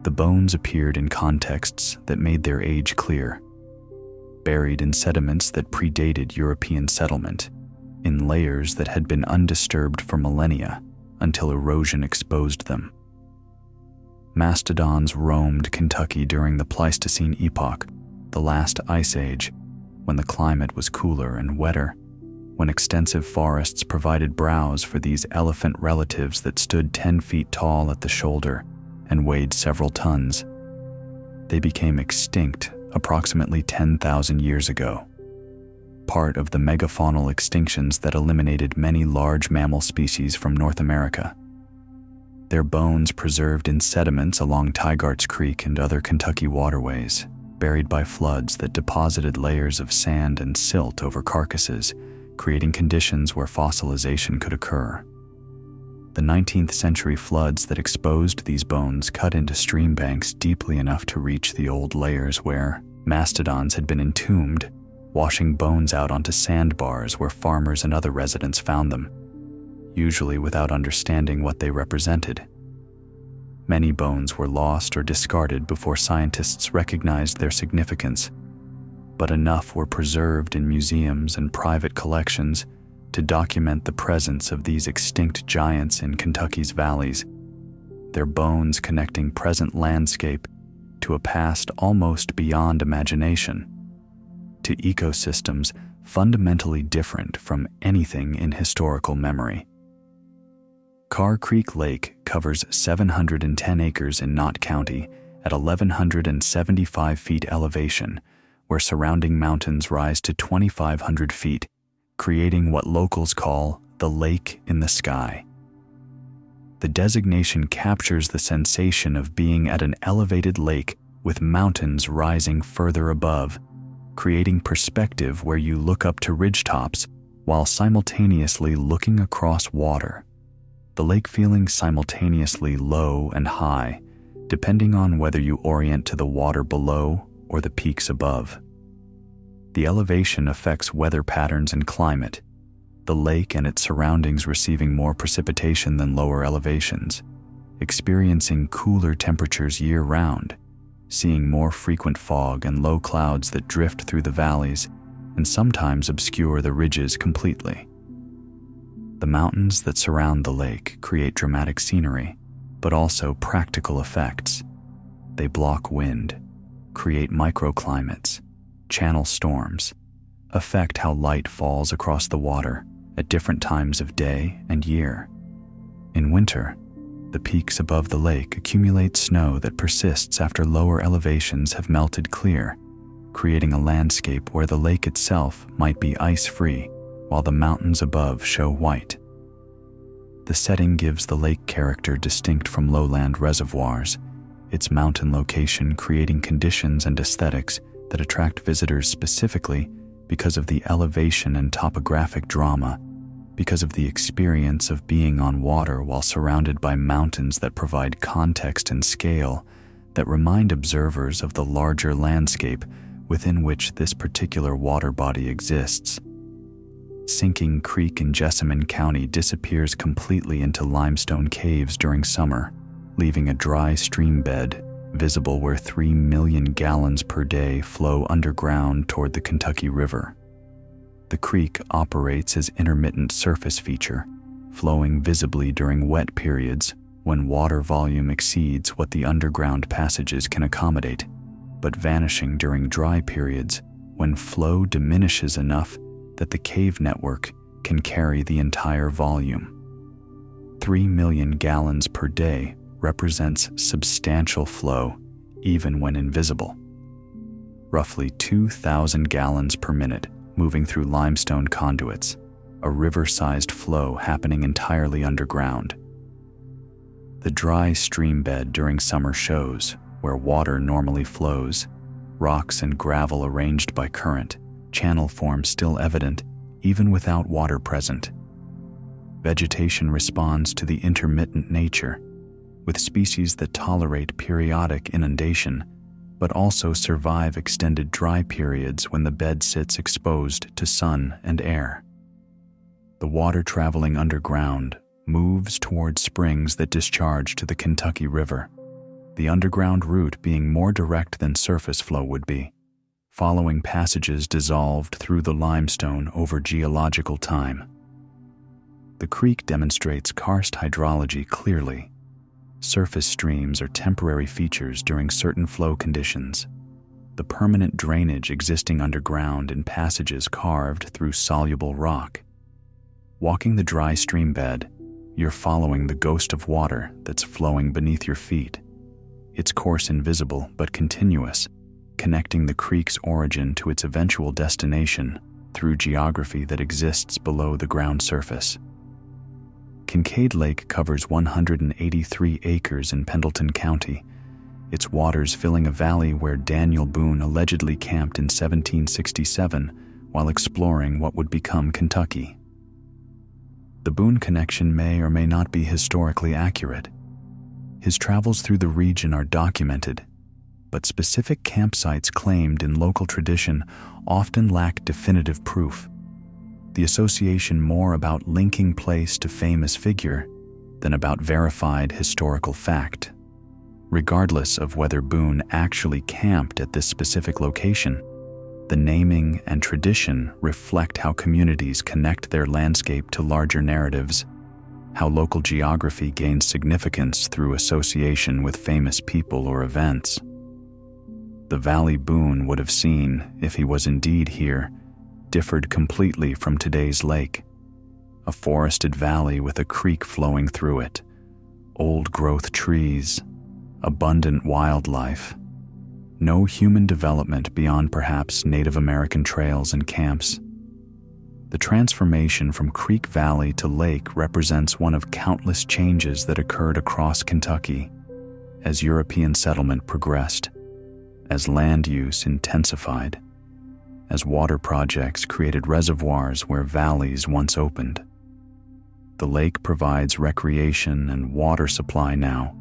The bones appeared in contexts that made their age clear, buried in sediments that predated European settlement, in layers that had been undisturbed for millennia until erosion exposed them. Mastodons roamed Kentucky during the Pleistocene epoch, the last ice age, when the climate was cooler and wetter, when extensive forests provided browse for these elephant relatives that stood 10 feet tall at the shoulder and weighed several tons. They became extinct approximately 10,000 years ago, part of the megafaunal extinctions that eliminated many large mammal species from North America. Their bones preserved in sediments along Tygarts Creek and other Kentucky waterways, buried by floods that deposited layers of sand and silt over carcasses, creating conditions where fossilization could occur. The 19th century floods that exposed these bones cut into stream banks deeply enough to reach the old layers where mastodons had been entombed, washing bones out onto sandbars where farmers and other residents found them, usually without understanding what they represented. Many bones were lost or discarded before scientists recognized their significance, but enough were preserved in museums and private collections to document the presence of these extinct giants in Kentucky's valleys, their bones connecting present landscape to a past almost beyond imagination, to ecosystems fundamentally different from anything in historical memory. Carr Creek Lake covers 710 acres in Knott County at 1,175 feet elevation, where surrounding mountains rise to 2,500 feet, creating what locals call the lake in the sky. The designation captures the sensation of being at an elevated lake with mountains rising further above, creating perspective where you look up to ridgetops while simultaneously looking across water, the lake feeling simultaneously low and high, depending on whether you orient to the water below or the peaks above. The elevation affects weather patterns and climate, the lake and its surroundings receiving more precipitation than lower elevations, experiencing cooler temperatures year-round, seeing more frequent fog and low clouds that drift through the valleys and sometimes obscure the ridges completely. The mountains that surround the lake create dramatic scenery, but also practical effects. They block wind, create microclimates, channel storms, affect how light falls across the water at different times of day and year. In winter, the peaks above the lake accumulate snow that persists after lower elevations have melted clear, creating a landscape where the lake itself might be ice-free while the mountains above show white. The setting gives the lake character distinct from lowland reservoirs, its mountain location creating conditions and aesthetics that attract visitors specifically because of the elevation and topographic drama, because of the experience of being on water while surrounded by mountains that provide context and scale that remind observers of the larger landscape within which this particular water body exists. Sinking Creek in Jessamine County disappears completely into limestone caves during summer, leaving a dry stream bed visible where 3 million gallons per day flow underground toward the Kentucky River. The creek operates as intermittent surface feature, flowing visibly during wet periods when water volume exceeds what the underground passages can accommodate. but vanishing during dry periods when flow diminishes enough that the cave network can carry the entire volume. 3 million gallons per day represents substantial flow even when invisible. Roughly 2,000 gallons per minute moving through limestone conduits, a river-sized flow happening entirely underground. The dry stream bed during summer shows, where water normally flows, rocks and gravel arranged by current, channel form still evident even without water present. Vegetation responds to the intermittent nature, with species that tolerate periodic inundation, but also survive extended dry periods when the bed sits exposed to sun and air. The water traveling underground moves toward springs that discharge to the Kentucky River, the underground route being more direct than surface flow would be, following passages dissolved through the limestone over geological time. The creek demonstrates karst hydrology clearly. Surface streams are temporary features during certain flow conditions. The permanent drainage existing underground in passages carved through soluble rock. Walking the dry stream bed, you're following the ghost of water that's flowing beneath your feet. Its course invisible but continuous, connecting the creek's origin to its eventual destination through geography that exists below the ground surface. Kincaid Lake covers 183 acres in Pendleton County, its waters filling a valley where Daniel Boone allegedly camped in 1767 while exploring what would become Kentucky. The Boone connection may or may not be historically accurate. His travels through the region are documented, but specific campsites claimed in local tradition often lack definitive proof. The association more about linking place to famous figure than about verified historical fact. Regardless of whether Boone actually camped at this specific location, the naming and tradition reflect how communities connect their landscape to larger narratives, how local geography gains significance through association with famous people or events. The valley Boone would have seen, if he was indeed here, differed completely from today's lake. A forested valley with a creek flowing through it, old-growth trees, abundant wildlife. No human development beyond perhaps Native American trails and camps. The transformation from Creek Valley to lake represents one of countless changes that occurred across Kentucky as European settlement progressed, as land use intensified, as water projects created reservoirs where valleys once opened. The lake provides recreation and water supply now,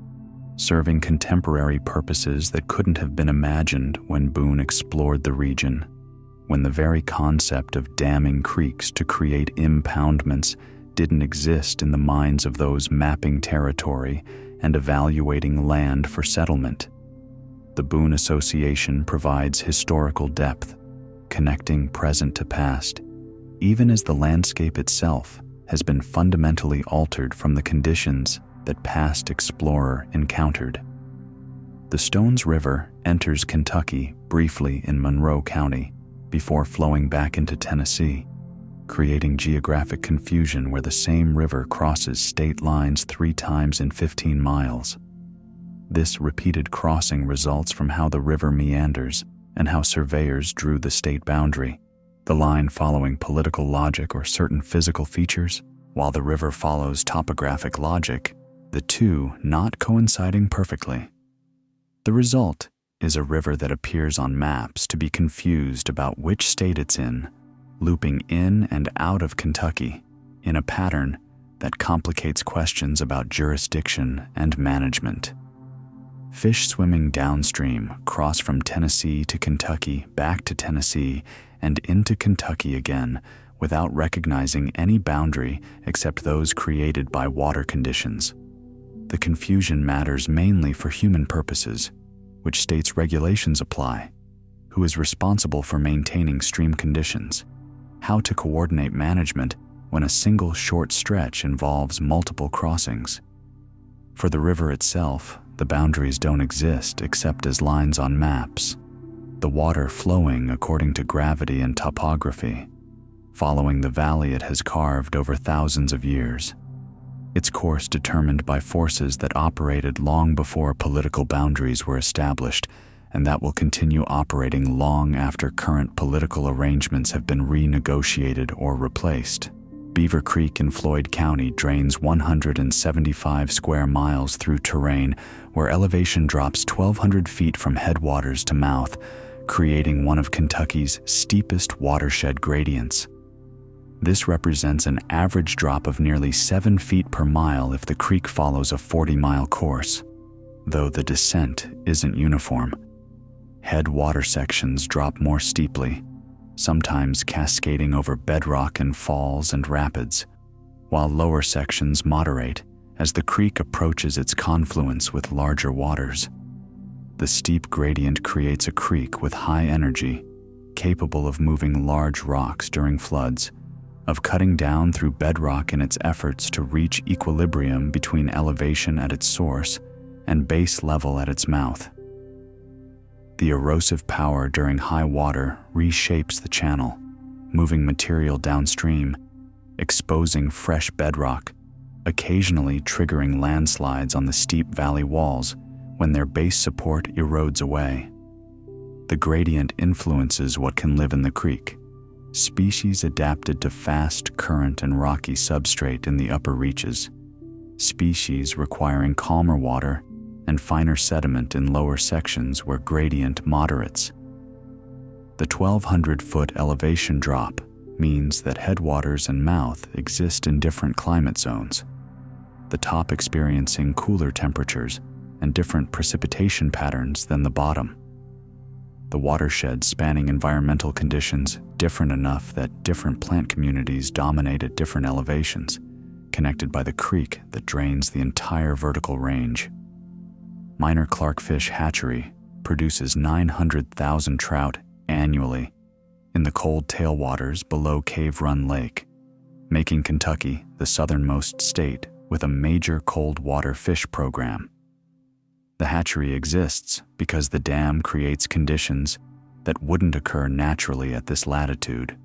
serving contemporary purposes that couldn't have been imagined when Boone explored the region, when the very concept of damming creeks to create impoundments didn't exist in the minds of those mapping territory and evaluating land for settlement. The Boone Association provides historical depth, connecting present to past, even as the landscape itself has been fundamentally altered from the conditions that past explorer encountered. The Stones River enters Kentucky briefly in Monroe County before flowing back into Tennessee, creating geographic confusion where the same river crosses state lines 3 times in 15 miles. This repeated crossing results from how the river meanders and how surveyors drew the state boundary, the line following political logic or certain physical features, while the river follows topographic logic, the two not coinciding perfectly. The result is a river that appears on maps to be confused about which state it's in, looping in and out of Kentucky in a pattern that complicates questions about jurisdiction and management. Fish swimming downstream cross from Tennessee to Kentucky, back to Tennessee, and into Kentucky again without recognizing any boundary except those created by water conditions. The confusion matters mainly for human purposes, which states regulations apply, who is responsible for maintaining stream conditions, how to coordinate management when a single short stretch involves multiple crossings. For the river itself, the boundaries don't exist except as lines on maps, the water flowing according to gravity and topography, following the valley it has carved over thousands of years, its course determined by forces that operated long before political boundaries were established and that will continue operating long after current political arrangements have been renegotiated or replaced. Beaver Creek in Floyd County drains 175 square miles through terrain where elevation drops 1,200 feet from headwaters to mouth, creating one of Kentucky's steepest watershed gradients. This represents an average drop of nearly 7 feet per mile if the creek follows a 40-mile course, though the descent isn't uniform. Head water sections drop more steeply, sometimes cascading over bedrock in falls and rapids, while lower sections moderate as the creek approaches its confluence with larger waters. The steep gradient creates a creek with high energy, capable of moving large rocks during floods, of cutting down through bedrock in its efforts to reach equilibrium between elevation at its source and base level at its mouth. The erosive power during high water reshapes the channel, moving material downstream, exposing fresh bedrock, occasionally triggering landslides on the steep valley walls when their base support erodes away. The gradient influences what can live in the creek. Species adapted to fast current and rocky substrate in the upper reaches, species requiring calmer water and finer sediment in lower sections where gradient moderates. The 1,200-foot elevation drop means that headwaters and mouth exist in different climate zones, the top experiencing cooler temperatures and different precipitation patterns than the bottom. The watershed spanning environmental conditions different enough that different plant communities dominate at different elevations, connected by the creek that drains the entire vertical range. Minor Clarkfish Hatchery produces 900,000 trout annually in the cold tailwaters below Cave Run Lake, making Kentucky the southernmost state with a major cold water fish program. The hatchery exists because the dam creates conditions that wouldn't occur naturally at this latitude.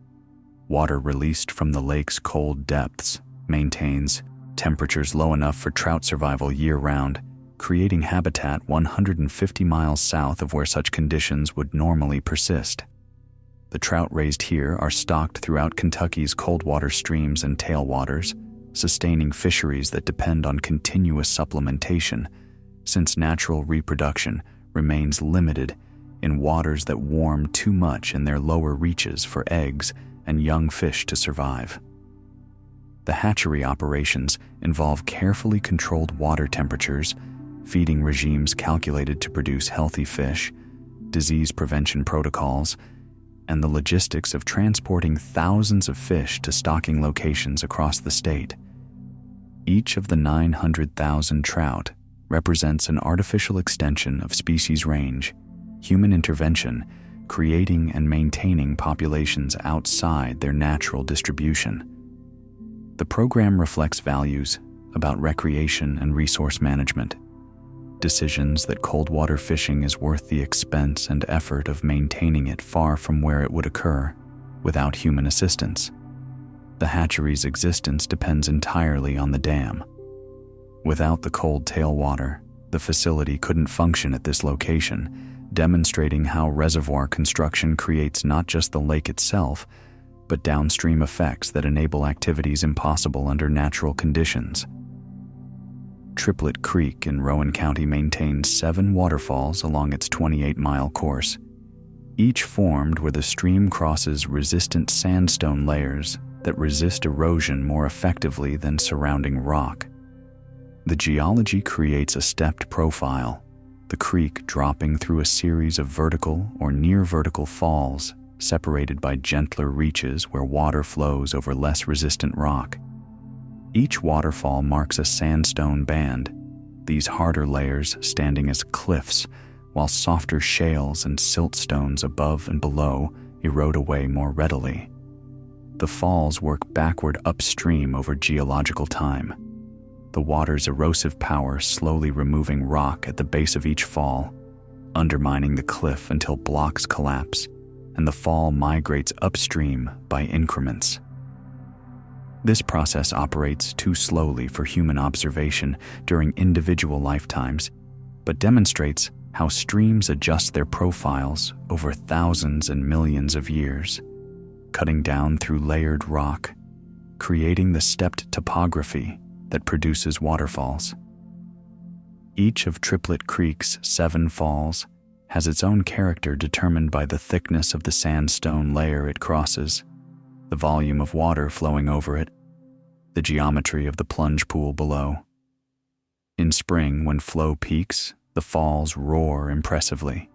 Water released from the lake's cold depths maintains temperatures low enough for trout survival year-round, creating habitat 150 miles south of where such conditions would normally persist. The trout raised here are stocked throughout Kentucky's cold water streams and tailwaters, sustaining fisheries that depend on continuous supplementation, since natural reproduction remains limited in waters that warm too much in their lower reaches for eggs and young fish to survive. The hatchery operations involve carefully controlled water temperatures, feeding regimes calculated to produce healthy fish, disease prevention protocols, and the logistics of transporting thousands of fish to stocking locations across the state. Each of the 900,000 trout represents an artificial extension of species range, human intervention, creating and maintaining populations outside their natural distribution. The program reflects values about recreation and resource management, decisions that cold water fishing is worth the expense and effort of maintaining it far from where it would occur without human assistance. The hatchery's existence depends entirely on the dam. Without the cold tailwater, the facility couldn't function at this location, demonstrating how reservoir construction creates not just the lake itself, but downstream effects that enable activities impossible under natural conditions. Triplet Creek in Rowan County maintains 7 waterfalls along its 28-mile course, each formed where the stream crosses resistant sandstone layers that resist erosion more effectively than surrounding rock. The geology creates a stepped profile, the creek dropping through a series of vertical or near-vertical falls separated by gentler reaches where water flows over less resistant rock. Each waterfall marks a sandstone band, these harder layers standing as cliffs, while softer shales and siltstones above and below erode away more readily. The falls work backward upstream over geological time, the water's erosive power slowly removing rock at the base of each fall, undermining the cliff until blocks collapse and the fall migrates upstream by increments. This process operates too slowly for human observation during individual lifetimes, but demonstrates how streams adjust their profiles over thousands and millions of years, cutting down through layered rock, creating the stepped topography that produces waterfalls. Each of Triplet Creek's 7 falls has its own character determined by the thickness of the sandstone layer it crosses, the volume of water flowing over it, the geometry of the plunge pool below. In spring, when flow peaks, the falls roar impressively.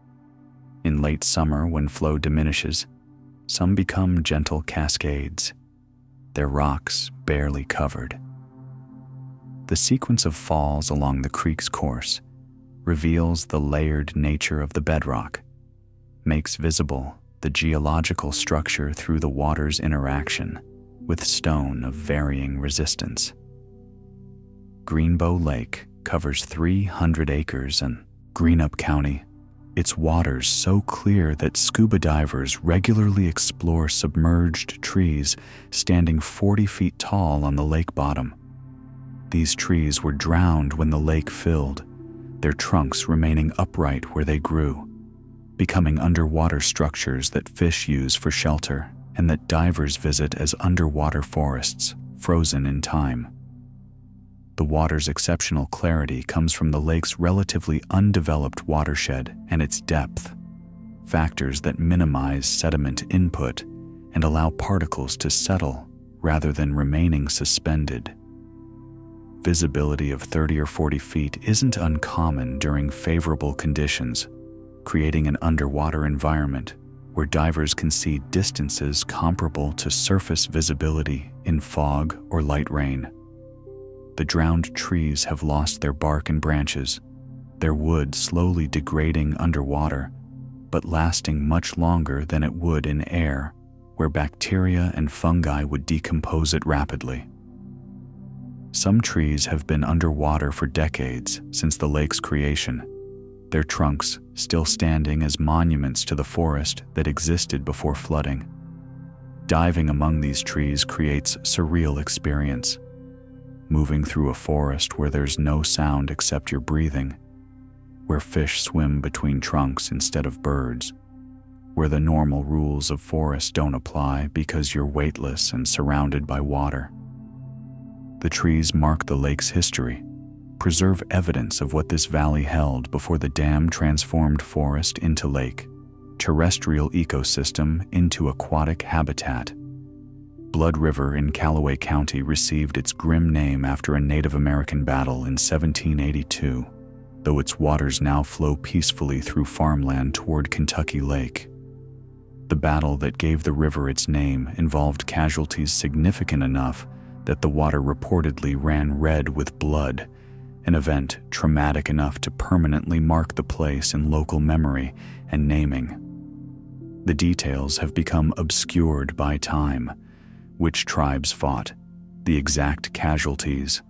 In late summer, when flow diminishes, some become gentle cascades, their rocks barely covered. The sequence of falls along the creek's course reveals the layered nature of the bedrock, makes visible the geological structure through the water's interaction with stone of varying resistance. Greenbow Lake covers 300 acres in Greenup County, its waters so clear that scuba divers regularly explore submerged trees standing 40 feet tall on the lake bottom. These trees were drowned when the lake filled, their trunks remaining upright where they grew, becoming underwater structures that fish use for shelter and that divers visit as underwater forests, frozen in time. The water's exceptional clarity comes from the lake's relatively undeveloped watershed and its depth, factors that minimize sediment input and allow particles to settle rather than remaining suspended. Visibility of 30 or 40 feet isn't uncommon during favorable conditions, creating an underwater environment where divers can see distances comparable to surface visibility in fog or light rain. The drowned trees have lost their bark and branches, their wood slowly degrading underwater, but lasting much longer than it would in air, where bacteria and fungi would decompose it rapidly. Some trees have been underwater for decades since the lake's creation, their trunks still standing as monuments to the forest that existed before flooding. Diving among these trees creates surreal experience. Moving through a forest where there's no sound except your breathing, where fish swim between trunks instead of birds, where the normal rules of forest don't apply because you're weightless and surrounded by water. The trees mark the lake's history, preserve evidence of what this valley held before the dam transformed forest into lake, terrestrial ecosystem into aquatic habitat. Blood River in Callaway County received its grim name after a Native American battle in 1782, though its waters now flow peacefully through farmland toward Kentucky Lake. The battle that gave the river its name involved casualties significant enough that the water reportedly ran red with blood, an event traumatic enough to permanently mark the place in local memory and naming. The details have become obscured by time: which tribes fought, the exact casualties,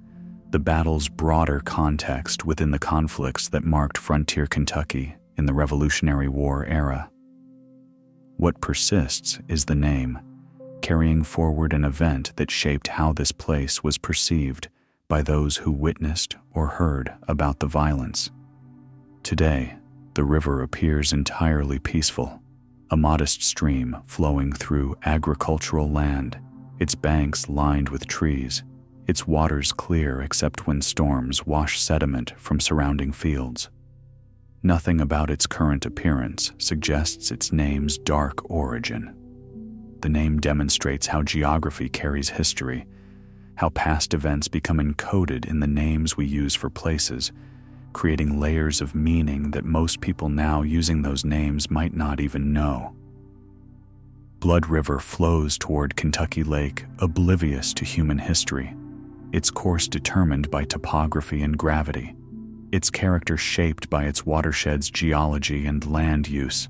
the battle's broader context within the conflicts that marked frontier Kentucky in the Revolutionary War era. What persists is the name, carrying forward an event that shaped how this place was perceived by those who witnessed or heard about the violence. Today, the river appears entirely peaceful, a modest stream flowing through agricultural land, its banks lined with trees, its waters clear except when storms wash sediment from surrounding fields. Nothing about its current appearance suggests its name's dark origin. The name demonstrates how geography carries history, how past events become encoded in the names we use for places, creating layers of meaning that most people now using those names might not even know. Blood River flows toward Kentucky Lake, oblivious to human history, its course determined by topography and gravity, its character shaped by its watershed's geology and land use,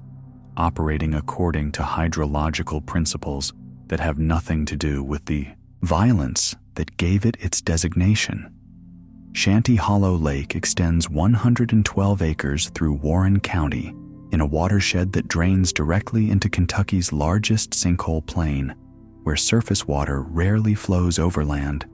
operating according to hydrological principles that have nothing to do with the violence that gave it its designation. Shanty Hollow Lake extends 112 acres through Warren County, in a watershed that drains directly into Kentucky's largest sinkhole plain, where surface water rarely flows overland.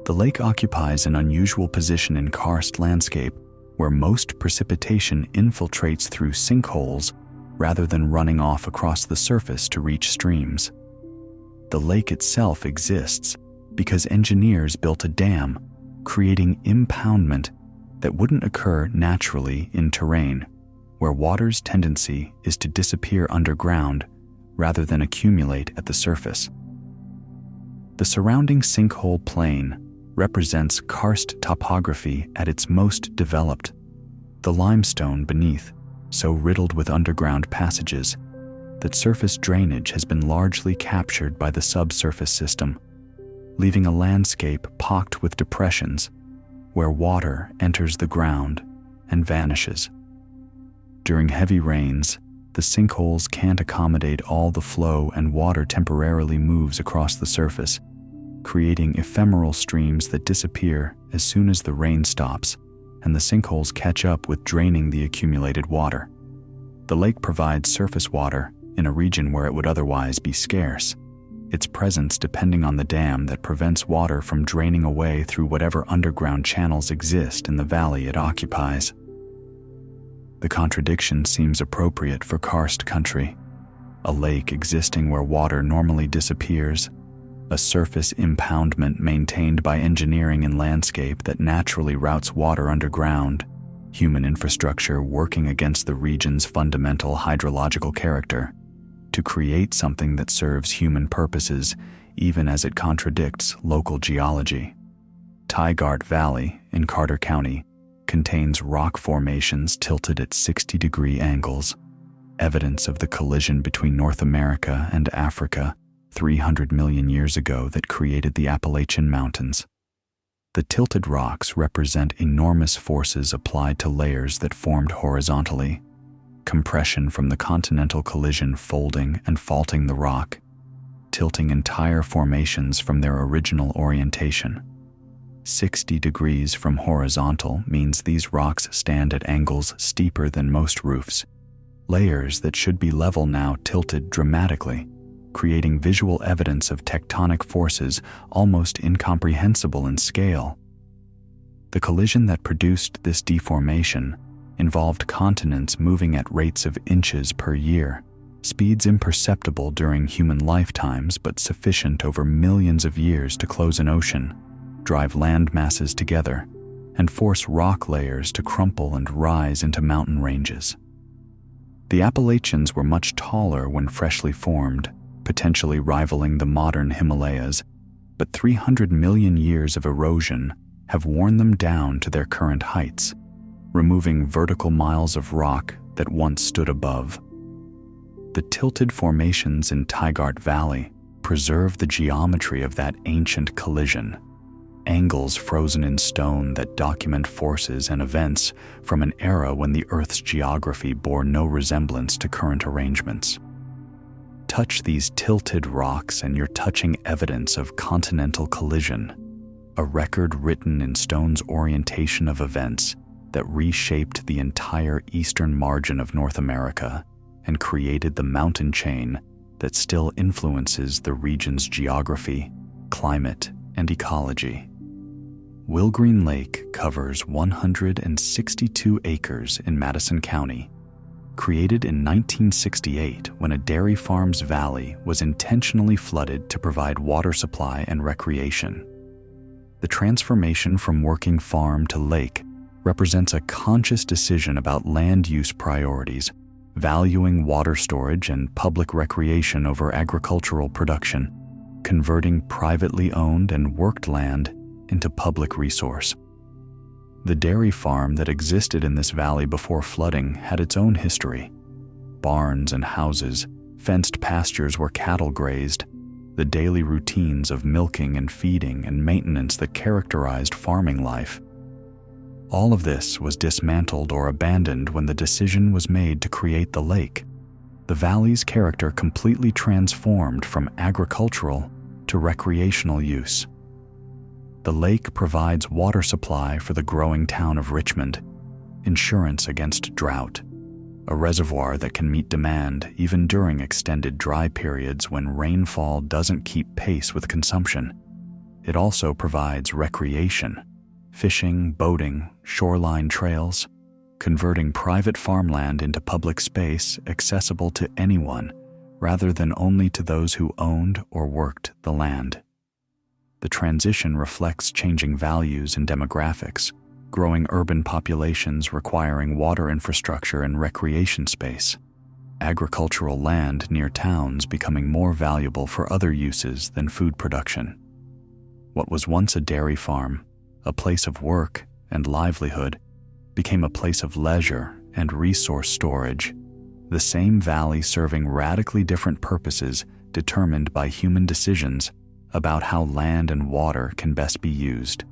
The lake occupies an unusual position in karst landscape where most precipitation infiltrates through sinkholes rather than running off across the surface to reach streams. The lake itself exists because engineers built a dam, creating impoundment that wouldn't occur naturally in terrain, where water's tendency is to disappear underground rather than accumulate at the surface. The surrounding sinkhole plain represents karst topography at its most developed. The limestone beneath, so riddled with underground passages that surface drainage has been largely captured by the subsurface system, leaving a landscape pocked with depressions where water enters the ground and vanishes. During heavy rains, the sinkholes can't accommodate all the flow and water temporarily moves across the surface, creating ephemeral streams that disappear as soon as the rain stops and the sinkholes catch up with draining the accumulated water. The lake provides surface water in a region where it would otherwise be scarce, its presence depending on the dam that prevents water from draining away through whatever underground channels exist in the valley it occupies. The contradiction seems appropriate for karst country, a lake existing where water normally disappears, a surface impoundment maintained by engineering and landscape that naturally routes water underground, human infrastructure working against the region's fundamental hydrological character, to create something that serves human purposes even as it contradicts local geology. Tygart Valley in Carter County contains rock formations tilted at 60-degree angles, evidence of the collision between North America and Africa 300 million years ago that created the Appalachian Mountains. The tilted rocks represent enormous forces applied to layers that formed horizontally, compression from the continental collision folding and faulting the rock, tilting entire formations from their original orientation. 60 degrees from horizontal means these rocks stand at angles steeper than most roofs. Layers that should be level now tilted dramatically, creating visual evidence of tectonic forces almost incomprehensible in scale. The collision that produced this deformation involved continents moving at rates of inches per year, speeds imperceptible during human lifetimes but sufficient over millions of years to close an ocean, drive land masses together, and force rock layers to crumple and rise into mountain ranges. The Appalachians were much taller when freshly formed, potentially rivaling the modern Himalayas, but 300 million years of erosion have worn them down to their current heights, removing vertical miles of rock that once stood above. The tilted formations in Tygart Valley preserve the geometry of that ancient collision, angles frozen in stone that document forces and events from an era when the Earth's geography bore no resemblance to current arrangements. Touch these tilted rocks and you're touching evidence of continental collision, a record written in stone's orientation of events that reshaped the entire eastern margin of North America and created the mountain chain that still influences the region's geography, climate, and ecology. Wilgreen Lake covers 162 acres in Madison County, created in 1968 when a dairy farm's valley was intentionally flooded to provide water supply and recreation. The transformation from working farm to lake represents a conscious decision about land use priorities, valuing water storage and public recreation over agricultural production, converting privately owned and worked land into public resource. The dairy farm that existed in this valley before flooding had its own history. Barns and houses, fenced pastures where cattle grazed, the daily routines of milking and feeding and maintenance that characterized farming life. All of this was dismantled or abandoned when the decision was made to create the lake. The valley's character completely transformed from agricultural to recreational use. The lake provides water supply for the growing town of Richmond, insurance against drought, a reservoir that can meet demand even during extended dry periods when rainfall doesn't keep pace with consumption. It also provides recreation, fishing, boating, shoreline trails, converting private farmland into public space accessible to anyone rather than only to those who owned or worked the land. The transition reflects changing values and demographics, growing urban populations requiring water infrastructure and recreation space, agricultural land near towns becoming more valuable for other uses than food production. What was once a dairy farm, a place of work and livelihood, became a place of leisure and resource storage, the same valley serving radically different purposes determined by human decisions about how land and water can best be used.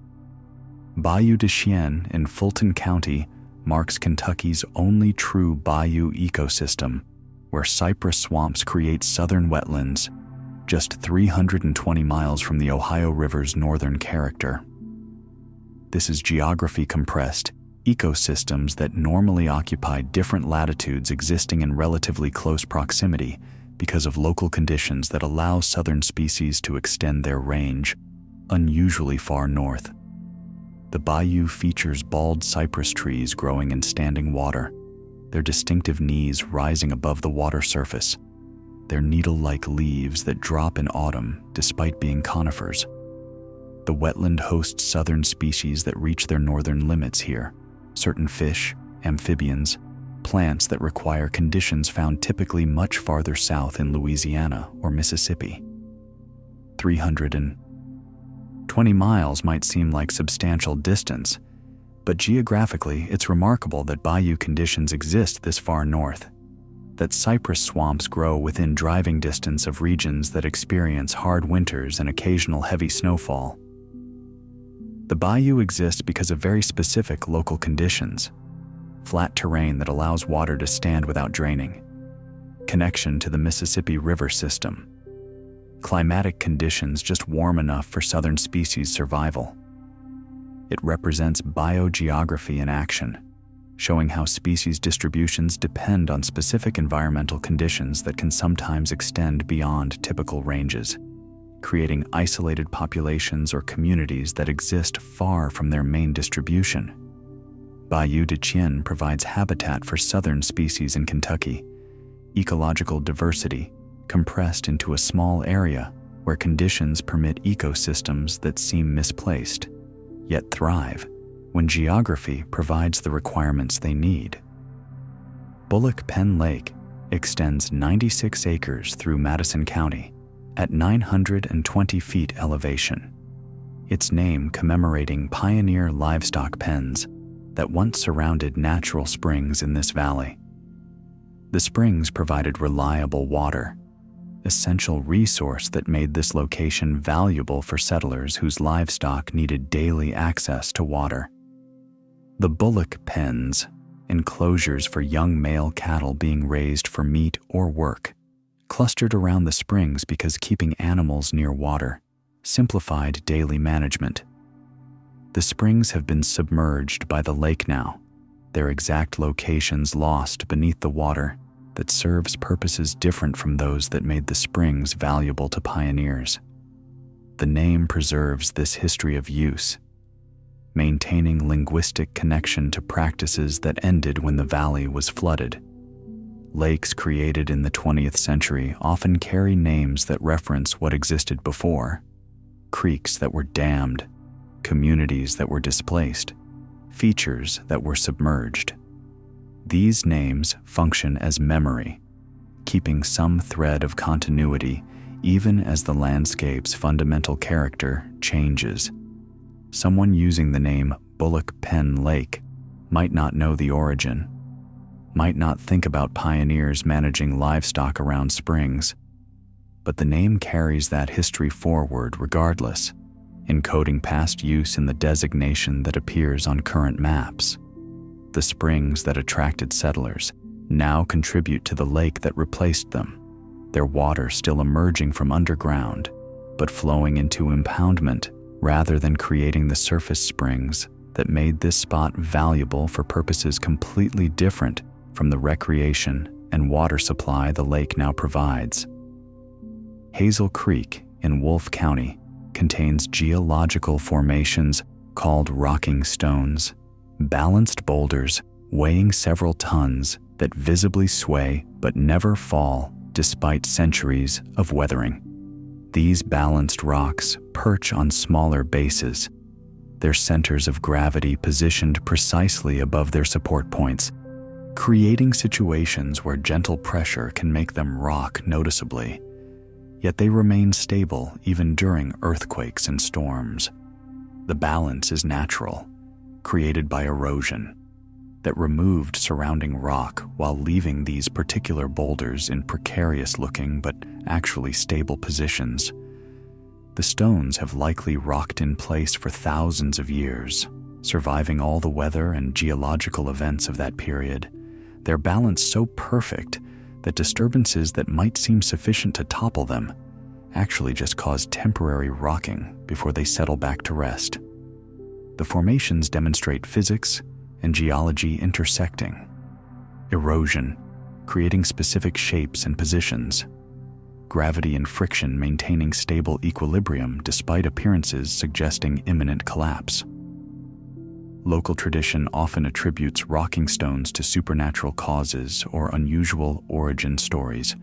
Bayou de Chien in Fulton County marks Kentucky's only true bayou ecosystem, where cypress swamps create southern wetlands, just 320 miles from the Ohio River's northern character. This is geography compressed, ecosystems that normally occupy different latitudes existing in relatively close proximity because of local conditions that allow southern species to extend their range unusually far north. The bayou features bald cypress trees growing in standing water, their distinctive knees rising above the water surface, their needle-like leaves that drop in autumn despite being conifers. The wetland hosts southern species that reach their northern limits here, certain fish, amphibians, plants that require conditions found typically much farther south in Louisiana or Mississippi. 320 miles might seem like substantial distance, but geographically it's remarkable that bayou conditions exist this far north, that cypress swamps grow within driving distance of regions that experience hard winters and occasional heavy snowfall. The bayou exists because of very specific local conditions: flat terrain that allows water to stand without draining, connection to the Mississippi River system, climatic conditions just warm enough for southern species survival. It represents biogeography in action, showing how species distributions depend on specific environmental conditions that can sometimes extend beyond typical ranges, creating isolated populations or communities that exist far from their main distribution. Bayou de Chien provides habitat for southern species in Kentucky, ecological diversity compressed into a small area where conditions permit ecosystems that seem misplaced, yet thrive when geography provides the requirements they need. Bullock Pen Lake extends 96 acres through Madison County at 920 feet elevation, its name commemorating pioneer livestock pens that once surrounded natural springs in this valley. The springs provided reliable water, essential resource that made this location valuable for settlers whose livestock needed daily access to water. The bullock pens, enclosures for young male cattle being raised for meat or work, clustered around the springs because keeping animals near water simplified daily management. The springs have been submerged by the lake now, their exact locations lost beneath the water that serves purposes different from those that made the springs valuable to pioneers. The name preserves this history of use, maintaining linguistic connection to practices that ended when the valley was flooded. Lakes created in the 20th century often carry names that reference what existed before: creeks that were dammed, communities that were displaced, features that were submerged. These names function as memory, keeping some thread of continuity even as the landscape's fundamental character changes. Someone using the name Bullock Pen Lake might not know the origin, might not think about pioneers managing livestock around springs, but the name carries that history forward regardless, encoding past use in the designation that appears on current maps. The springs that attracted settlers now contribute to the lake that replaced them, their water still emerging from underground, but flowing into impoundment rather than creating the surface springs that made this spot valuable for purposes completely different from the recreation and water supply the lake now provides. Hazel Creek in Wolfe County contains geological formations called rocking stones, balanced boulders weighing several tons that visibly sway but never fall despite centuries of weathering. These balanced rocks perch on smaller bases, their centers of gravity positioned precisely above their support points, creating situations where gentle pressure can make them rock noticeably. Yet they remain stable even during earthquakes and storms. The balance is natural, created by erosion, that removed surrounding rock while leaving these particular boulders in precarious-looking but actually stable positions. The stones have likely rocked in place for thousands of years, surviving all the weather and geological events of that period. Their balance so perfect that disturbances that might seem sufficient to topple them actually just cause temporary rocking before they settle back to rest. The formations demonstrate physics and geology intersecting. Erosion, creating specific shapes and positions. Gravity and friction maintaining stable equilibrium despite appearances suggesting imminent collapse. Local tradition often attributes rocking stones to supernatural causes or unusual origin stories,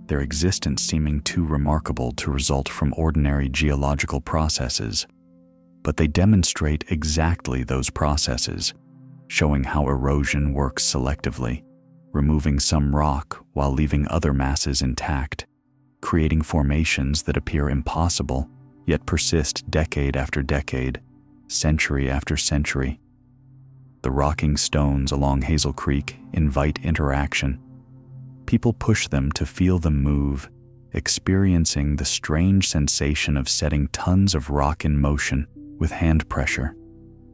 their existence seeming too remarkable to result from ordinary geological processes. But they demonstrate exactly those processes, showing how erosion works selectively, removing some rock while leaving other masses intact, creating formations that appear impossible yet persist decade after decade, century after century. The rocking stones along Hazel Creek invite interaction. People push them to feel them move, experiencing the strange sensation of setting tons of rock in motion with hand pressure,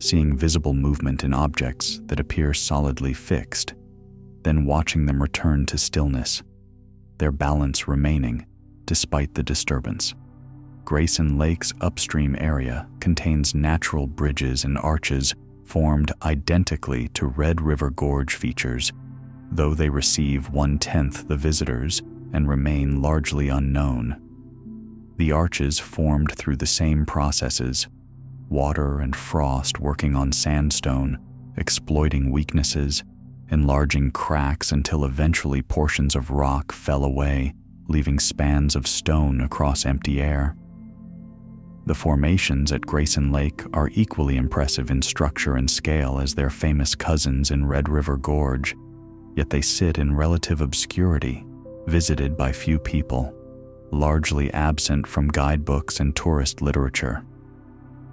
seeing visible movement in objects that appear solidly fixed, then watching them return to stillness, their balance remaining despite the disturbance. Grayson Lake's upstream area contains natural bridges and arches formed identically to Red River Gorge features, though they receive 1/10 the visitors and remain largely unknown. The arches formed through the same processes, water and frost working on sandstone, exploiting weaknesses, enlarging cracks until eventually portions of rock fell away, leaving spans of stone across empty air. The formations at Grayson Lake are equally impressive in structure and scale as their famous cousins in Red River Gorge, yet they sit in relative obscurity, visited by few people, largely absent from guidebooks and tourist literature.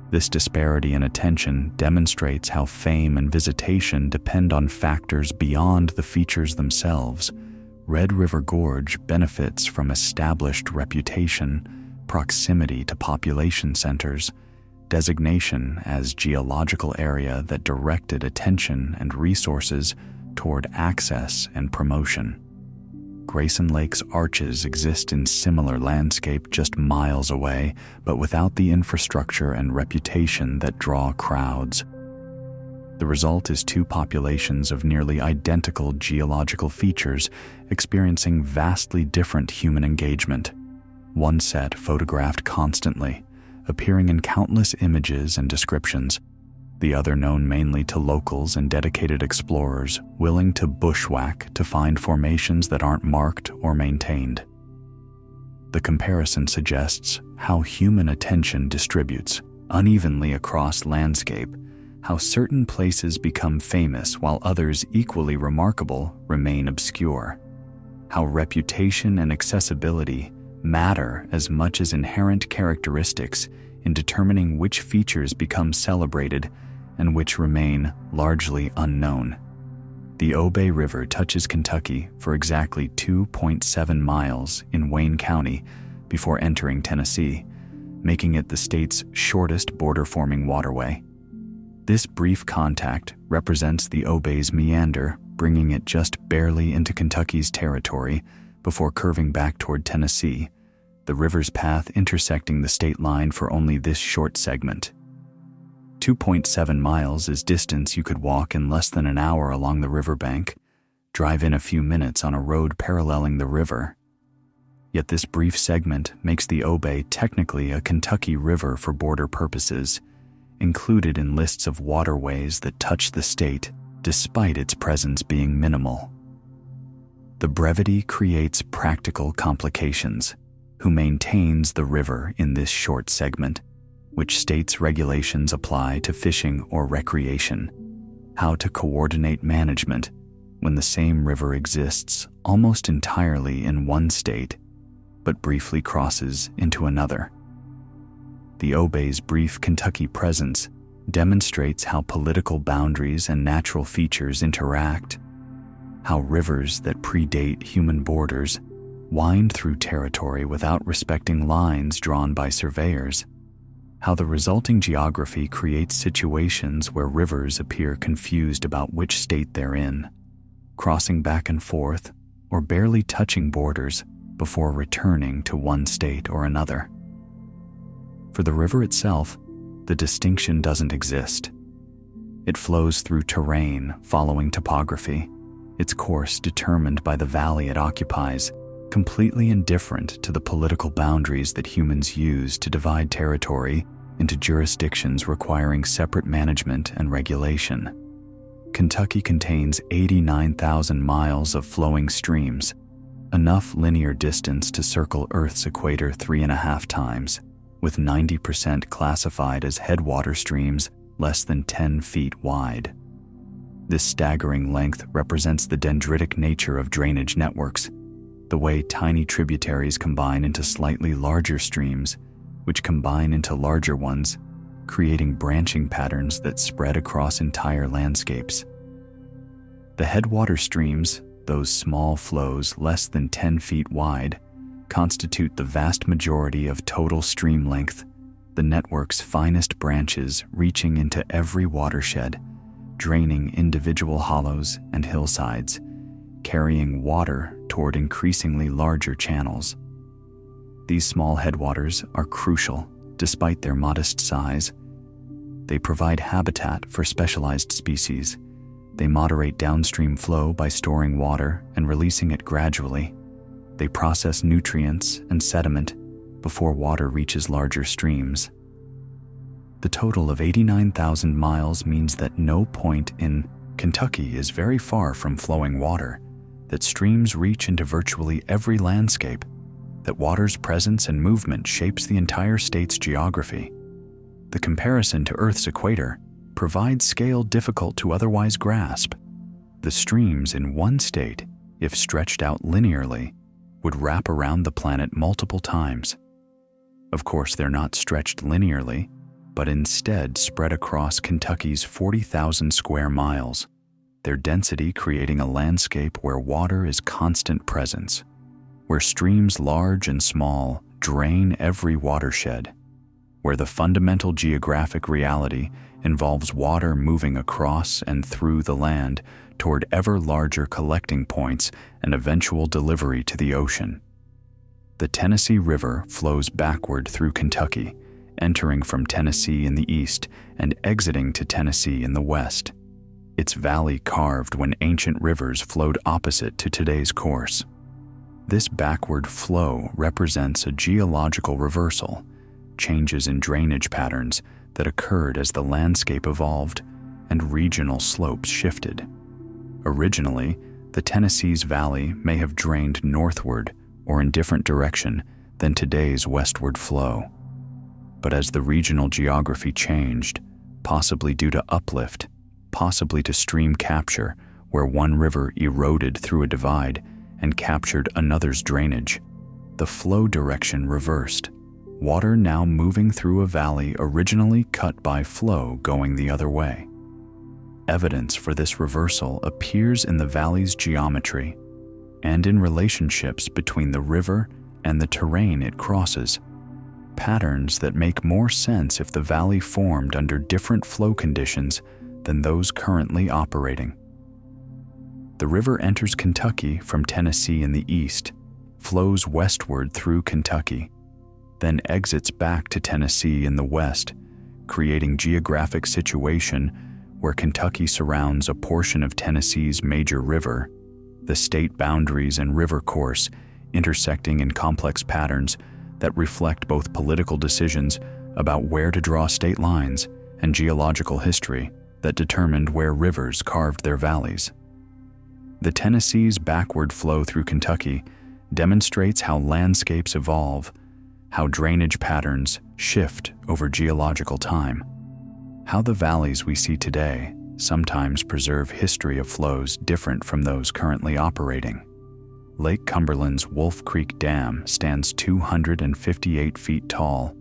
This disparity in attention demonstrates how fame and visitation depend on factors beyond the features themselves. Red River Gorge benefits from established reputation, proximity to population centers, designation as geological area that directed attention and resources toward access and promotion. Grayson Lake's arches exist in similar landscape just miles away, but without the infrastructure and reputation that draw crowds. The result is two populations of nearly identical geological features experiencing vastly different human engagement. One set photographed constantly, appearing in countless images and descriptions, the other known mainly to locals and dedicated explorers willing to bushwhack to find formations that aren't marked or maintained. The comparison suggests how human attention distributes unevenly across landscape, how certain places become famous while others equally remarkable remain obscure, how reputation and accessibility matter as much as inherent characteristics in determining which features become celebrated and which remain largely unknown. The Obey River touches Kentucky for exactly 2.7 miles in Wayne County before entering Tennessee, making it the state's shortest border-forming waterway. This brief contact represents the Obey's meander, bringing it just barely into Kentucky's territory before curving back toward Tennessee, the river's path intersecting the state line for only this short segment. 2.7 miles is distance you could walk in less than an hour along the riverbank, drive in a few minutes on a road paralleling the river. Yet this brief segment makes the Obey technically a Kentucky river for border purposes, included in lists of waterways that touch the state despite its presence being minimal. The brevity creates practical complications. Who maintains the river in this short segment? Which states' regulations apply to fishing or recreation? How to coordinate management when the same river exists almost entirely in one state, but briefly crosses into another. The Obey's brief Kentucky presence demonstrates how political boundaries and natural features interact, how rivers that predate human borders wind through territory without respecting lines drawn by surveyors, how the resulting geography creates situations where rivers appear confused about which state they're in, crossing back and forth or barely touching borders before returning to one state or another. For the river itself, the distinction doesn't exist. It flows through terrain following topography, its course determined by the valley it occupies, completely indifferent to the political boundaries that humans use to divide territory into jurisdictions requiring separate management and regulation. Kentucky contains 89,000 miles of flowing streams, enough linear distance to circle Earth's equator 3.5 times, with 90% classified as headwater streams less than 10 feet wide. This staggering length represents the dendritic nature of drainage networks, the way tiny tributaries combine into slightly larger streams, which combine into larger ones, creating branching patterns that spread across entire landscapes. The headwater streams, those small flows less than 10 feet wide, constitute the vast majority of total stream length, the network's finest branches reaching into every watershed, draining individual hollows and hillsides, carrying water toward increasingly larger channels. These small headwaters are crucial despite their modest size. They provide habitat for specialized species. They moderate downstream flow by storing water and releasing it gradually. They process nutrients and sediment before water reaches larger streams. The total of 89,000 miles means that no point in Kentucky is very far from flowing water, that streams reach into virtually every landscape, that water's presence and movement shapes the entire state's geography. The comparison to Earth's equator provides scale difficult to otherwise grasp. The streams in one state, if stretched out linearly, would wrap around the planet multiple times. Of course, they're not stretched linearly, but instead spread across Kentucky's 40,000 square miles, their density creating a landscape where water is constant presence, where streams large and small drain every watershed, where the fundamental geographic reality involves water moving across and through the land toward ever larger collecting points and eventual delivery to the ocean. The Tennessee River flows backward through Kentucky, entering from Tennessee in the east and exiting to Tennessee in the west, its valley carved when ancient rivers flowed opposite to today's course. This backward flow represents a geological reversal, changes in drainage patterns that occurred as the landscape evolved and regional slopes shifted. Originally, the Tennessee's valley may have drained northward or in different direction than today's westward flow. But as the regional geography changed, possibly due to uplift, possibly to stream capture, where one river eroded through a divide and captured another's drainage, the flow direction reversed, water now moving through a valley originally cut by flow going the other way. Evidence for this reversal appears in the valley's geometry and in relationships between the river and the terrain it crosses, patterns that make more sense if the valley formed under different flow conditions than those currently operating. The river enters Kentucky from Tennessee in the east, flows westward through Kentucky, then exits back to Tennessee in the west, creating geographic situation where Kentucky surrounds a portion of Tennessee's major river the state boundaries and river course intersecting in complex patterns that reflect both political decisions about where to draw state lines and geological history that determined where rivers carved their valleys. The Tennessee's backward flow through Kentucky demonstrates how landscapes evolve, how drainage patterns shift over geological time, how the valleys we see today sometimes preserve history of flows different from those currently operating. Lake Cumberland's Wolf Creek Dam stands 258 feet tall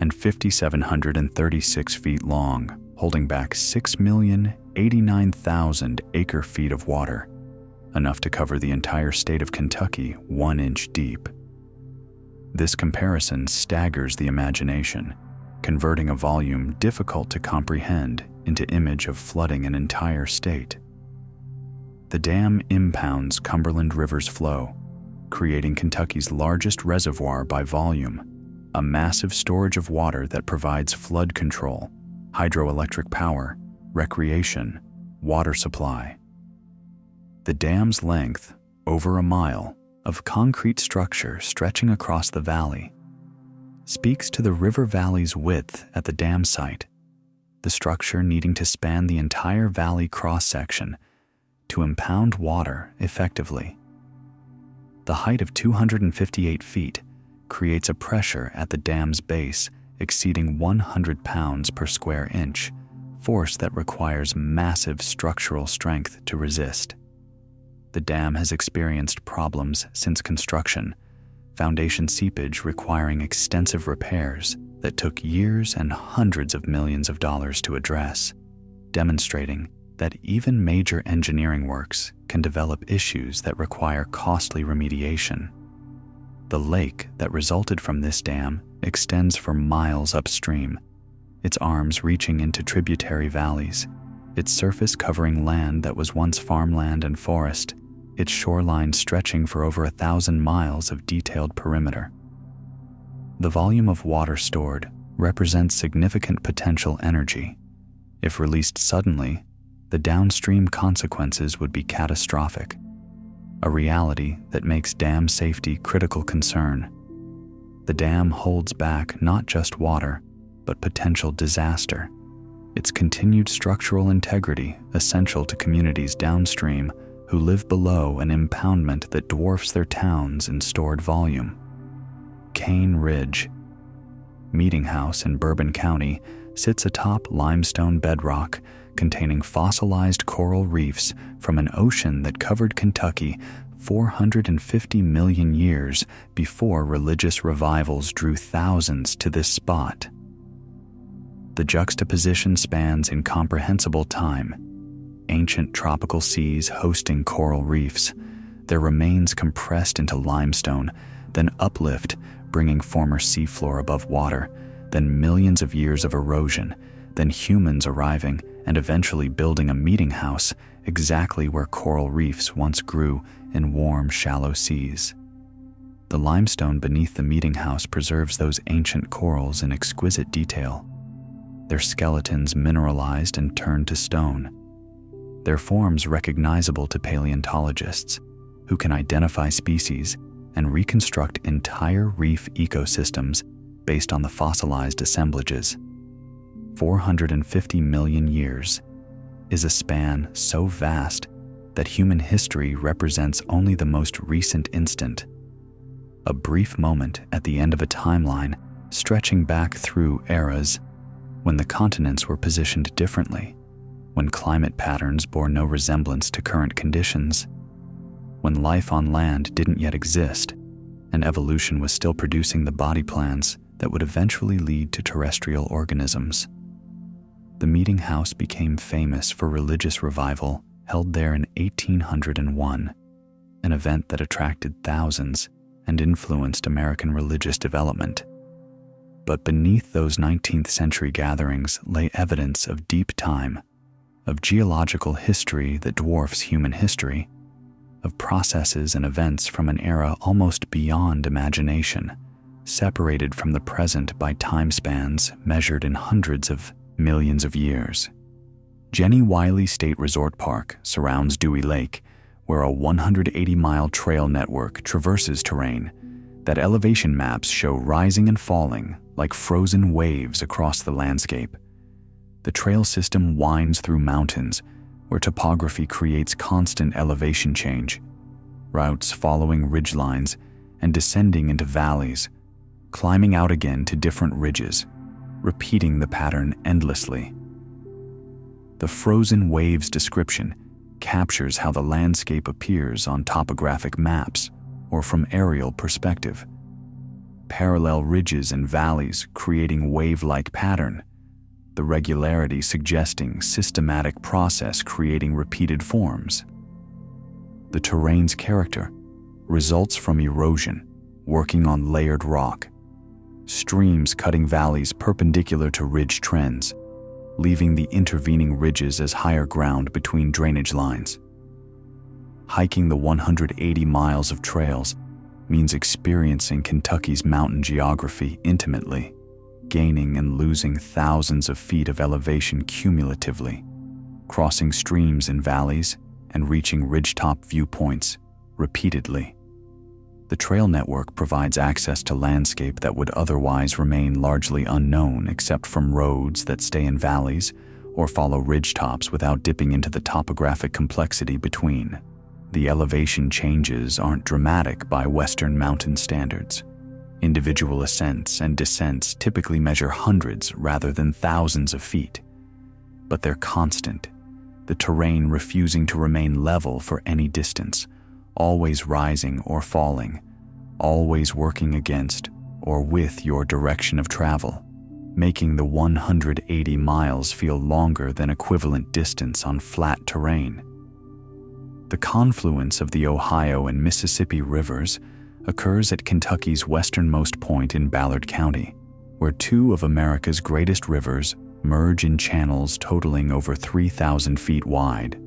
and 5,736 feet long, holding back 6,089,000 acre-feet of water, enough to cover the entire state of Kentucky 1 inch deep. This comparison staggers the imagination, converting a volume difficult to comprehend into image of flooding an entire state. The dam impounds Cumberland River's flow, creating Kentucky's largest reservoir by volume, a massive storage of water that provides flood control, hydroelectric power, recreation, water supply. The dam's length, over a mile, of concrete structure stretching across the valley, speaks to the river valley's width at the dam site, the structure needing to span the entire valley cross-section to impound water effectively. The height of 258 feet creates a pressure at the dam's base exceeding 100 pounds per square inch, force that requires massive structural strength to resist. The dam has experienced problems since construction, foundation seepage requiring extensive repairs that took years and hundreds of millions of dollars to address, demonstrating that even major engineering works can develop issues that require costly remediation. The lake that resulted from this dam extends for miles upstream, its arms reaching into tributary valleys, its surface covering land that was once farmland and forest, its shoreline stretching for over 1,000 miles of detailed perimeter. The volume of water stored represents significant potential energy. If released suddenly, the downstream consequences would be catastrophic, a reality that makes dam safety critical concern. The dam holds back not just water, but potential disaster. Its continued structural integrity essential to communities downstream who live below an impoundment that dwarfs their towns in stored volume. Cane Ridge, Meeting House in Bourbon County, sits atop limestone bedrock containing fossilized coral reefs from an ocean that covered Kentucky 450 million years before religious revivals drew thousands to this spot. The juxtaposition spans incomprehensible time. Ancient tropical seas hosting coral reefs, their remains compressed into limestone, then uplift, bringing former seafloor above water, then millions of years of erosion, then humans arriving and eventually building a meeting house exactly where coral reefs once grew in warm, shallow seas. The limestone beneath the meeting house preserves those ancient corals in exquisite detail, their skeletons mineralized and turned to stone, their forms recognizable to paleontologists who can identify species and reconstruct entire reef ecosystems based on the fossilized assemblages. 450 million years is a span so vast that human history represents only the most recent instant, a brief moment at the end of a timeline stretching back through eras when the continents were positioned differently, when climate patterns bore no resemblance to current conditions, when life on land didn't yet exist, and evolution was still producing the body plans that would eventually lead to terrestrial organisms. The meeting house became famous for religious revival held there in 1801, an event that attracted thousands and influenced American religious development. But beneath those 19th century gatherings lay evidence of deep time, of geological history that dwarfs human history, of processes and events from an era almost beyond imagination, separated from the present by time spans measured in hundreds of millions of years. Jenny Wiley State Resort Park surrounds Dewey Lake, where a 180-mile trail network traverses terrain that elevation maps show rising and falling like frozen waves across the landscape. The trail system winds through mountains where topography creates constant elevation change, routes following ridgelines and descending into valleys, climbing out again to different ridges, repeating the pattern endlessly. The frozen waves description captures how the landscape appears on topographic maps or from aerial perspective. Parallel ridges and valleys creating wave-like pattern, the regularity suggesting systematic process creating repeated forms. The terrain's character results from erosion working on layered rock, streams cutting valleys perpendicular to ridge trends, leaving the intervening ridges as higher ground between drainage lines. Hiking the 180 miles of trails means experiencing Kentucky's mountain geography intimately, gaining and losing thousands of feet of elevation cumulatively, crossing streams and valleys and reaching ridgetop viewpoints repeatedly. The trail network provides access to landscape that would otherwise remain largely unknown except from roads that stay in valleys or follow ridgetops without dipping into the topographic complexity between. The elevation changes aren't dramatic by Western mountain standards. Individual ascents and descents typically measure hundreds rather than thousands of feet. But they're constant, the terrain refusing to remain level for any distance, always rising or falling, always working against or with your direction of travel, making the 180 miles feel longer than equivalent distance on flat terrain. The confluence of the Ohio and Mississippi rivers occurs at Kentucky's westernmost point in Ballard County, where two of America's greatest rivers merge in channels totaling over 3,000 feet wide.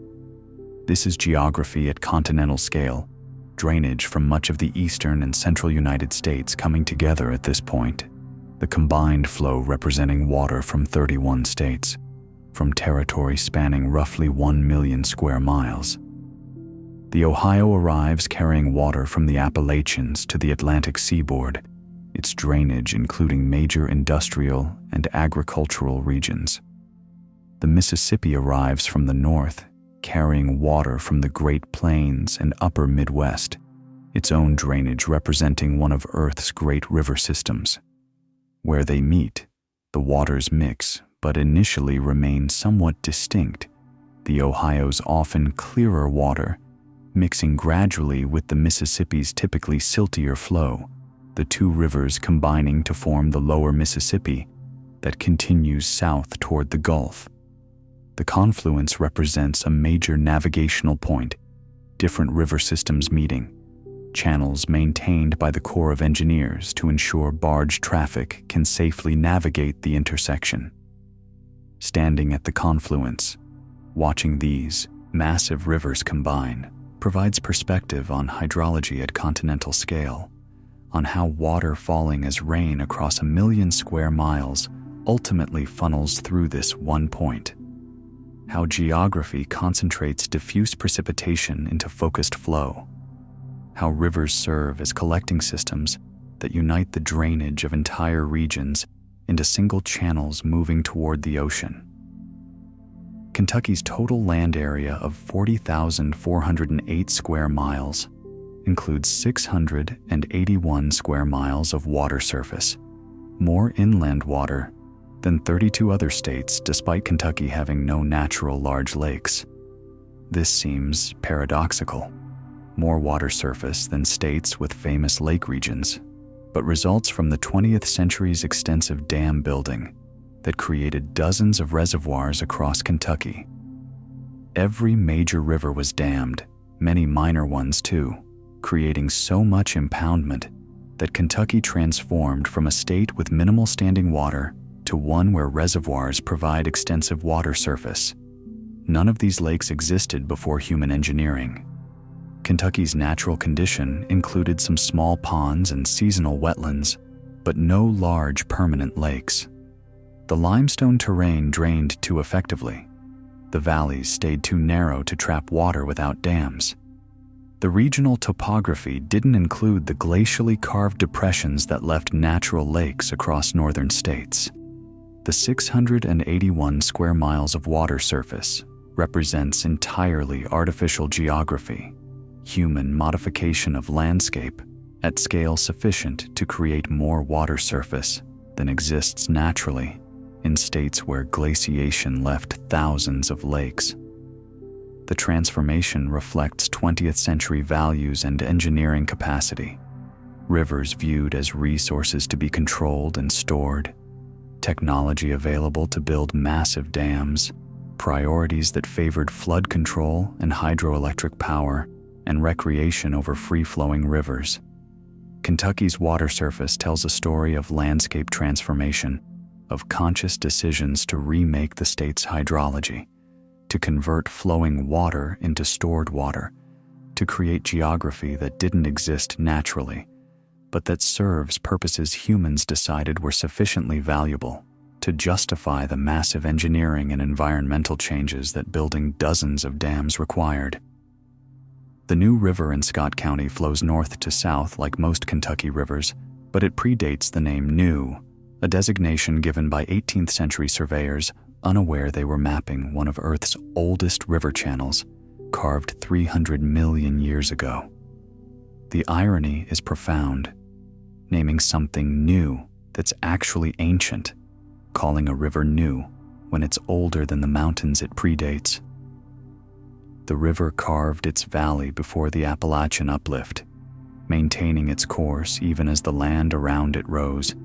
This is geography at continental scale, drainage from much of the eastern and central United States coming together at this point, the combined flow representing water from 31 states, from territory spanning roughly 1 million square miles. The Ohio arrives carrying water from the Appalachians to the Atlantic seaboard, its drainage including major industrial and agricultural regions. The Mississippi arrives from the north, carrying water from the Great Plains and upper Midwest, its own drainage representing one of Earth's great river systems. Where they meet, the waters mix but initially remain somewhat distinct, the Ohio's often clearer water mixing gradually with the Mississippi's typically siltier flow, the two rivers combining to form the lower Mississippi that continues south toward the Gulf. The confluence represents a major navigational point, different river systems meeting, channels maintained by the Corps of Engineers to ensure barge traffic can safely navigate the intersection. Standing at the confluence, watching these massive rivers combine provides perspective on hydrology at continental scale, on how water falling as rain across 1 million square miles ultimately funnels through this one point. How geography concentrates diffuse precipitation into focused flow. How rivers serve as collecting systems that unite the drainage of entire regions into single channels moving toward the ocean. Kentucky's total land area of 40,408 square miles includes 681 square miles of water surface, more inland water than 32 other states despite Kentucky having no natural large lakes. This seems paradoxical. More water surface than states with famous lake regions, but results from the 20th century's extensive dam building that created dozens of reservoirs across Kentucky. Every major river was dammed, many minor ones too, creating so much impoundment that Kentucky transformed from a state with minimal standing water to one where reservoirs provide extensive water surface. None of these lakes existed before human engineering. Kentucky's natural condition included some small ponds and seasonal wetlands, but no large permanent lakes. The limestone terrain drained too effectively. The valleys stayed too narrow to trap water without dams. The regional topography didn't include the glacially carved depressions that left natural lakes across northern states. The 681 square miles of water surface represents entirely artificial geography, human modification of landscape at scale sufficient to create more water surface than exists naturally in states where glaciation left thousands of lakes. The transformation reflects 20th century values and engineering capacity. Rivers viewed as resources to be controlled and stored, technology available to build massive dams, priorities that favored flood control and hydroelectric power, and recreation over free-flowing rivers. Kentucky's water surface tells a story of landscape transformation, of conscious decisions to remake the state's hydrology, to convert flowing water into stored water, to create geography that didn't exist naturally, but that serves purposes humans decided were sufficiently valuable to justify the massive engineering and environmental changes that building dozens of dams required. The New River in Scott County flows north to south like most Kentucky rivers, but it predates the name New, a designation given by 18th century surveyors unaware they were mapping one of Earth's oldest river channels, carved 300 million years ago. The irony is profound, naming something new that's actually ancient, calling a river new when it's older than the mountains it predates. The river carved its valley before the Appalachian uplift, maintaining its course even as the land around it rose,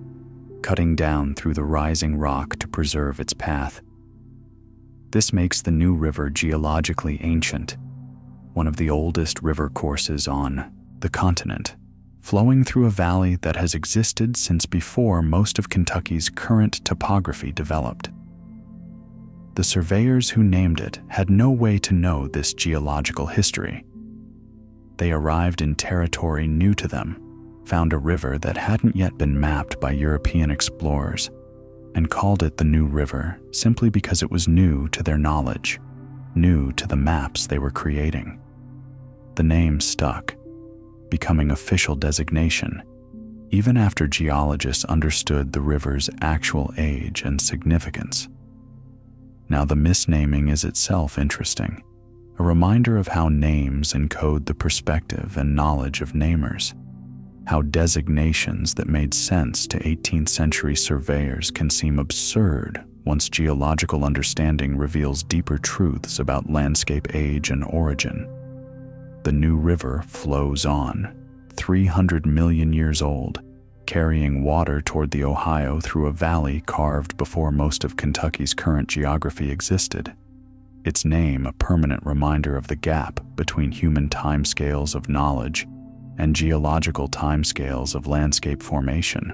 cutting down through the rising rock to preserve its path. This makes the New River geologically ancient, one of the oldest river courses on the continent, flowing through a valley that has existed since before most of Kentucky's current topography developed. The surveyors who named it had no way to know this geological history. They arrived in territory new to them, found a river that hadn't yet been mapped by European explorers, and called it the New River simply because it was new to their knowledge, new to the maps they were creating. The name stuck, becoming official designation, even after geologists understood the river's actual age and significance. Now the misnaming is itself interesting, a reminder of how names encode the perspective and knowledge of namers, how designations that made sense to 18th century surveyors can seem absurd once geological understanding reveals deeper truths about landscape age and origin. The New River flows on, 300 million years old, carrying water toward the Ohio through a valley carved before most of Kentucky's current geography existed. Its name a permanent reminder of the gap between human timescales of knowledge and geological timescales of landscape formation.